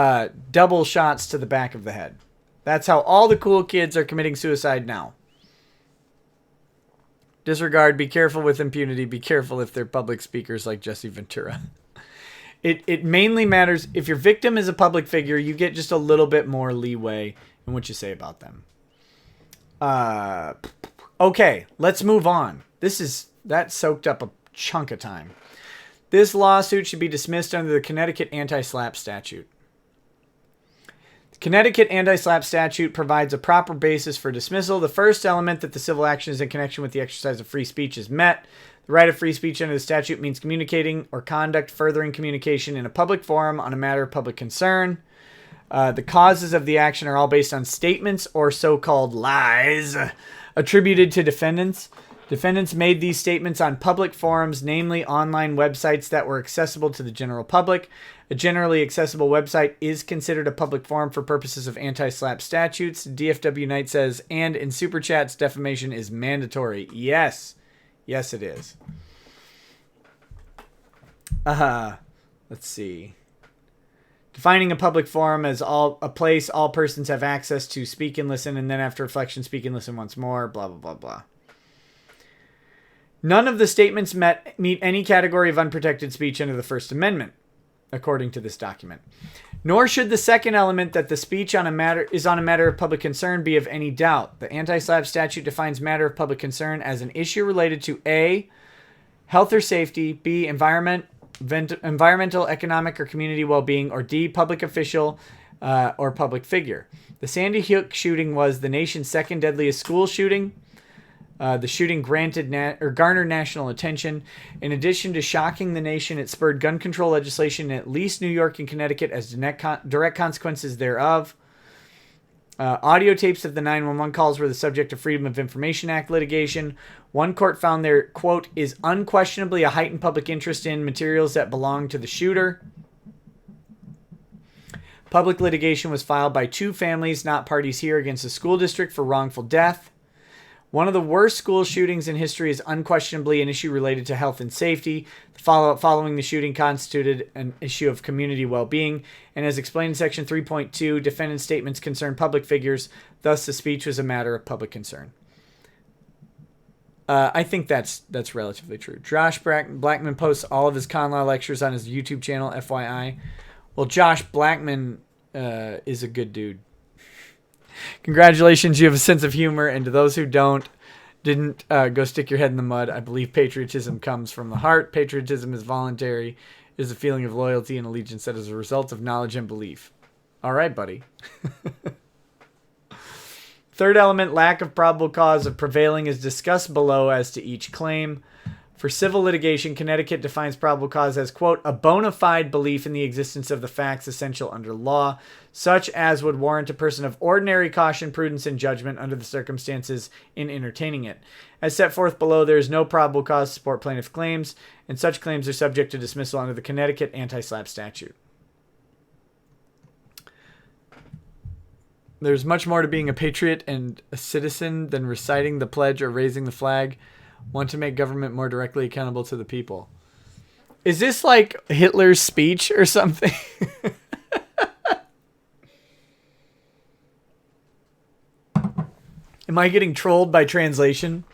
S1: double shots to the back of the head. That's how all the cool kids are committing suicide now. Disregard, be careful with impunity, be careful if they're public speakers like Jesse Ventura. It mainly matters, if your victim is a public figure, you get just a little bit more leeway in what you say about them. Okay, let's move on. That soaked up a chunk of time. This lawsuit should be dismissed under the Connecticut anti-SLAPP statute. The Connecticut anti-SLAPP statute provides a proper basis for dismissal. The first element, that the civil action is in connection with the exercise of free speech, is met. The right of free speech under the statute means communicating or conduct furthering communication in a public forum on a matter of public concern. The causes of the action are all based on statements or so-called lies attributed to defendants. Defendants made these statements on public forums, namely online websites that were accessible to the general public. A generally accessible website is considered a public forum for purposes of anti-SLAPP statutes. DFW Knight says, and in Super Chats, defamation is mandatory. Yes. Yes, it is. Let's see. Defining a public forum as a place all persons have access to speak and listen, and then after reflection, speak and listen once more, blah, blah, blah, blah. None of the statements meet any category of unprotected speech under the First Amendment, according to this document. Nor should the second element, that the speech on a matter is on a matter of public concern, be of any doubt. The anti-SLAPP statute defines matter of public concern as an issue related to A, health or safety, B, environmental, economic, or community well-being, or D, public official or public figure. The Sandy Hook shooting was the nation's second deadliest school shooting. The shooting garnered national attention. In addition to shocking the nation, it spurred gun control legislation in at least New York and Connecticut as direct consequences thereof. Audio tapes of the 911 calls were the subject of Freedom of Information Act litigation. One court found there, quote, is unquestionably a heightened public interest in materials that belong to the shooter. Public litigation was filed by two families, not parties here, against the school district for wrongful death. One of the worst school shootings in history is unquestionably an issue related to health and safety. The follow-up following the shooting constituted an issue of community well-being, and as explained in Section 3.2, defendant's statements concern public figures, thus the speech was a matter of public concern. I think that's relatively true. Josh Blackman posts all of his con law lectures on his YouTube channel, FYI. Well, Josh Blackman is a good dude. Congratulations, you have a sense of humor, and to those who didn't go stick your head in the mud. I believe patriotism comes from the heart. Patriotism is voluntary. It is a feeling of loyalty and allegiance that is a result of knowledge and belief. All right, buddy. Third element, lack of probable cause of prevailing, is discussed below as to each claim. For civil litigation, Connecticut defines probable cause as, quote, a bona fide belief in the existence of the facts essential under law, such as would warrant a person of ordinary caution, prudence, and judgment under the circumstances in entertaining it. As set forth below, there is no probable cause to support plaintiff claims, and such claims are subject to dismissal under the Connecticut anti-SLAPP statute. There's much more to being a patriot and a citizen than reciting the pledge or raising the flag. Want to make government more directly accountable to the people. Is this like Hitler's speech or something? Am I getting trolled by translation?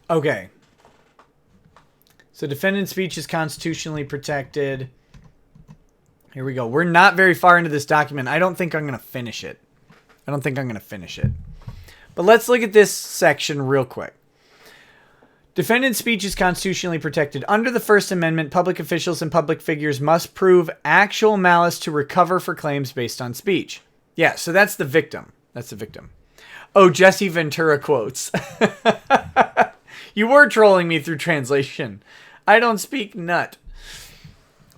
S1: Okay. So defendant's speech is constitutionally protected. Here we go. We're not very far into this document. I don't think I'm going to finish it. But let's look at this section real quick. Defendant's speech is constitutionally protected. Under the First Amendment, public officials and public figures must prove actual malice to recover for claims based on speech. Yeah, so that's the victim. Oh, Jesse Ventura quotes. You were trolling me through translation. I don't speak nut.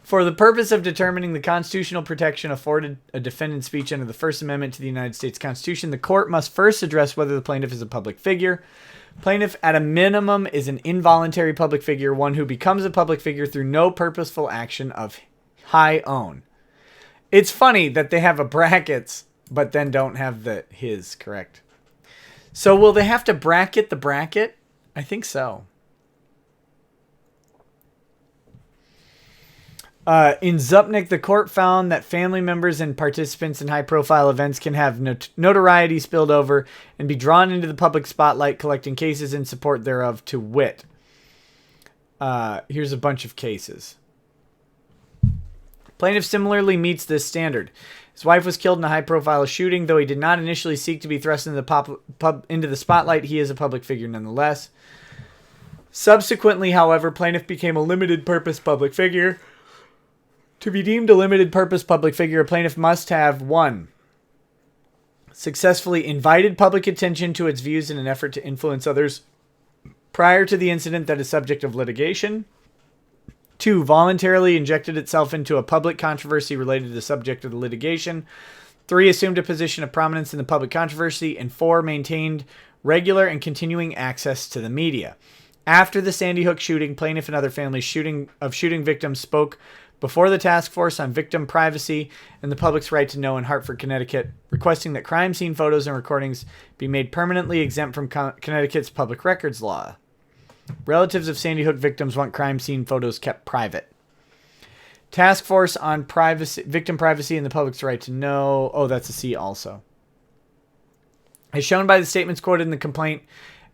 S1: For the purpose of determining the constitutional protection afforded a defendant's speech under the First Amendment to the United States Constitution, the court must first address whether the plaintiff is a public figure. Plaintiff, at a minimum, is an involuntary public figure, one who becomes a public figure through no purposeful action of high own. It's funny that they have a brackets, but then don't have the his, correct? So will they have to bracket the bracket? I think so. In Zupnik, the court found that family members and participants in high-profile events can have notoriety spilled over and be drawn into the public spotlight, collecting cases in support thereof, to wit. Here's a bunch of cases. Plaintiff similarly meets this standard. His wife was killed in a high-profile shooting. Though he did not initially seek to be thrust into the spotlight, he is a public figure nonetheless. Subsequently, however, plaintiff became a limited-purpose public figure. To be deemed a limited-purpose public figure, a plaintiff must have 1. Successfully invited public attention to its views in an effort to influence others prior to the incident that is subject of litigation. 2. Voluntarily injected itself into a public controversy related to the subject of the litigation. 3. Assumed a position of prominence in the public controversy. And 4. Maintained regular and continuing access to the media. After the Sandy Hook shooting, plaintiff and other families shooting victims spoke before the Task Force on Victim Privacy and the Public's Right to Know in Hartford, Connecticut, requesting that crime scene photos and recordings be made permanently exempt from Connecticut's public records law. Relatives of Sandy Hook victims want crime scene photos kept private. Task Force on privacy, victim privacy and the public's right to know. Oh, that's a C also. As shown by the statements quoted in the complaint,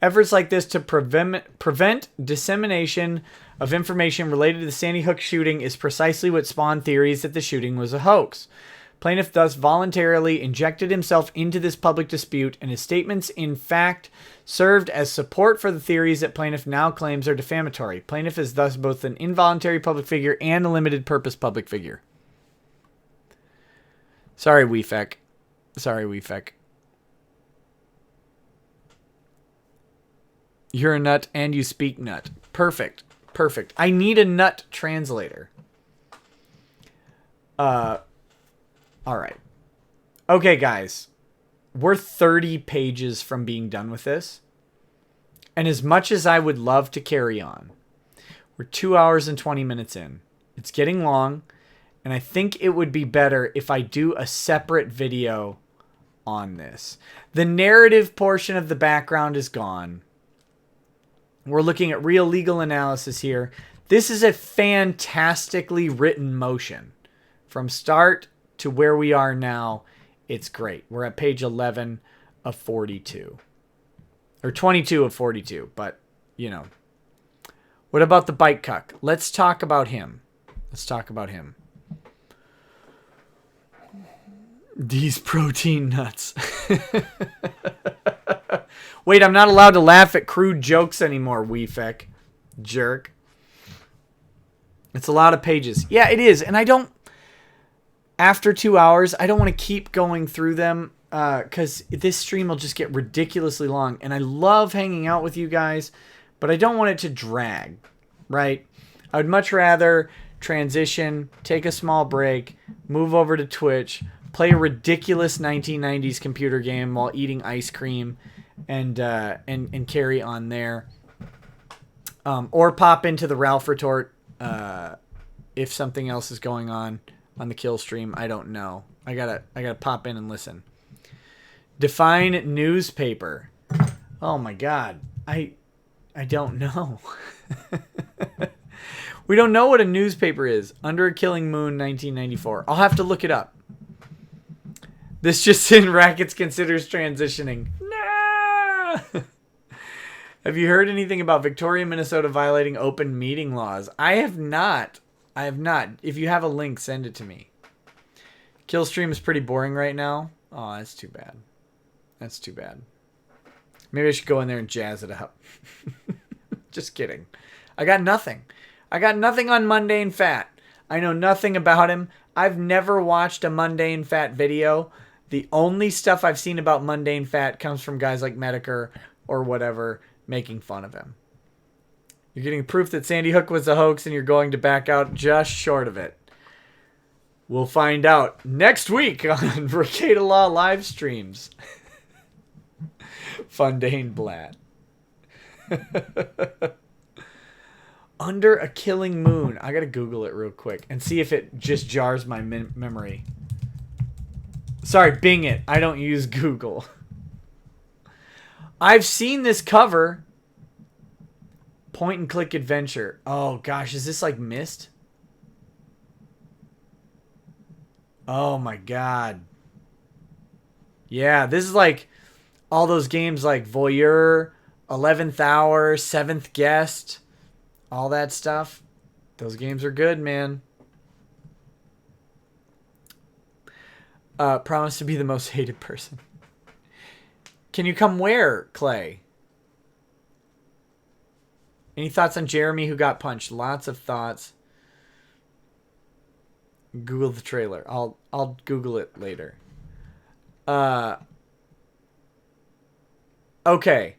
S1: efforts like this to prevent dissemination of information related to the Sandy Hook shooting is precisely what spawned theories that the shooting was a hoax. Plaintiff thus voluntarily injected himself into this public dispute, and his statements, in fact, served as support for the theories that plaintiff now claims are defamatory. Plaintiff is thus both an involuntary public figure and a limited purpose public figure. Sorry, Weefek. Sorry, Weefek. You're a nut and you speak nut. Perfect. Perfect. I need a nut translator. All right. Okay, guys. We're 30 pages from being done with this. And as much as I would love to carry on, we're 2 hours and 20 minutes in. It's getting long, and I think it would be better if I do a separate video on this. The narrative portion of the background is gone. We're looking at real legal analysis here. This is a fantastically written motion. From start to where we are now, it's great. We're at page 11 of 42. Or 22 of 42, but, you know. What about the bike cuck? Let's talk about him. Let's talk about him. These protein nuts. Wait, I'm not allowed to laugh at crude jokes anymore, Weefek. Jerk. It's a lot of pages. Yeah, it is. And I don't... After 2 hours, I don't want to keep going through them because this stream will just get ridiculously long. And I love hanging out with you guys, but I don't want it to drag, right? I would much rather transition, take a small break, move over to Twitch, play a ridiculous 1990s computer game while eating ice cream, and carry on there. Or pop into the Ralph Retort if something else is going on the kill stream. I don't know. I gotta pop in and listen. Define newspaper. Oh my god. I don't know. We don't know what a newspaper is. Under a Killing Moon, 1994. I'll have to look it up. This just in, Rackets considers transitioning. No! Have you heard anything about Victoria, Minnesota violating open meeting laws? I have not. I have not. If you have a link, send it to me. Kill stream is pretty boring right now. Oh, that's too bad. That's too bad. Maybe I should go in there and jazz it up. Just kidding. I got nothing. I got nothing on Mundane Fat. I know nothing about him. I've never watched a Mundane Fat video. The only stuff I've seen about Mundane Fat comes from guys like Medicare or whatever making fun of him. You're getting proof that Sandy Hook was a hoax and you're going to back out just short of it. We'll find out next week on Rekieta Law live streams. Fundane Blatt. Under a Killing Moon. I gotta Google it real quick and see if it just jars my memory. Sorry, Bing it. I don't use Google. I've seen this cover. Point and click adventure. Oh gosh, is this like Myst? Oh my god. Yeah, this is like all those games like Voyeur, 11th Hour, 7th Guest, all that stuff. Those games are good, man. Promise to be the most hated person. Can you come where, Clay? Any thoughts on Jeremy who got punched? Lots of thoughts. Google the trailer. I'll Google it later. Okay.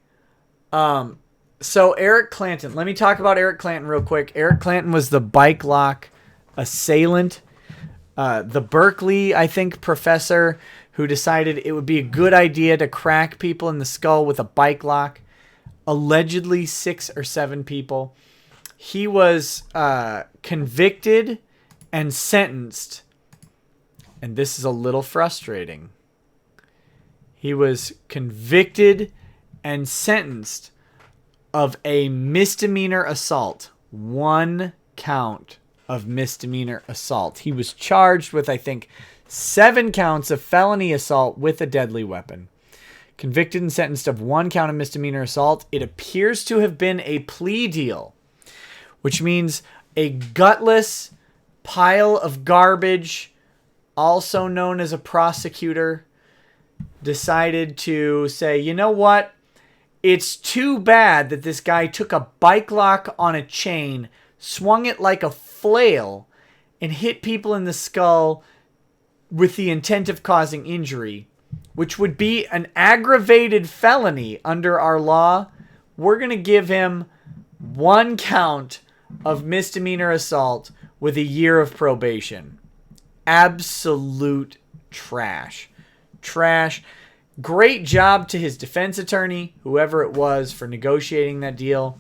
S1: So Eric Clanton. Let me talk about Eric Clanton real quick. Eric Clanton was the bike lock assailant. The Berkeley, I think, professor who decided it would be a good idea to crack people in the skull with a bike lock. Allegedly 6 or 7 people. He was convicted and sentenced. And this is a little frustrating. He was convicted and sentenced of a misdemeanor assault. 1 count of misdemeanor assault. He was charged with, I think, 7 counts of felony assault with a deadly weapon. Convicted and sentenced of 1 count of misdemeanor assault. It appears to have been a plea deal, which means a gutless pile of garbage, also known as a prosecutor, decided to say, you know what? It's too bad that this guy took a bike lock on a chain, swung it like a flail, and hit people in the skull with the intent of causing injury, which would be an aggravated felony under our law. We're going to give him 1 count of misdemeanor assault with a year of probation. Absolute trash. Trash. Great job to his defense attorney, whoever it was, for negotiating that deal.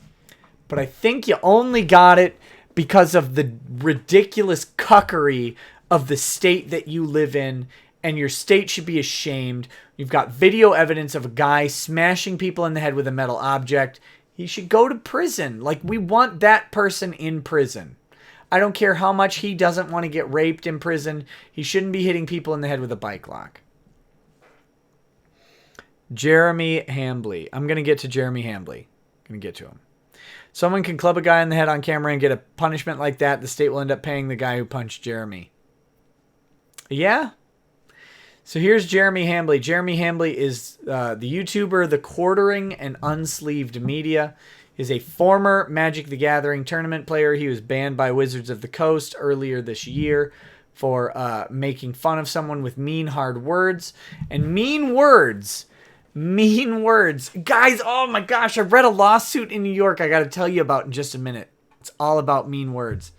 S1: But I think you only got it because of the ridiculous cuckery of the state that you live in, and your state should be ashamed. You've got video evidence of a guy smashing people in the head with a metal object. He should go to prison. Like, we want that person in prison. I don't care how much he doesn't want to get raped in prison. He shouldn't be hitting people in the head with a bike lock. Jeremy Hambley. I'm going to get to Jeremy Hambley. I'm going to get to him. Someone can club a guy in the head on camera and get a punishment like that. The state will end up paying the guy who punched Jeremy. Yeah. So here's Jeremy Hambley. Jeremy Hambley is the YouTuber, The Quartering and Unsleeved Media. Is a former Magic the Gathering tournament player. He was banned by Wizards of the Coast earlier this year for making fun of someone with mean, hard words. And mean words. Guys, oh my gosh, I read a lawsuit in New York I got to tell you about in just a minute. It's all about mean words.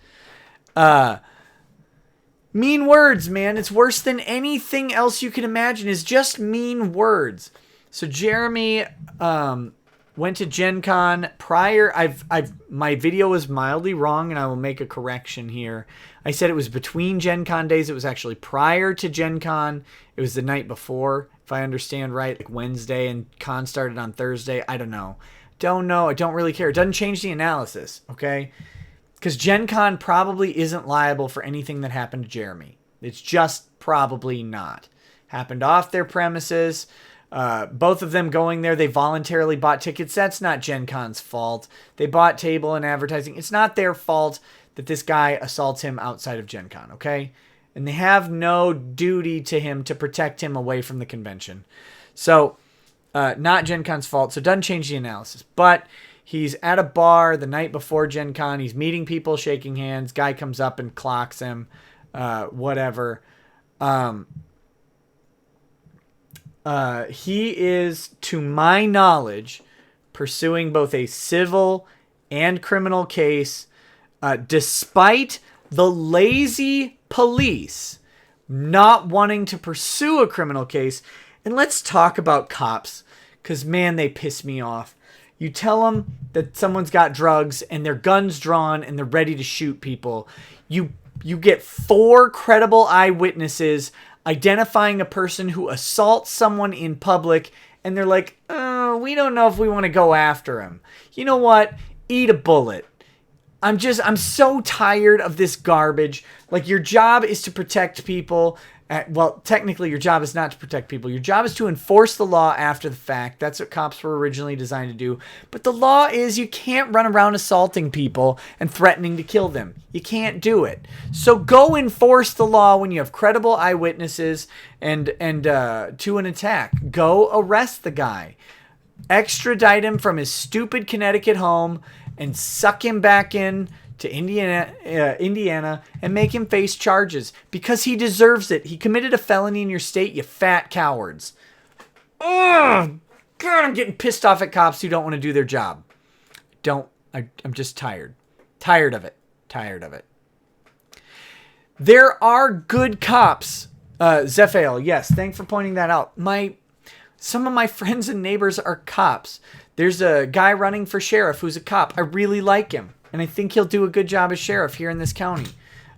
S1: Mean words, man. It's worse than anything else you can imagine. Is just mean words. So Jeremy went to Gen Con prior. My video was mildly wrong, and I will make a correction here. I said it was between Gen Con days. It was actually prior to Gen Con. It was the night before, if I understand right, like Wednesday, and Con started on Thursday. I don't know. I don't really care. It doesn't change the analysis, okay? Because Gen Con probably isn't liable for anything that happened to Jeremy. It's just probably not. Happened off their premises. Both of them going there, they voluntarily bought tickets. That's not Gen Con's fault. They bought table and advertising. It's not their fault that this guy assaults him outside of Gen Con, okay? And they have no duty to him to protect him away from the convention. So, not Gen Con's fault, so it doesn't change the analysis. But he's at a bar the night before Gen Con. He's meeting people, shaking hands. Guy comes up and clocks him. Whatever. He is, to my knowledge, pursuing both a civil and criminal case, despite the lazy police not wanting to pursue a criminal case. And let's talk about cops, because, man, they piss me off. You tell them that someone's got drugs and their gun's drawn and they're ready to shoot people. You get 4 credible eyewitnesses identifying a person who assaults someone in public, and they're like, oh, we don't know if we want to go after him. You know what? Eat a bullet. I'm so tired of this garbage. Like, your job is to protect people. Well, technically, your job is not to protect people. Your job is to enforce the law after the fact. That's what cops were originally designed to do. But the law is you can't run around assaulting people and threatening to kill them. You can't do it. So go enforce the law when you have credible eyewitnesses and to an attack. Go arrest the guy. Extradite him from his stupid Connecticut home and suck him back in to Indiana and make him face charges because he deserves it. He committed a felony in your state, you fat cowards. Oh, God, I'm getting pissed off at cops who don't want to do their job. I'm just tired. Tired of it. There are good cops. Zephael, yes, thanks for pointing that out. Some of my friends and neighbors are cops. There's a guy running for sheriff who's a cop. I really like him, and I think he'll do a good job as sheriff here in this county.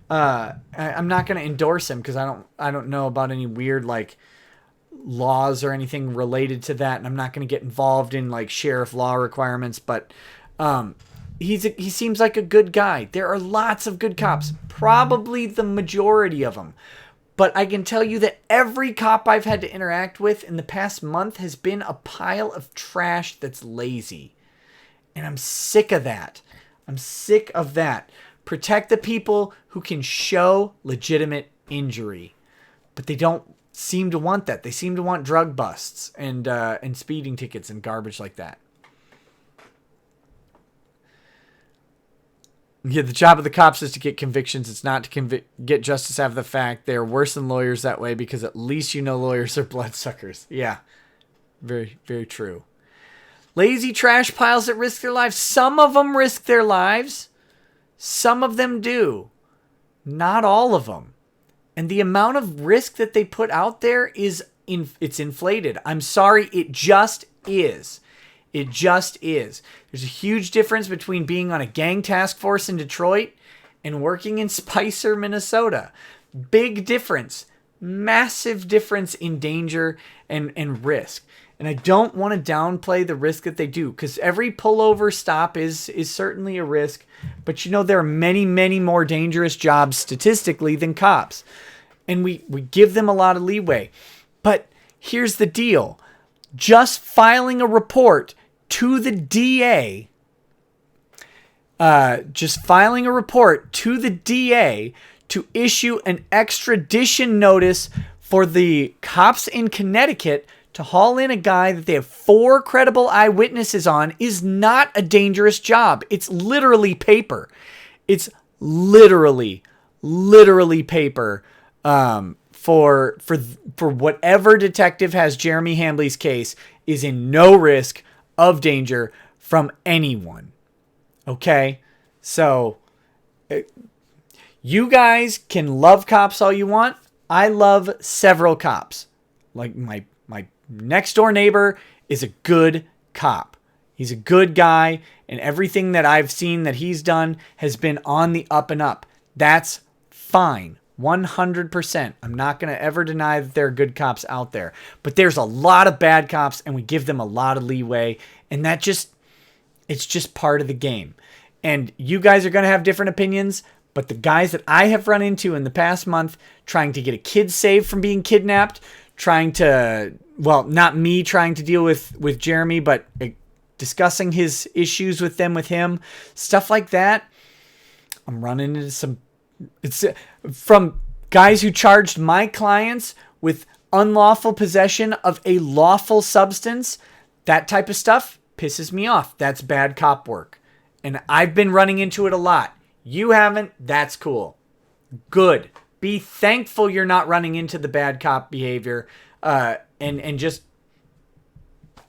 S1: I'm not going to endorse him because I don't know about any weird laws or anything related to that, and I'm not going to get involved in like sheriff law requirements, but he seems like a good guy. There are lots of good cops, probably the majority of them. But I can tell you that every cop I've had to interact with in the past month has been a pile of trash that's lazy. And I'm sick of that. I'm sick of that. Protect the people who can show legitimate injury. But they don't seem to want that. They seem to want drug busts and speeding tickets and garbage like that. Yeah, the job of the cops is to get convictions. It's not to get justice out of the fact. They're worse than lawyers that way because at least you know lawyers are bloodsuckers. Yeah, very, very true. Lazy trash piles that risk their lives. Some of them risk their lives. Some of them do. Not all of them. And the amount of risk that they put out there it's inflated. I'm sorry, it just is. It just is. There's a huge difference between being on a gang task force in Detroit and working in Spicer, Minnesota. Big difference. Massive difference in danger and risk. And I don't want to downplay the risk that they do, because every pullover stop is certainly a risk. But there are many, many more dangerous jobs statistically than cops. And we give them a lot of leeway. But here's the deal. Just filing a report to the DA, to issue an extradition notice for the cops in Connecticut to haul in a guy that they have 4 credible eyewitnesses on is not a dangerous job. It's literally paper. It's literally paper. For whatever detective has Jeremy Hambley's case is in no risk of danger from anyone. Okay? So, you guys can love cops all you want. I love several cops. Like my next door neighbor is a good cop. He's a good guy, and everything that I've seen that he's done has been on the up and up. That's fine. 100%. I'm not going to ever deny that there are good cops out there. But there's a lot of bad cops, and we give them a lot of leeway. And it's just part of the game. And you guys are going to have different opinions. But the guys that I have run into in the past month trying to get a kid saved from being kidnapped, not me trying to deal with Jeremy, but discussing his issues with him, stuff like that. I'm running into it's from guys who charged my clients with unlawful possession of a lawful substance. That type of stuff pisses me off. That's bad cop work. And I've been running into it a lot. You haven't. That's cool. Good. Be thankful you're not running into the bad cop behavior. And just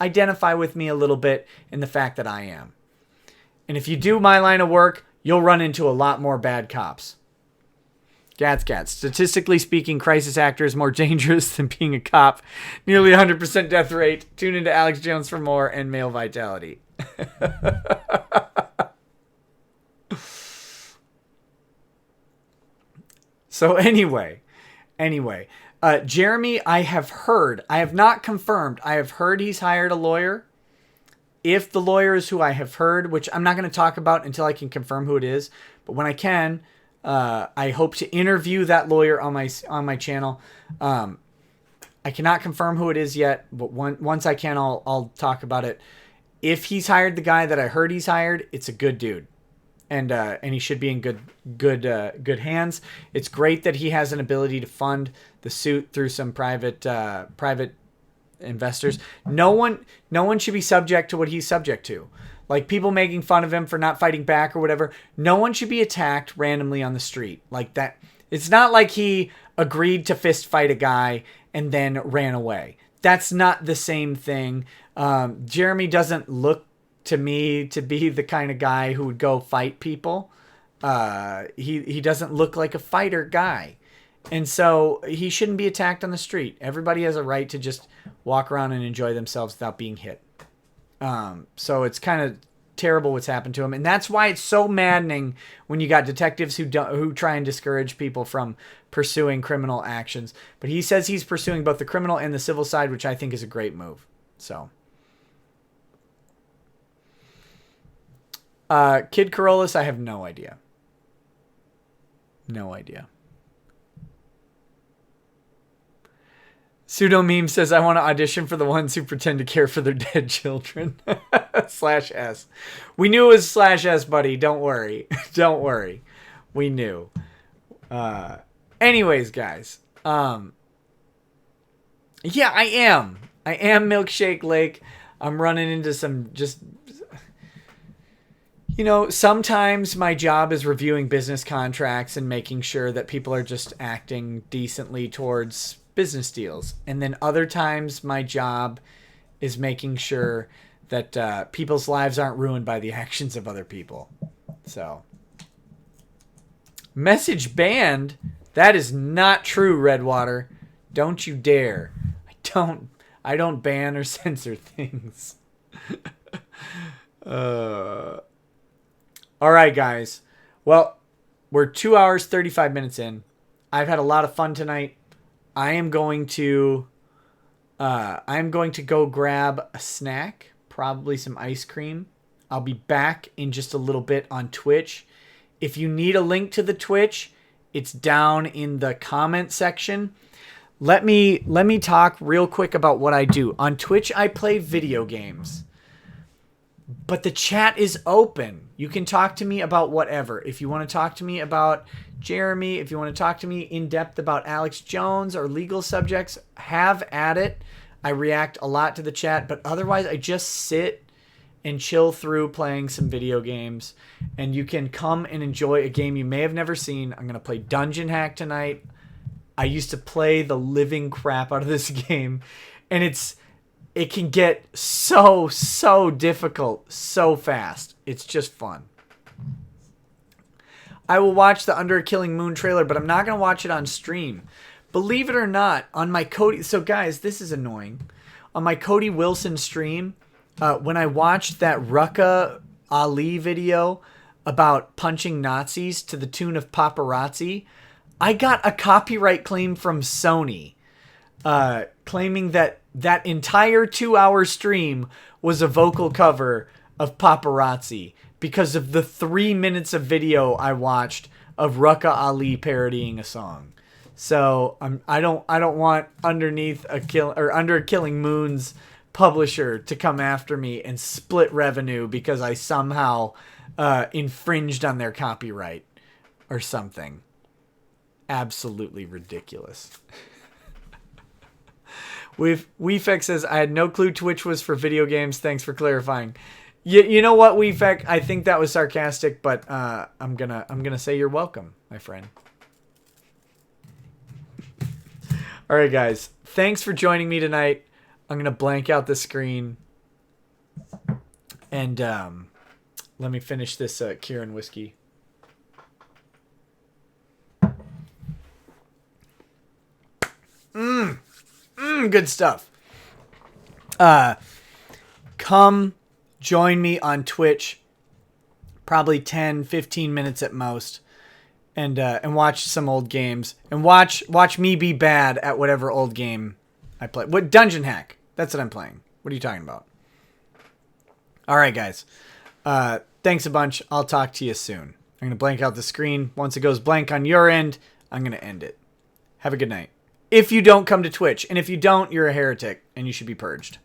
S1: identify with me a little bit in the fact that I am. And if you do my line of work, you'll run into a lot more bad cops. Gats. Statistically speaking, crisis actor is more dangerous than being a cop. Nearly 100% death rate. Tune into Alex Jones for more and male vitality. So anyway, Jeremy, I have not confirmed. I have heard he's hired a lawyer. If the lawyer is who I have heard, which I'm not going to talk about until I can confirm who it is, but when I can, I hope to interview that lawyer on my channel. I cannot confirm who it is yet, but once I can, I'll talk about it. If he's hired the guy that I heard he's hired, it's a good dude, and he should be in good hands. It's great that he has an ability to fund the suit through some private investors. No one should be subject to what he's subject to. Like people making fun of him for not fighting back or whatever. No one should be attacked randomly on the street like that. It's not like he agreed to fist fight a guy and then ran away. That's not the same thing. Jeremy doesn't look to me to be the kind of guy who would go fight people. He doesn't look like a fighter guy. And so he shouldn't be attacked on the street. Everybody has a right to just walk around and enjoy themselves without being hit. So it's kind of terrible what's happened to him. And that's why it's so maddening when you got detectives who try and discourage people from pursuing criminal actions. But he says he's pursuing both the criminal and the civil side, which I think is a great move. So, Kid Corollas, I have no idea. No idea. Pseudo Meme says, I want to audition for the ones who pretend to care for their dead children. /S. We knew it was /S, buddy. Don't worry. Don't worry. We knew. Anyways, guys. Yeah, I am. I am Milkshake Lake. I'm running into some just... You know, sometimes my job is reviewing business contracts and making sure that people are just acting decently towards business deals. And then other times my job is making sure that people's lives aren't ruined by the actions of other people. So, message banned? That is not true, Redwater. Don't you dare. I don't ban or censor things. All right, guys. Well, we're 2 hours, 35 minutes in. I've had a lot of fun tonight. I am going to go grab a snack, probably some ice cream. I'll be back in just a little bit on Twitch. If you need a link to the Twitch, it's down in the comment section. Let me talk real quick about what I do. On Twitch, I play video games. But the chat is open. You can talk to me about whatever. If you want to talk to me about Jeremy, if you want to talk to me in depth about Alex Jones or legal subjects, have at it. I react a lot to the chat, but otherwise I just sit and chill through playing some video games. And you can come and enjoy a game you may have never seen. I'm going to play Dungeon Hack tonight. I used to play the living crap out of this game, and it can get so difficult so fast. It's just fun. I will watch the Under a Killing Moon trailer, but I'm not going to watch it on stream. Believe it or not, on my Cody... So, guys, this is annoying. On my Cody Wilson stream, when I watched that Rucka Ali video about punching Nazis to the tune of Paparazzi, I got a copyright claim from Sony, claiming that entire 2-hour stream was a vocal cover of Paparazzi because of the 3 minutes of video I watched of Rucka Ali parodying a song. So I don't want Under a Killing Moon's publisher to come after me and split revenue because I somehow infringed on their copyright or something. Absolutely ridiculous. Weefek says, I had no clue Twitch was for video games. Thanks for clarifying. You know what, Weefek? I think that was sarcastic, but I'm gonna say you're welcome, my friend. All right, guys. Thanks for joining me tonight. I'm gonna blank out the screen, and let me finish this Kieran whiskey. Good stuff. Come join me on Twitch, probably 10, 15 minutes at most, and watch some old games, and watch me be bad at whatever old game I play. What Dungeon Hack? That's what I'm playing. What are you talking about? All right, guys. Thanks a bunch. I'll talk to you soon. I'm going to blank out the screen. Once it goes blank on your end, I'm going to end it. Have a good night. If you don't come to Twitch, and if you don't, you're a heretic, and you should be purged.